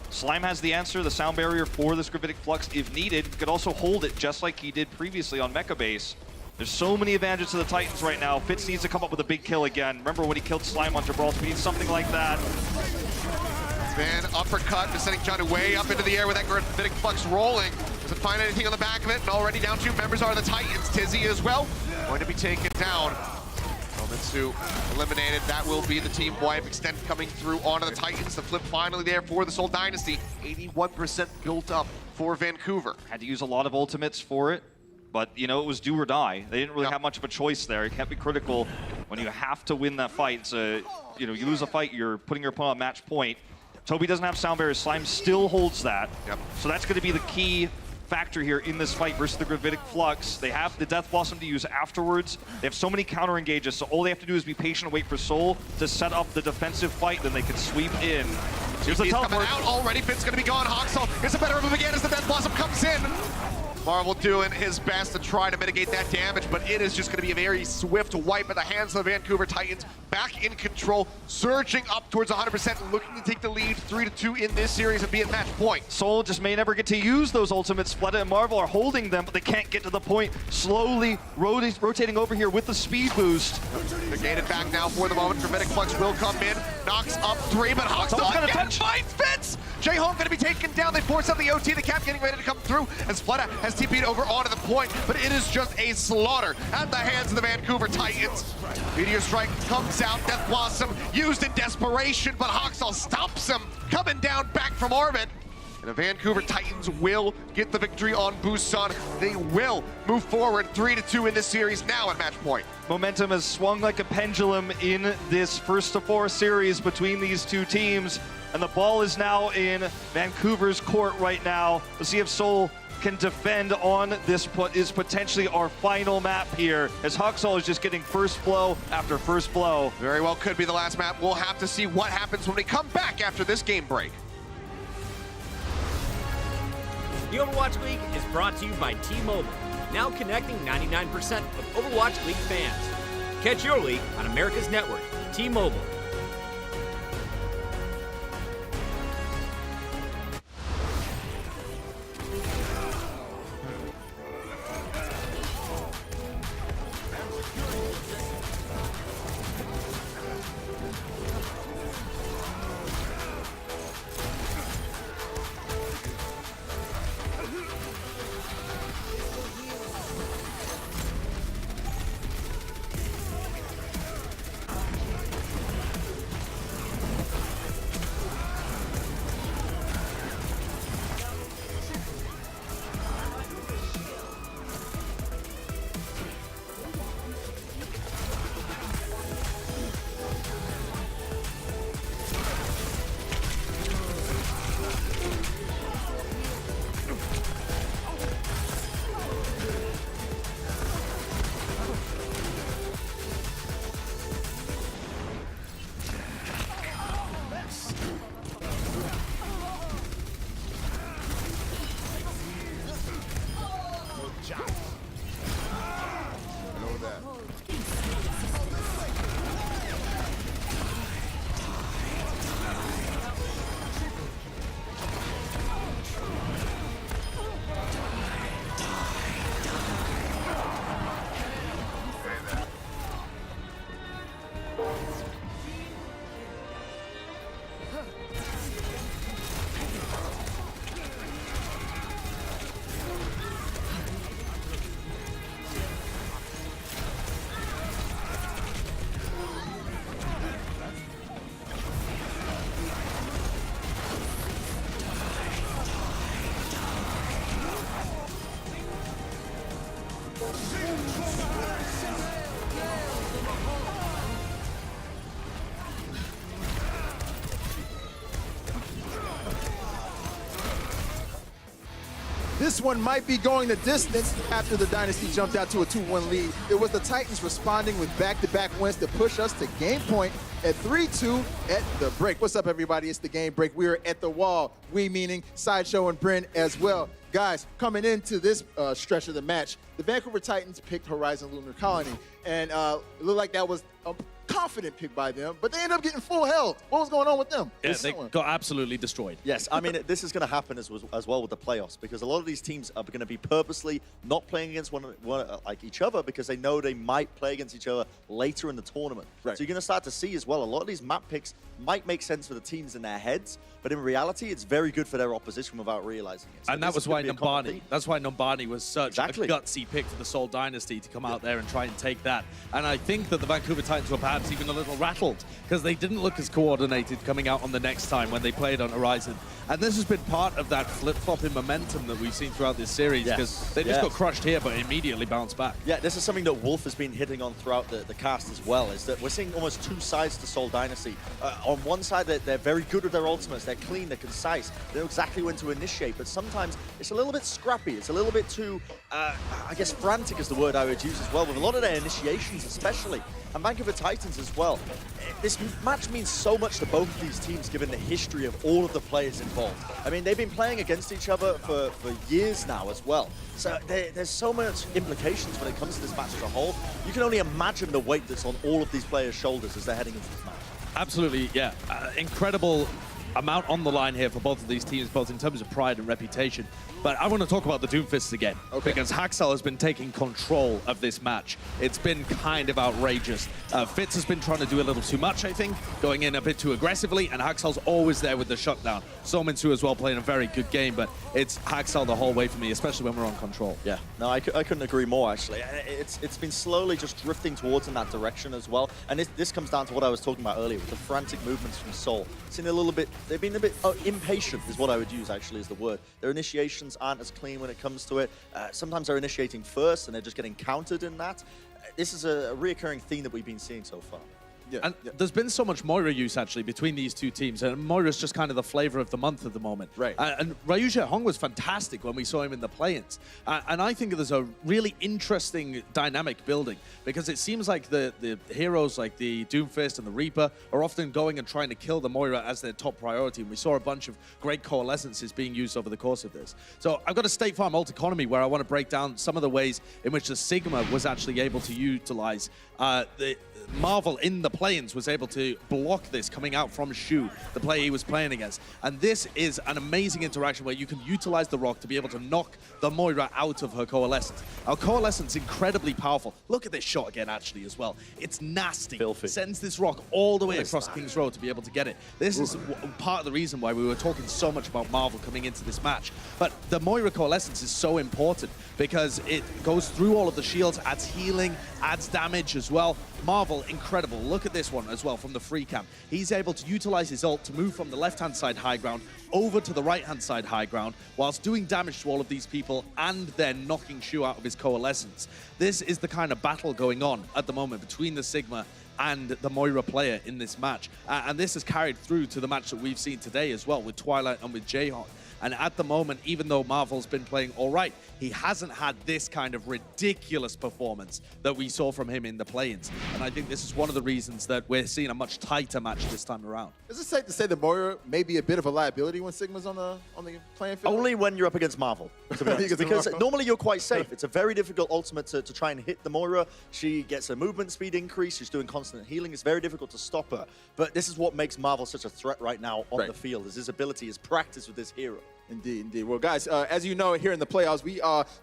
Slime has the answer, the sound barrier for this Gravitic Flux if needed. He could also hold it just like he did previously on Mecha Base. There's so many advantages to the Titans right now. Fitz needs to come up with a big kill again. Remember when he killed Slime on Gibraltar? We need something like that. Then uppercut, just sending Jonno way up into the air with that Gravitic Flux rolling. Doesn't find anything on the back of it, and already down 2 members are the Titans. Tizzy as well, going to be taken down. Ensue eliminated. That will be the team wipe. Extend coming through onto the Titans. The flip finally there for the Seoul Dynasty. 81% built up for Vancouver. Had to use a lot of ultimates for it, but you know, it was do or die. They didn't really have much of a choice there. You can't be critical when you have to win that fight. It's a, you know, you lose a fight, you're putting your opponent on match point. Toby doesn't have sound barrier. Slime still holds that. So that's going to be the key factor here in this fight versus the Gravitic Flux. They have the Death Blossom to use afterwards. They have so many counter engages, so all they have to do is be patient and wait for Seoul to set up the defensive fight, then they can sweep in. Here's the teleport. Coming out already. Fitz going to be gone. Haksal gets a better move again as the Death Blossom comes in. Marvel doing his best to try to mitigate that damage, but it is just going to be a very swift wipe at the hands of the Vancouver Titans. Back in control, surging up towards 100%, looking to take the lead 3-2 in this series and be at match point. Seoul just may never get to use those ultimates. Fleta and Marvel are holding them, but they can't get to the point. Slowly rotating over here with the speed boost. They're gated back now for the moment. Gravitic Flux will come in, knocks up 3, but Haksal gonna again touch. finds Fitz! J-Home going to be taken down. They force out the OT. The cap getting ready to come through as Fleta has TP'd over onto the point, but it is just a slaughter at the hands of the Vancouver Titans. Meteor Strike comes out. Death Blossom used in desperation, but Haksal stops him, coming down back from orbit. And the Vancouver Titans will get the victory on Busan. They will move forward 3-2 in this series now at match point. Momentum has swung like a pendulum in this 1-4 series between these two teams, and the ball is now in Vancouver's court right now. Let's see if Seoul can defend on this what is potentially our final map here, as Haksal is just getting first blow after first blow. Very well could be the last map. We'll have to see what happens when we come back after this game break. The Overwatch League is brought to you by T-Mobile, now connecting 99% of Overwatch League fans. Catch your league on America's network, T-Mobile. This one might be going the distance after the Dynasty jumped out to a 2-1 lead. It was the Titans responding with back-to-back wins to push us to game point at 3-2 at the break. What's up, everybody? It's the game break. We are at the wall. We meaning Sideshow and Bryn as well. Guys, coming into this stretch of the match, the Vancouver Titans picked Horizon Lunar Colony, and it looked like that was a confident pick by them, but they ended up getting full health. What was going on with them? Yeah, they got absolutely destroyed. Yes, I mean, this is going to happen as well with the playoffs, because a lot of these teams are going to be purposely not playing against one like each other because they know they might play against each other later in the tournament. Right. So you're going to start to see as well, a lot of these map picks might make sense for the teams in their heads, but in reality, it's very good for their opposition without realizing it. So and that was why Numbani was such a gutsy pick for the Seoul Dynasty to come out there and try and take that. And I think that the Vancouver Titans were perhaps even a little rattled because they didn't look as coordinated coming out on the next time when they played on Horizon. And this has been part of that flip-flop in momentum that we've seen throughout this series because they just got crushed here but immediately bounced back. Yeah, this is something that Wolf has been hitting on throughout the cast as well, is that we're seeing almost two sides to Seoul Dynasty. On one side, they're very good with their ultimates, they're clean, they're concise, they know exactly when to initiate, but sometimes it's a little bit scrappy, it's a little bit too, I guess frantic is the word I would use as well, with a lot of their initiations especially, and Vancouver Titans as well. This match means so much to both of these teams given the history of all of the players involved. I mean, they've been playing against each other for years now as well. So there's so much implications when it comes to this match as a whole. You can only imagine the weight that's on all of these players' shoulders as they're heading into this match. Absolutely, yeah. Incredible amount on the line here for both of these teams, both in terms of pride and reputation. But I want to talk about the Doomfists again, because Haxel has been taking control of this match. It's been kind of outrageous. Fitz has been trying to do a little too much, I think, going in a bit too aggressively, and Haxel's always there with the shutdown. Ensue as well playing a very good game, but it's Haxel the whole way for me, especially when we're on control. Yeah, no, I couldn't agree more, actually. It's been slowly just drifting towards in that direction as well, and this comes down to what I was talking about earlier, with the frantic movements from Seoul. Seen a little bit, they've been a bit impatient, is what I would use, actually, is the word. Their initiations aren't as clean when it comes to it. Sometimes they're initiating first and they're just getting countered in that. This is a reoccurring theme that we've been seeing so far. Yeah, and there's been so much Moira use, actually, between these two teams. And Moira's just kind of the flavor of the month at the moment. Right. And Ryuja Hong was fantastic when we saw him in the play-ins. And I think there's a really interesting dynamic building, because it seems like the heroes like the Doomfist and the Reaper are often going and trying to kill the Moira as their top priority. And we saw a bunch of great coalescences being used over the course of this. So I've got a State Farm alt economy where I want to break down some of the ways in which the Sigma was actually able to utilize the Marvel in the play-ins was able to block this coming out from Shu, the player he was playing against. And this is an amazing interaction where you can utilize the rock to be able to knock the Moira out of her coalescence. Our coalescence is incredibly powerful. Look at this shot again, actually, as well. It's nasty. Filthy. Sends this rock all the way across King's Road to be able to get it. This is part of the reason why we were talking so much about Marvel coming into this match. But the Moira coalescence is so important because it goes through all of the shields, adds healing, adds damage as well. Marvel, incredible. Look at this one as well from the free cam. He's able to utilize his ult to move from the left-hand side high ground over to the right-hand side high ground whilst doing damage to all of these people and then knocking Shu out of his coalescence. This is the kind of battle going on at the moment between the Sigma and the Moira player in this match. And this has carried through to the match that we've seen today as well with Twilight and with Jayhawk. And at the moment, even though Marvel's been playing all right, he hasn't had this kind of ridiculous performance that we saw from him in the play-ins. And I think this is one of the reasons that we're seeing a much tighter match this time around. Is it safe to say that Moira may be a bit of a liability when Sigma's on the playing field? Only when you're up against Marvel, to be honest, because normally you're quite safe. It's a very difficult ultimate to try and hit the Moira. She gets her movement speed increase. She's doing constant healing. It's very difficult to stop her. But this is what makes Marvel such a threat right now on the field, is his ability, his practice with this hero. Indeed, indeed. Well, guys, as you know, here in the playoffs,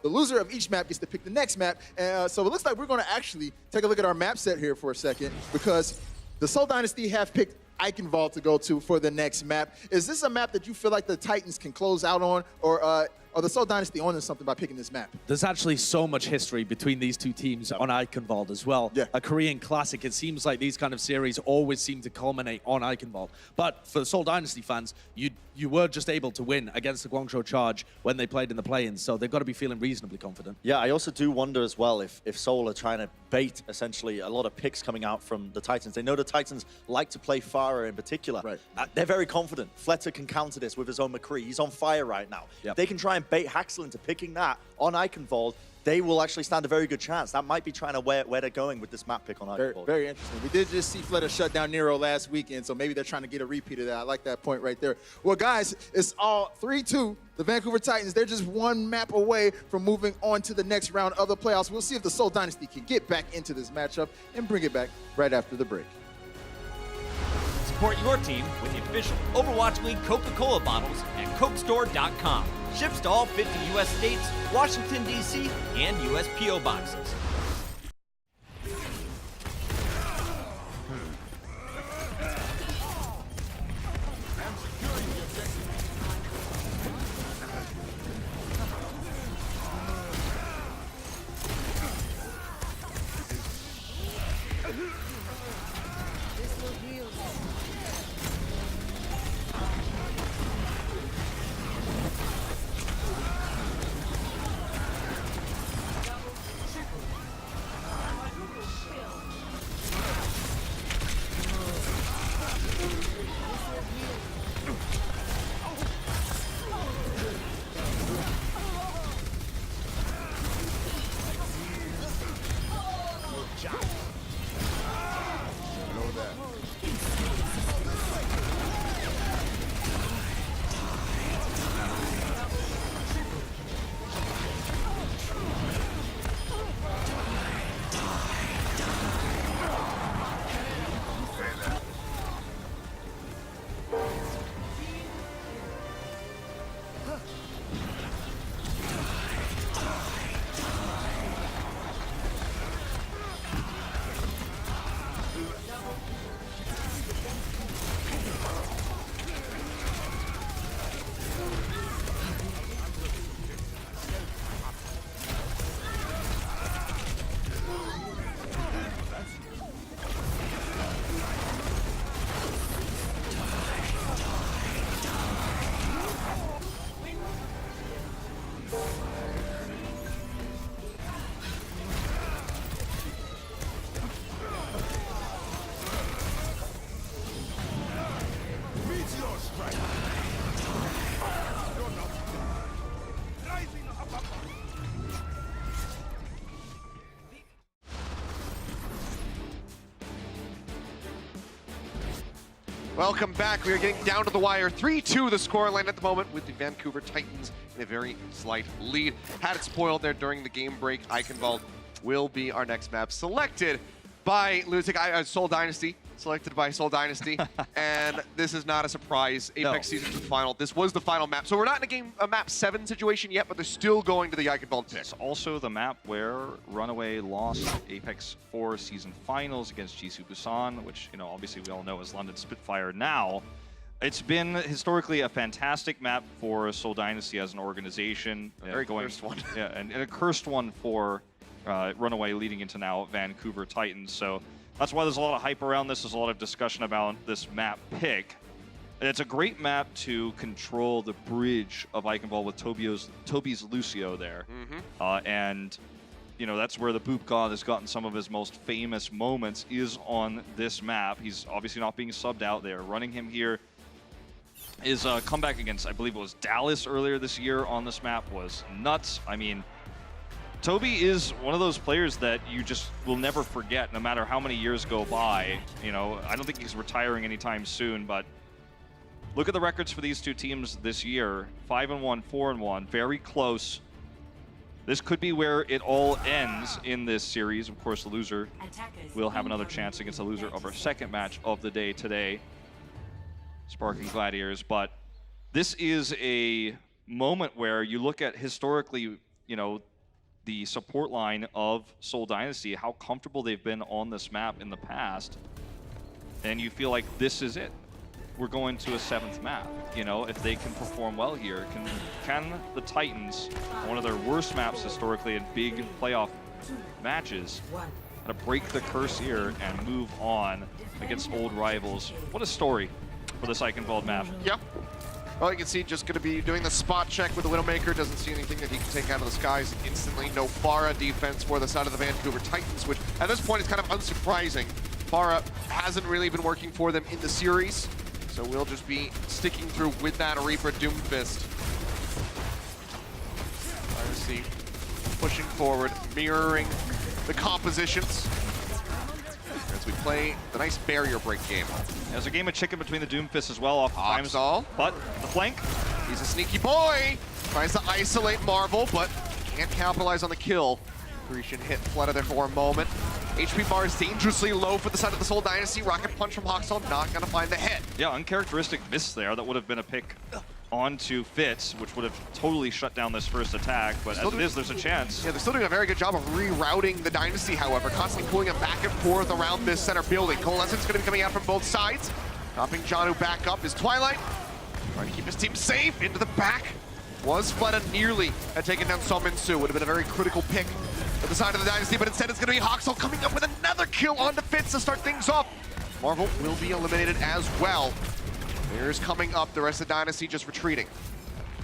the loser of each map gets to pick the next map. So it looks like we're going to actually take a look at our map set here for a second, because the Seoul Dynasty have picked Eichenwald to go to for the next map. Is this a map that you feel like the Titans can close out on, or are the Seoul Dynasty owning something by picking this map? There's actually so much history between these two teams on Eichenwald as well. Yeah. A Korean classic. It seems like these kind of series always seem to culminate on Eichenwald. But for the Seoul Dynasty fans, you were just able to win against the Guangzhou Charge when they played in the play-ins, so they've got to be feeling reasonably confident. Yeah, I also do wonder as well if Seoul are trying to bait, essentially, a lot of picks coming out from the Titans. They know the Titans like to play Farah in particular. Right. They're very confident. Fletcher can counter this with his own McCree. He's on fire right now. Yep. They can try and and bait Haxel into picking that on Eichenwald, they will actually stand a very good chance. That might be trying to where they're going with this map pick on Eichenwald. Very interesting. We did just see Flutter shut down Nero last weekend, so maybe they're trying to get a repeat of that. I like that point right there. Well, guys, it's all 3-2. The Vancouver Titans, they're just one map away from moving on to the next round of the playoffs. We'll see if the Seoul Dynasty can get back into this matchup and bring it back right after the break. Support your team with the official Overwatch League Coca-Cola bottles at CokeStore.com. Ships to all 50 U.S. states, Washington, D.C., and U.S. P.O. boxes. Welcome back. We are getting down to the wire. 3-2 the scoreline at the moment with the Vancouver Titans in a very slight lead. Had it spoiled there during the game break. Eichenwald will be our next map selected by Seoul Dynasty. Selected by Seoul Dynasty. And this is not a surprise. Apex Season 2 final. This was the final map. So we're not in a map 7 situation yet, but they're still going to the Eichenwald pick. It's also the map where Runaway lost Apex 4 season finals against Jisoo Busan, which, you know, obviously we all know is London Spitfire now. It's been historically a fantastic map for Seoul Dynasty as an organization. Very cursed one. Yeah, and a cursed one for Runaway leading into now Vancouver Titans. So that's why there's a lot of hype around this. There's a lot of discussion about this map pick. And it's a great map to control the bridge of Eichenwald with Toby's Lucio there. And, you know, that's where the Boop God has gotten some of his most famous moments, is on this map. He's obviously not being subbed out there. Running him here is a comeback against, I believe it was Dallas earlier this year on this map, was nuts. I mean, Toby is one of those players that you just will never forget, no matter how many years go by. You know, I don't think he's retiring anytime soon, but look at the records for these two teams this year. 5-1, 4-1, very close. This could be where it all ends in this series. Of course, the loser will have another chance against the loser of our second match of the day today, Sparking Gladiators. But this is a moment where you look at historically, you know, the support line of Seoul Dynasty, how comfortable they've been on this map in the past, and you feel like this is it. We're going to a 7th map. You know, if they can perform well here, can the Titans, one of their worst maps historically in big playoff matches, kind of break the curse here and move on against old rivals? What a story for this Eichenwald map. Yep. Well, you can see just going to be doing the spot check with the Widowmaker. Doesn't see anything that he can take out of the skies instantly. No Farah defense for the side of the Vancouver Titans, which at this point is kind of unsurprising. Farah hasn't really been working for them in the series, so we'll just be sticking through with that Reaper Doomfist. Dynasty pushing forward, mirroring the compositions as we play the nice barrier break game. There's a game of chicken between the Doomfist as well, oftentimes. All. But the flank. He's a sneaky boy. Tries to isolate Marvel, but can't capitalize on the kill. Accretion hit Fleta there for a moment. HP bar is dangerously low for the side of the Seoul Dynasty. Rocket punch from Hawksall, not gonna find the hit. Yeah, uncharacteristic miss there. That would have been a pick onto Fitz, which would have totally shut down this first attack. But as it is, there's a chance. Yeah, they're still doing a very good job of rerouting the Dynasty, however, constantly pulling them back and forth around this center building. Coalescence gonna be coming out from both sides. Dropping Jonno back up is Twilight. Trying to keep his team safe into the back. Was Fleta nearly had taken down some Ensue. Would have been a very critical pick for the side of the Dynasty, but instead it's gonna be Hawksall coming up with another kill onto Fitz to start things off. Marvel will be eliminated as well. There's coming up, the rest of the Dynasty just retreating.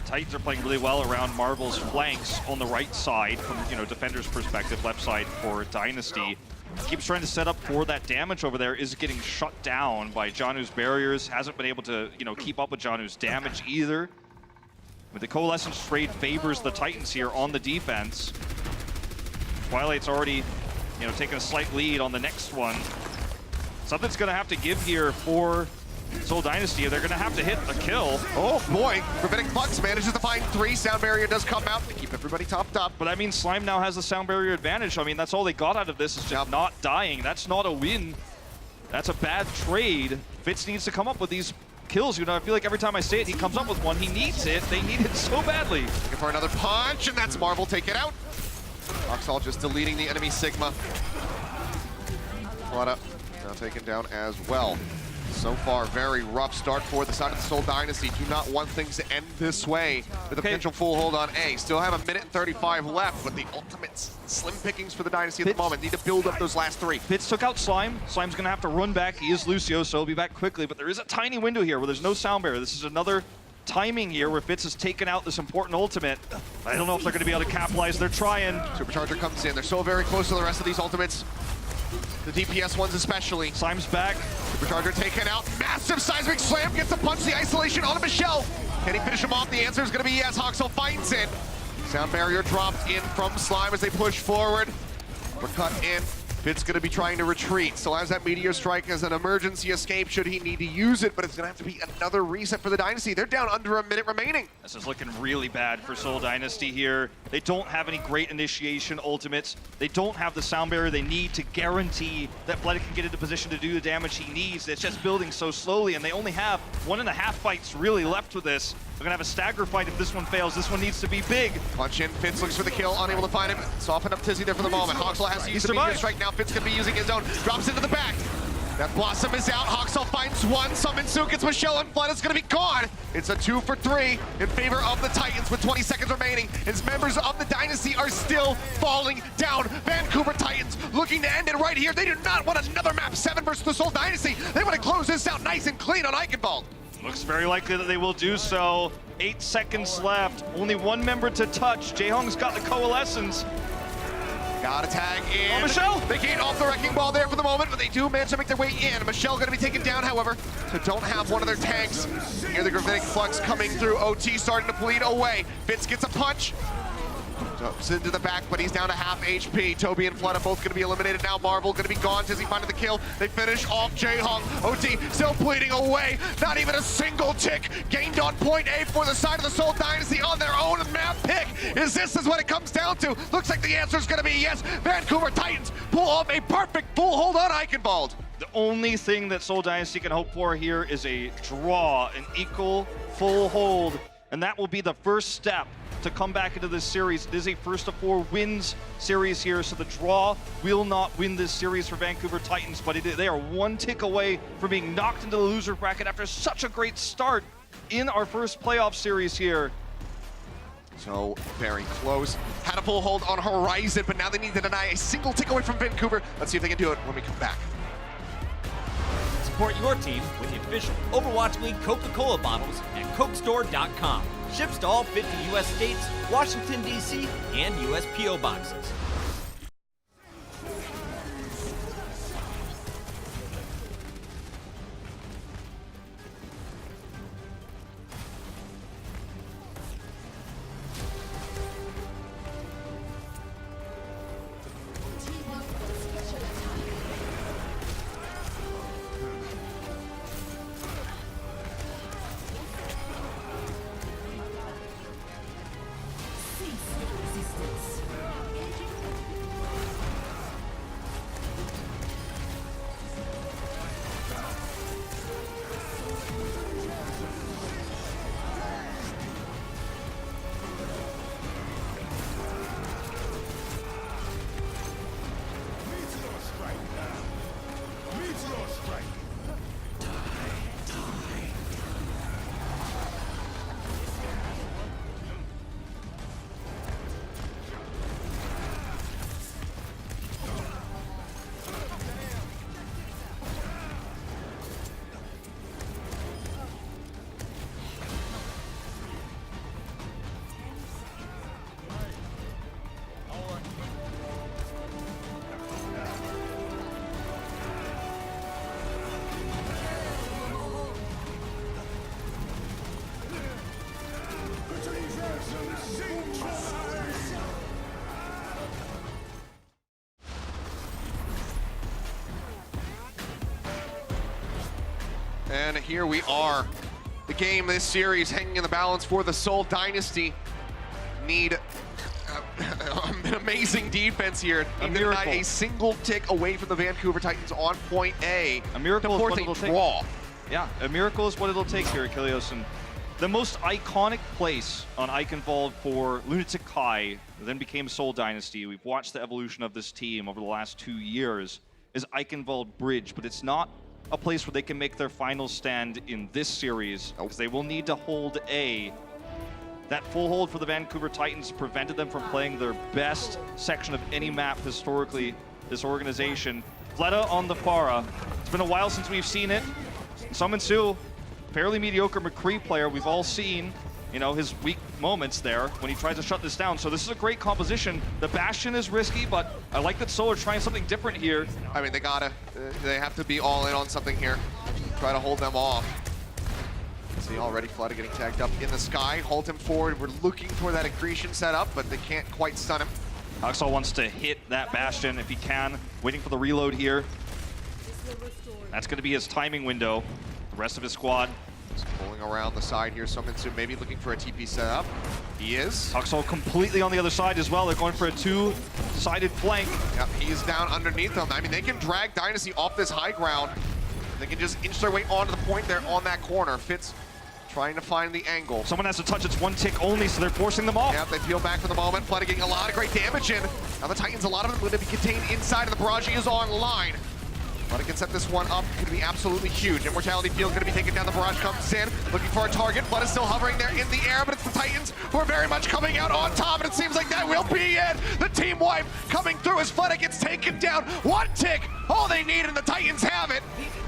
Titans are playing really well around Marvel's flanks on the right side from, defender's perspective, left side for Dynasty. Keeps trying to set up for that damage over there, is getting shut down by Jonno's barriers, hasn't been able to, keep up with Jonno's damage either. But the Coalescence trade favors the Titans here on the defense. Twilight's already, taking a slight lead on the next one. Something's gonna have to give here for Seoul Dynasty. They're gonna have to hit a kill. Oh boy, preventing Flux manages to find 3. Sound barrier does come out to keep everybody topped up. But I mean, Slime now has the sound barrier advantage. I mean, that's all they got out of this is just not dying. That's not a win. That's a bad trade. Fitz needs to come up with these kills. I feel like every time I say it, he comes up with one. He needs it. They need it so badly. Looking for another punch, and that's Marvel take it out. Hawksall just deleting the enemy Sigma. Fleta now taken down as well. So far, very rough start for the side of the Seoul Dynasty. Do not want things to end this way with a potential full hold on A. Still have a minute and 35 left, but the ultimate slim pickings for the Dynasty at the moment. Need to build up those last 3. Fitz took out Slime. Slime's gonna have to run back. He is Lucio, so he'll be back quickly, but there is a tiny window here where there's no sound barrier. This is another timing here where Fitz has taken out this important ultimate. I don't know if they're gonna be able to capitalize. They're trying. Supercharger comes in. They're so very close to the rest of these ultimates. The DPS ones especially. Slime's back. Supercharger taken out. Massive seismic slam. Gets to punch the isolation onto Michelle. Can he finish him off? The answer is going to be yes. Hawksall finds it. Sound barrier dropped in from Slime as they push forward. We're cut in. Fitz going to be trying to retreat. Still has that Meteor Strike as an emergency escape should he need to use it, but it's going to have to be another reset for the Dynasty. They're down under a minute remaining. This is looking really bad for Seoul Dynasty here. They don't have any great initiation ultimates. They don't have the sound barrier they need to guarantee that Fleta can get into position to do the damage he needs. It's just building so slowly, and they only have 1.5 fights really left with this. They're gonna have a stagger fight if this one fails. This one needs to be big. Punch in, Fitz looks for the kill, unable to find him. Soften up Tizzy there for the moment. Hawksall has to use the Meteor Strike now. Fitz gonna be using his own. Drops into the back. That Blossom is out. Hawksall finds one. Summon Ensue gets Michelle, and Fleta's gonna be gone. It's a 2 for 3 in favor of the Titans with 20 seconds remaining. As members of the Dynasty are still falling down. Vancouver Titans looking to end it right here. They do not want another map 7 versus the Seoul Dynasty. They want to close this out nice and clean on Eichenwald. Looks very likely that they will do so. 8 seconds left. Only 1 member to touch. Jaehong's got the Coalescence. Got a tag in. Oh, Michelle! They gain off the Wrecking Ball there for the moment, but they do manage to make their way in. Michelle going to be taken down, however, so don't have one of their tanks. Here the Gravitic Flux coming through. OT starting to bleed away. Fitz gets a punch. Jumps into the back, but he's down to half HP. Toby and Fleta both going to be eliminated now. Marvel going to be gone. Tizzy finding the kill. They finish off Jaehong. OT still bleeding away. Not even a single tick gained on point A for the side of the Seoul Dynasty on their own map pick. Is what it comes down to? Looks like the answer is going to be yes. Vancouver Titans pull off a perfect full hold on Eichenwald. The only thing that Seoul Dynasty can hope for here is a draw, an equal full hold, and that will be the first step to come back into this series. It is a first of 4 wins series here, so the draw will not win this series for Vancouver Titans, but they are 1 tick away from being knocked into the loser bracket after such a great start in our first playoff series here. So very close. Had a full hold on Horizon, but now they need to deny a single tick away from Vancouver. Let's see if they can do it when we come back. Support your team with the official Overwatch League Coca-Cola bottles at CokeStore.com. Ships to all 50 U.S. states, Washington, D.C., and U.S. P.O. boxes. And here we are. The game, this series, hanging in the balance for the Seoul Dynasty. Need an amazing defense here. Not a single tick away from the Vancouver Titans on point A. A miracle to force is what a it'll draw. take. Yeah, a miracle is what it'll take here, Achilles. And the most iconic place on Eichenwald for Lunatic Kai, then became Seoul Dynasty. We've watched the evolution of this team over the last 2 years, is Eichenwald Bridge, but it's not a place where they can make their final stand in this series, because they will need to hold A. That full hold for the Vancouver Titans prevented them from playing their best section of any map historically, this organization. Fleta on the Pharah. It's been a while since we've seen it. Ensue, fairly mediocre McCree player. We've all seen, you know, his weak moments there when he tries to shut this down. So this is a great composition. The Bastion is risky, but I like that Seoul are trying something different here. I mean, they have to be all in on something here. Try to hold them off. See already Fleta getting tagged up in the sky. Hold him forward. We're looking for that Accretion setup, but they can't quite stun him. Haksal wants to hit that Bastion if he can. Waiting for the reload here. That's going to be his timing window. The rest of his squad is pulling around the side here. Ensue maybe looking for a TP setup. He is. Haksal completely on the other side as well. They're going for a two-sided flank. Yep, he's down underneath them. I mean, they can drag Dynasty off this high ground. They can just inch their way onto the point there on that corner. Fitz trying to find the angle. Someone has to touch. It's one tick only, so they're forcing them off. Yep, they peel back for the moment. Fleta getting a lot of great damage in. Now the Titans, a lot of them going to be contained inside, and the barrage is online. Fleta can set this one up. Could be absolutely huge. Immortality Field going to be taken down. The barrage comes in, looking for a target. Fleta still hovering there in the air, but it's the Titans who are very much coming out on top, and it seems like that will be it. The team wipe coming through as Fleta gets taken down. One tick, all they need, and the Titans have it.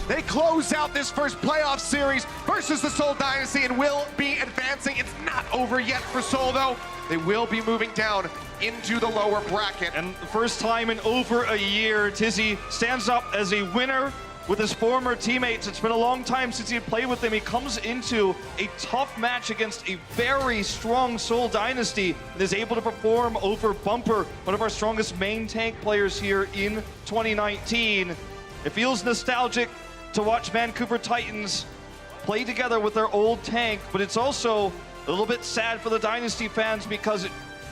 They close out this first playoff series versus the Seoul Dynasty and will be advancing. It's not over yet for Seoul, though. They will be moving down into the lower bracket. And the first time in over a year, Tizzy stands up as a winner with his former teammates. It's been a long time since he had played with them. He comes into a tough match against a very strong Seoul Dynasty and is able to perform over Bumper, one of our strongest main tank players here in 2019. It feels nostalgic to watch Vancouver Titans play together with their old tank, but it's also a little bit sad for the Dynasty fans because,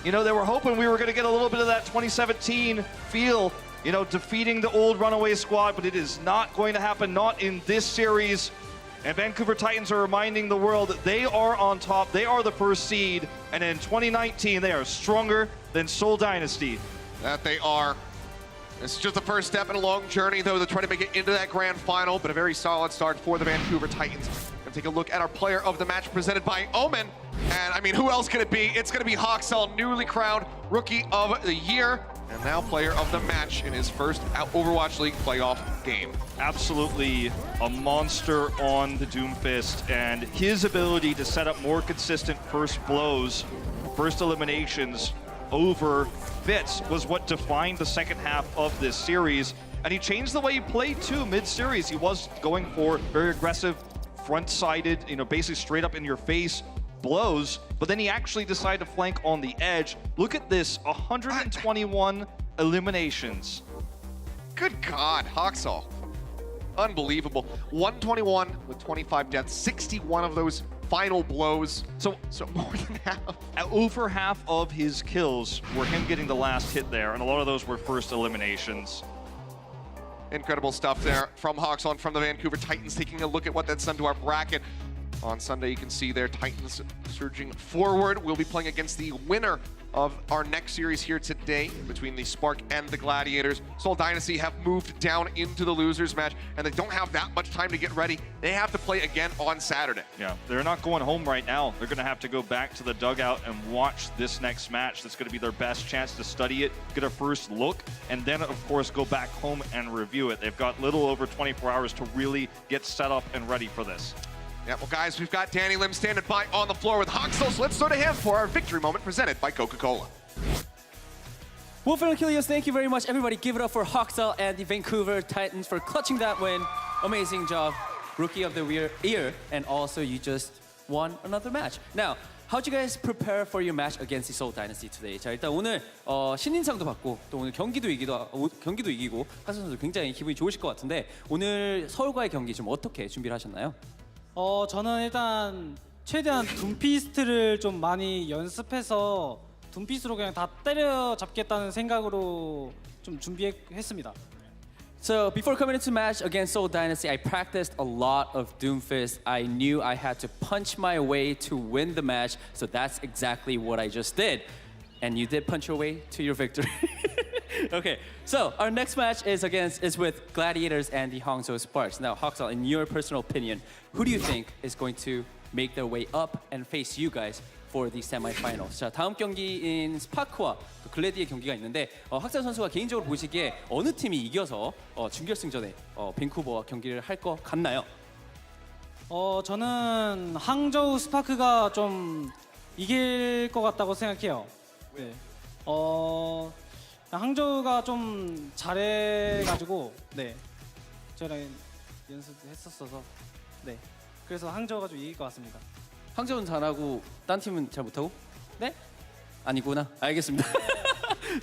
you know, they were hoping we were going to get a little bit of that 2017 feel, you know, defeating the old runaway squad, but it is not going to happen, not in this series. And Vancouver Titans are reminding the world that they are on top, they are the first seed, and in 2019 they are stronger than Seoul Dynasty. That they are. It's just the first step in a long journey, though, to try to make it into that grand final, but a very solid start for the Vancouver Titans. Gonna take a look at our player of the match presented by Omen. And I mean, who else could it be? It's gonna be Haksal, newly crowned Rookie of the Year, and now player of the match in his first Overwatch League playoff game. Absolutely a monster on the Doomfist, and his ability to set up more consistent first blows, first eliminations over Fitz was what defined the second half of this series. And he changed the way he played too mid-series. He was going for very aggressive, front-sided, you know, basically straight up in your face blows, but then he actually decided to flank on the edge. Look at this, 121 eliminations. Good God, Haksal. Unbelievable. 121 with 25 deaths, 61 of those final blows. So more than half. Over half of his kills were him getting the last hit there, and a lot of those were first eliminations. Incredible stuff there from Haksal and from the Vancouver Titans. Taking a look at what that's done to our bracket. On Sunday, you can see their Titans surging forward. We'll be playing against the winner of our next series here today between the Spark and the Gladiators. Seoul Dynasty have moved down into the losers match, and they don't have that much time to get ready. They have to play again on Saturday. Yeah, they're not going home right now. They're going to have to go back to the dugout and watch this next match. That's going to be their best chance to study it, get a first look, and then, of course, go back home and review it. They've got little over 24 hours to really get set up and ready for this. Yeah, well, guys, we've got Danny Lim standing by on the floor with Haksal, so let's throw to him for our victory moment presented by Coca-Cola. Wolf and Achilles, thank you very much. Everybody give it up for Haksal and the Vancouver Titans for clutching that win. Amazing job. Rookie of the Year, and also you just won another match. Now, how'd you guys prepare for your match against the Seoul Dynasty today? 자, 일단 오늘 신인상도 받고 또 오늘 경기도 이기고 하선 선수 굉장히 기분이 좋으실 것 같은데 오늘 서울과의 경기 좀 어떻게 준비를 하셨나요? 저는 일단 최대한 둠피스트를 좀 많이 연습해서 둠피스로 그냥 다 때려잡겠다는 생각으로 좀 준비했습니다. So before coming into match against Seoul Dynasty, I practiced a lot of Doomfist. I knew I had to punch my way to win the match, so that's exactly what I just did. And you did punch your way to your victory. Okay, so our next match is with Gladiators and the Hangzhou Sparks. Now, Haksal, in your personal opinion, who do you think is going to make their way up and face you guys for the semifinals? 자, 다음 경기인 스파크와 글래디의 경기가 있는데 학살 선수가 개인적으로 보시기에 어느 팀이 이겨서 준결승전에 밴쿠버와 경기를 할 것 같나요? 저는 항저우 스파크가 좀 이길 것 같다고 생각해요. 네. 항저우가 좀 잘해가지고 네, 저랑 연습했었어서 네, 그래서 항저우가 좀 이길 것 같습니다. 항저우는 잘하고 딴 팀은 잘 못하고? 네? 아니구나. 알겠습니다.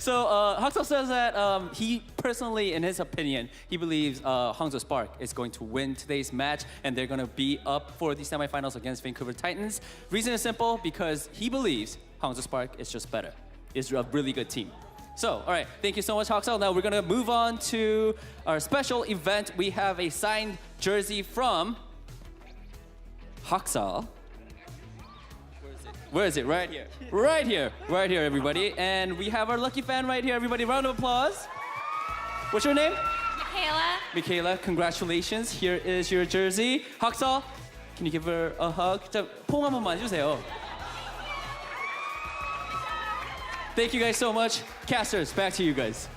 So Haksal says that he personally, in his opinion, he believes Hangzhou Spark is going to win today's match and they're going to be up for the semifinals against Vancouver Titans. Reason is simple, because he believes Hangzhou Spark is just better. It's a really good team. So, all right, thank you so much, Haksal. Now we're going to move on to our special event. We have a signed jersey from Haksal. Where is it? Right here. Right here. Right here, everybody. And we have our lucky fan right here, everybody. Round of applause. What's your name? Michaela. Michaela, congratulations. Here is your jersey. Haksal, can you give her a hug? 자, 포옹 한 번만 해주세요. Thank you guys so much. Casters, back to you guys.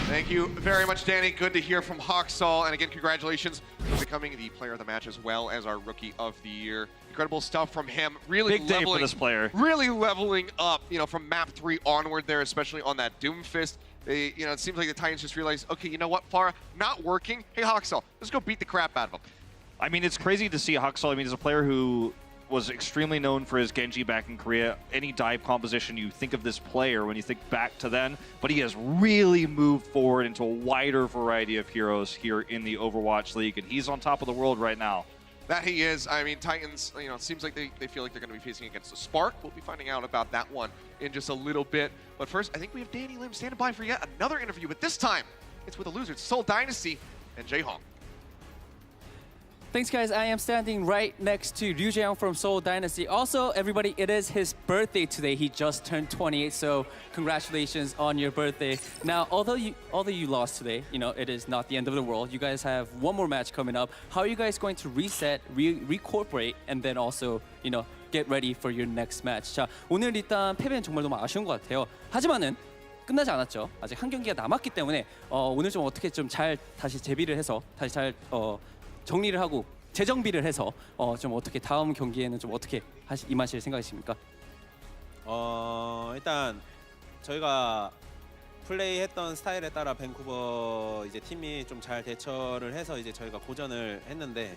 Thank you very much, Danny. Good to hear from Haksal. And again, congratulations for becoming the player of the match as well as our rookie of the year. Incredible stuff from him. Really Big day for this player. Really leveling up, from map 3 onward there, especially on that Doomfist. It seems like the Titans just realized, okay, you know what, Farah, not working. Hey, Haksal, let's go beat the crap out of him. I mean, it's crazy to see Haksal. I mean, he's a player who was extremely known for his Genji back in Korea. Any dive composition, you think of this player when you think back to then, but he has really moved forward into a wider variety of heroes here in the Overwatch League, and he's on top of the world right now. That he is. I mean, Titans, it seems like they feel like they're going to be facing against the Spark. We'll be finding out about that one in just a little bit. But first, I think we have Danny Lim standing by for yet another interview, but this time, it's with the losers, Seoul Dynasty and Jaehong. Thanks, guys. I am standing right next to Ryu Jae-young from Seoul Dynasty. Also, everybody, it is his birthday today. He just turned 28, so congratulations on your birthday. Now, although you lost today, it is not the end of the world. You guys have one more match coming up. How are you guys going to reset, recuperate, and then also, get ready for your next match? 자, 오늘 일단 패배는 정말 너무 아쉬운 것 같아요. 하지만은 끝나지 않았죠. 아직 한 경기가 남았기 때문에 오늘 좀 어떻게 좀 잘 다시 재비를 해서 다시 잘 정리를 하고 재정비를 해서 좀 어떻게 다음 경기에는 좀 어떻게 임하실 생각이십니까? 일단 저희가 플레이했던 스타일에 따라 밴쿠버 이제 팀이 좀 잘 대처를 해서 이제 저희가 고전을 했는데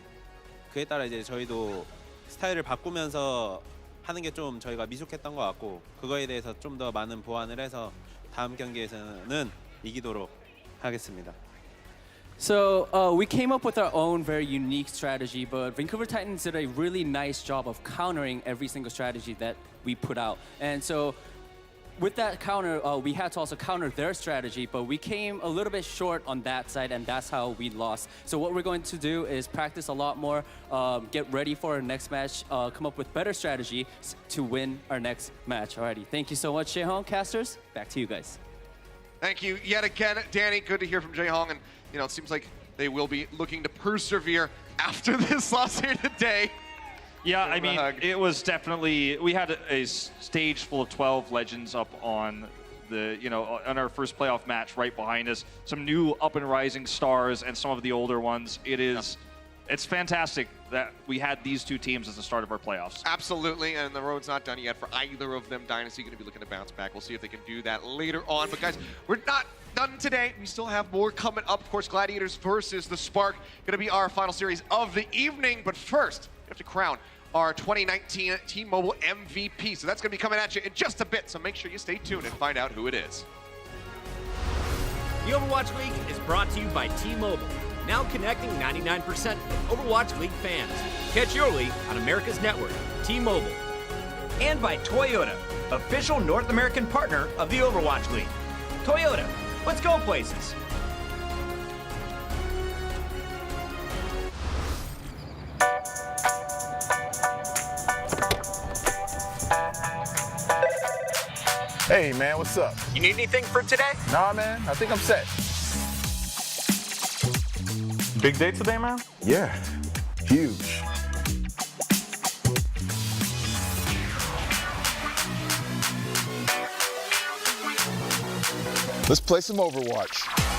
그에 따라 이제 저희도 스타일을 바꾸면서 하는 게 좀 저희가 미숙했던 것 같고 그거에 대해서 좀 더 많은 보완을 해서 다음 경기에서는 이기도록 하겠습니다. So we came up with our own very unique strategy, but Vancouver Titans did a really nice job of countering every single strategy that we put out. And so with that counter, we had to also counter their strategy, but we came a little bit short on that side, and that's how we lost. So what we're going to do is practice a lot more, get ready for our next match, come up with better strategy to win our next match. Alrighty, thank you so much, Jaehong. Casters, back to you guys. Thank you yet again, Danny. Good to hear from Jaehong, and it seems like they will be looking to persevere after this loss here today. Yeah, I mean, it was definitely, we had a stage full of 12 legends up on the, on our first playoff match right behind us. Some new up and rising stars and some of the older ones. It's fantastic that we had these two teams as the start of our playoffs. Absolutely, and the road's not done yet for either of them. Dynasty going to be looking to bounce back. We'll see if they can do that later on. But guys, we're not done today. We still have more coming up. Of course, Gladiators versus the Spark going to be our final series of the evening. But first, we have to crown our 2019 T-Mobile MVP. So that's going to be coming at you in just a bit. So make sure you stay tuned and find out who it is. The Overwatch League is brought to you by T-Mobile. now connecting 99% of Overwatch League fans. Catch your league on America's network, T-Mobile. And by Toyota, official North American partner of the Overwatch League. Toyota, let's go places. Hey man, what's up? You need anything for today? Nah man, I think I'm set. Big day today, man? Yeah, huge. Let's play some Overwatch.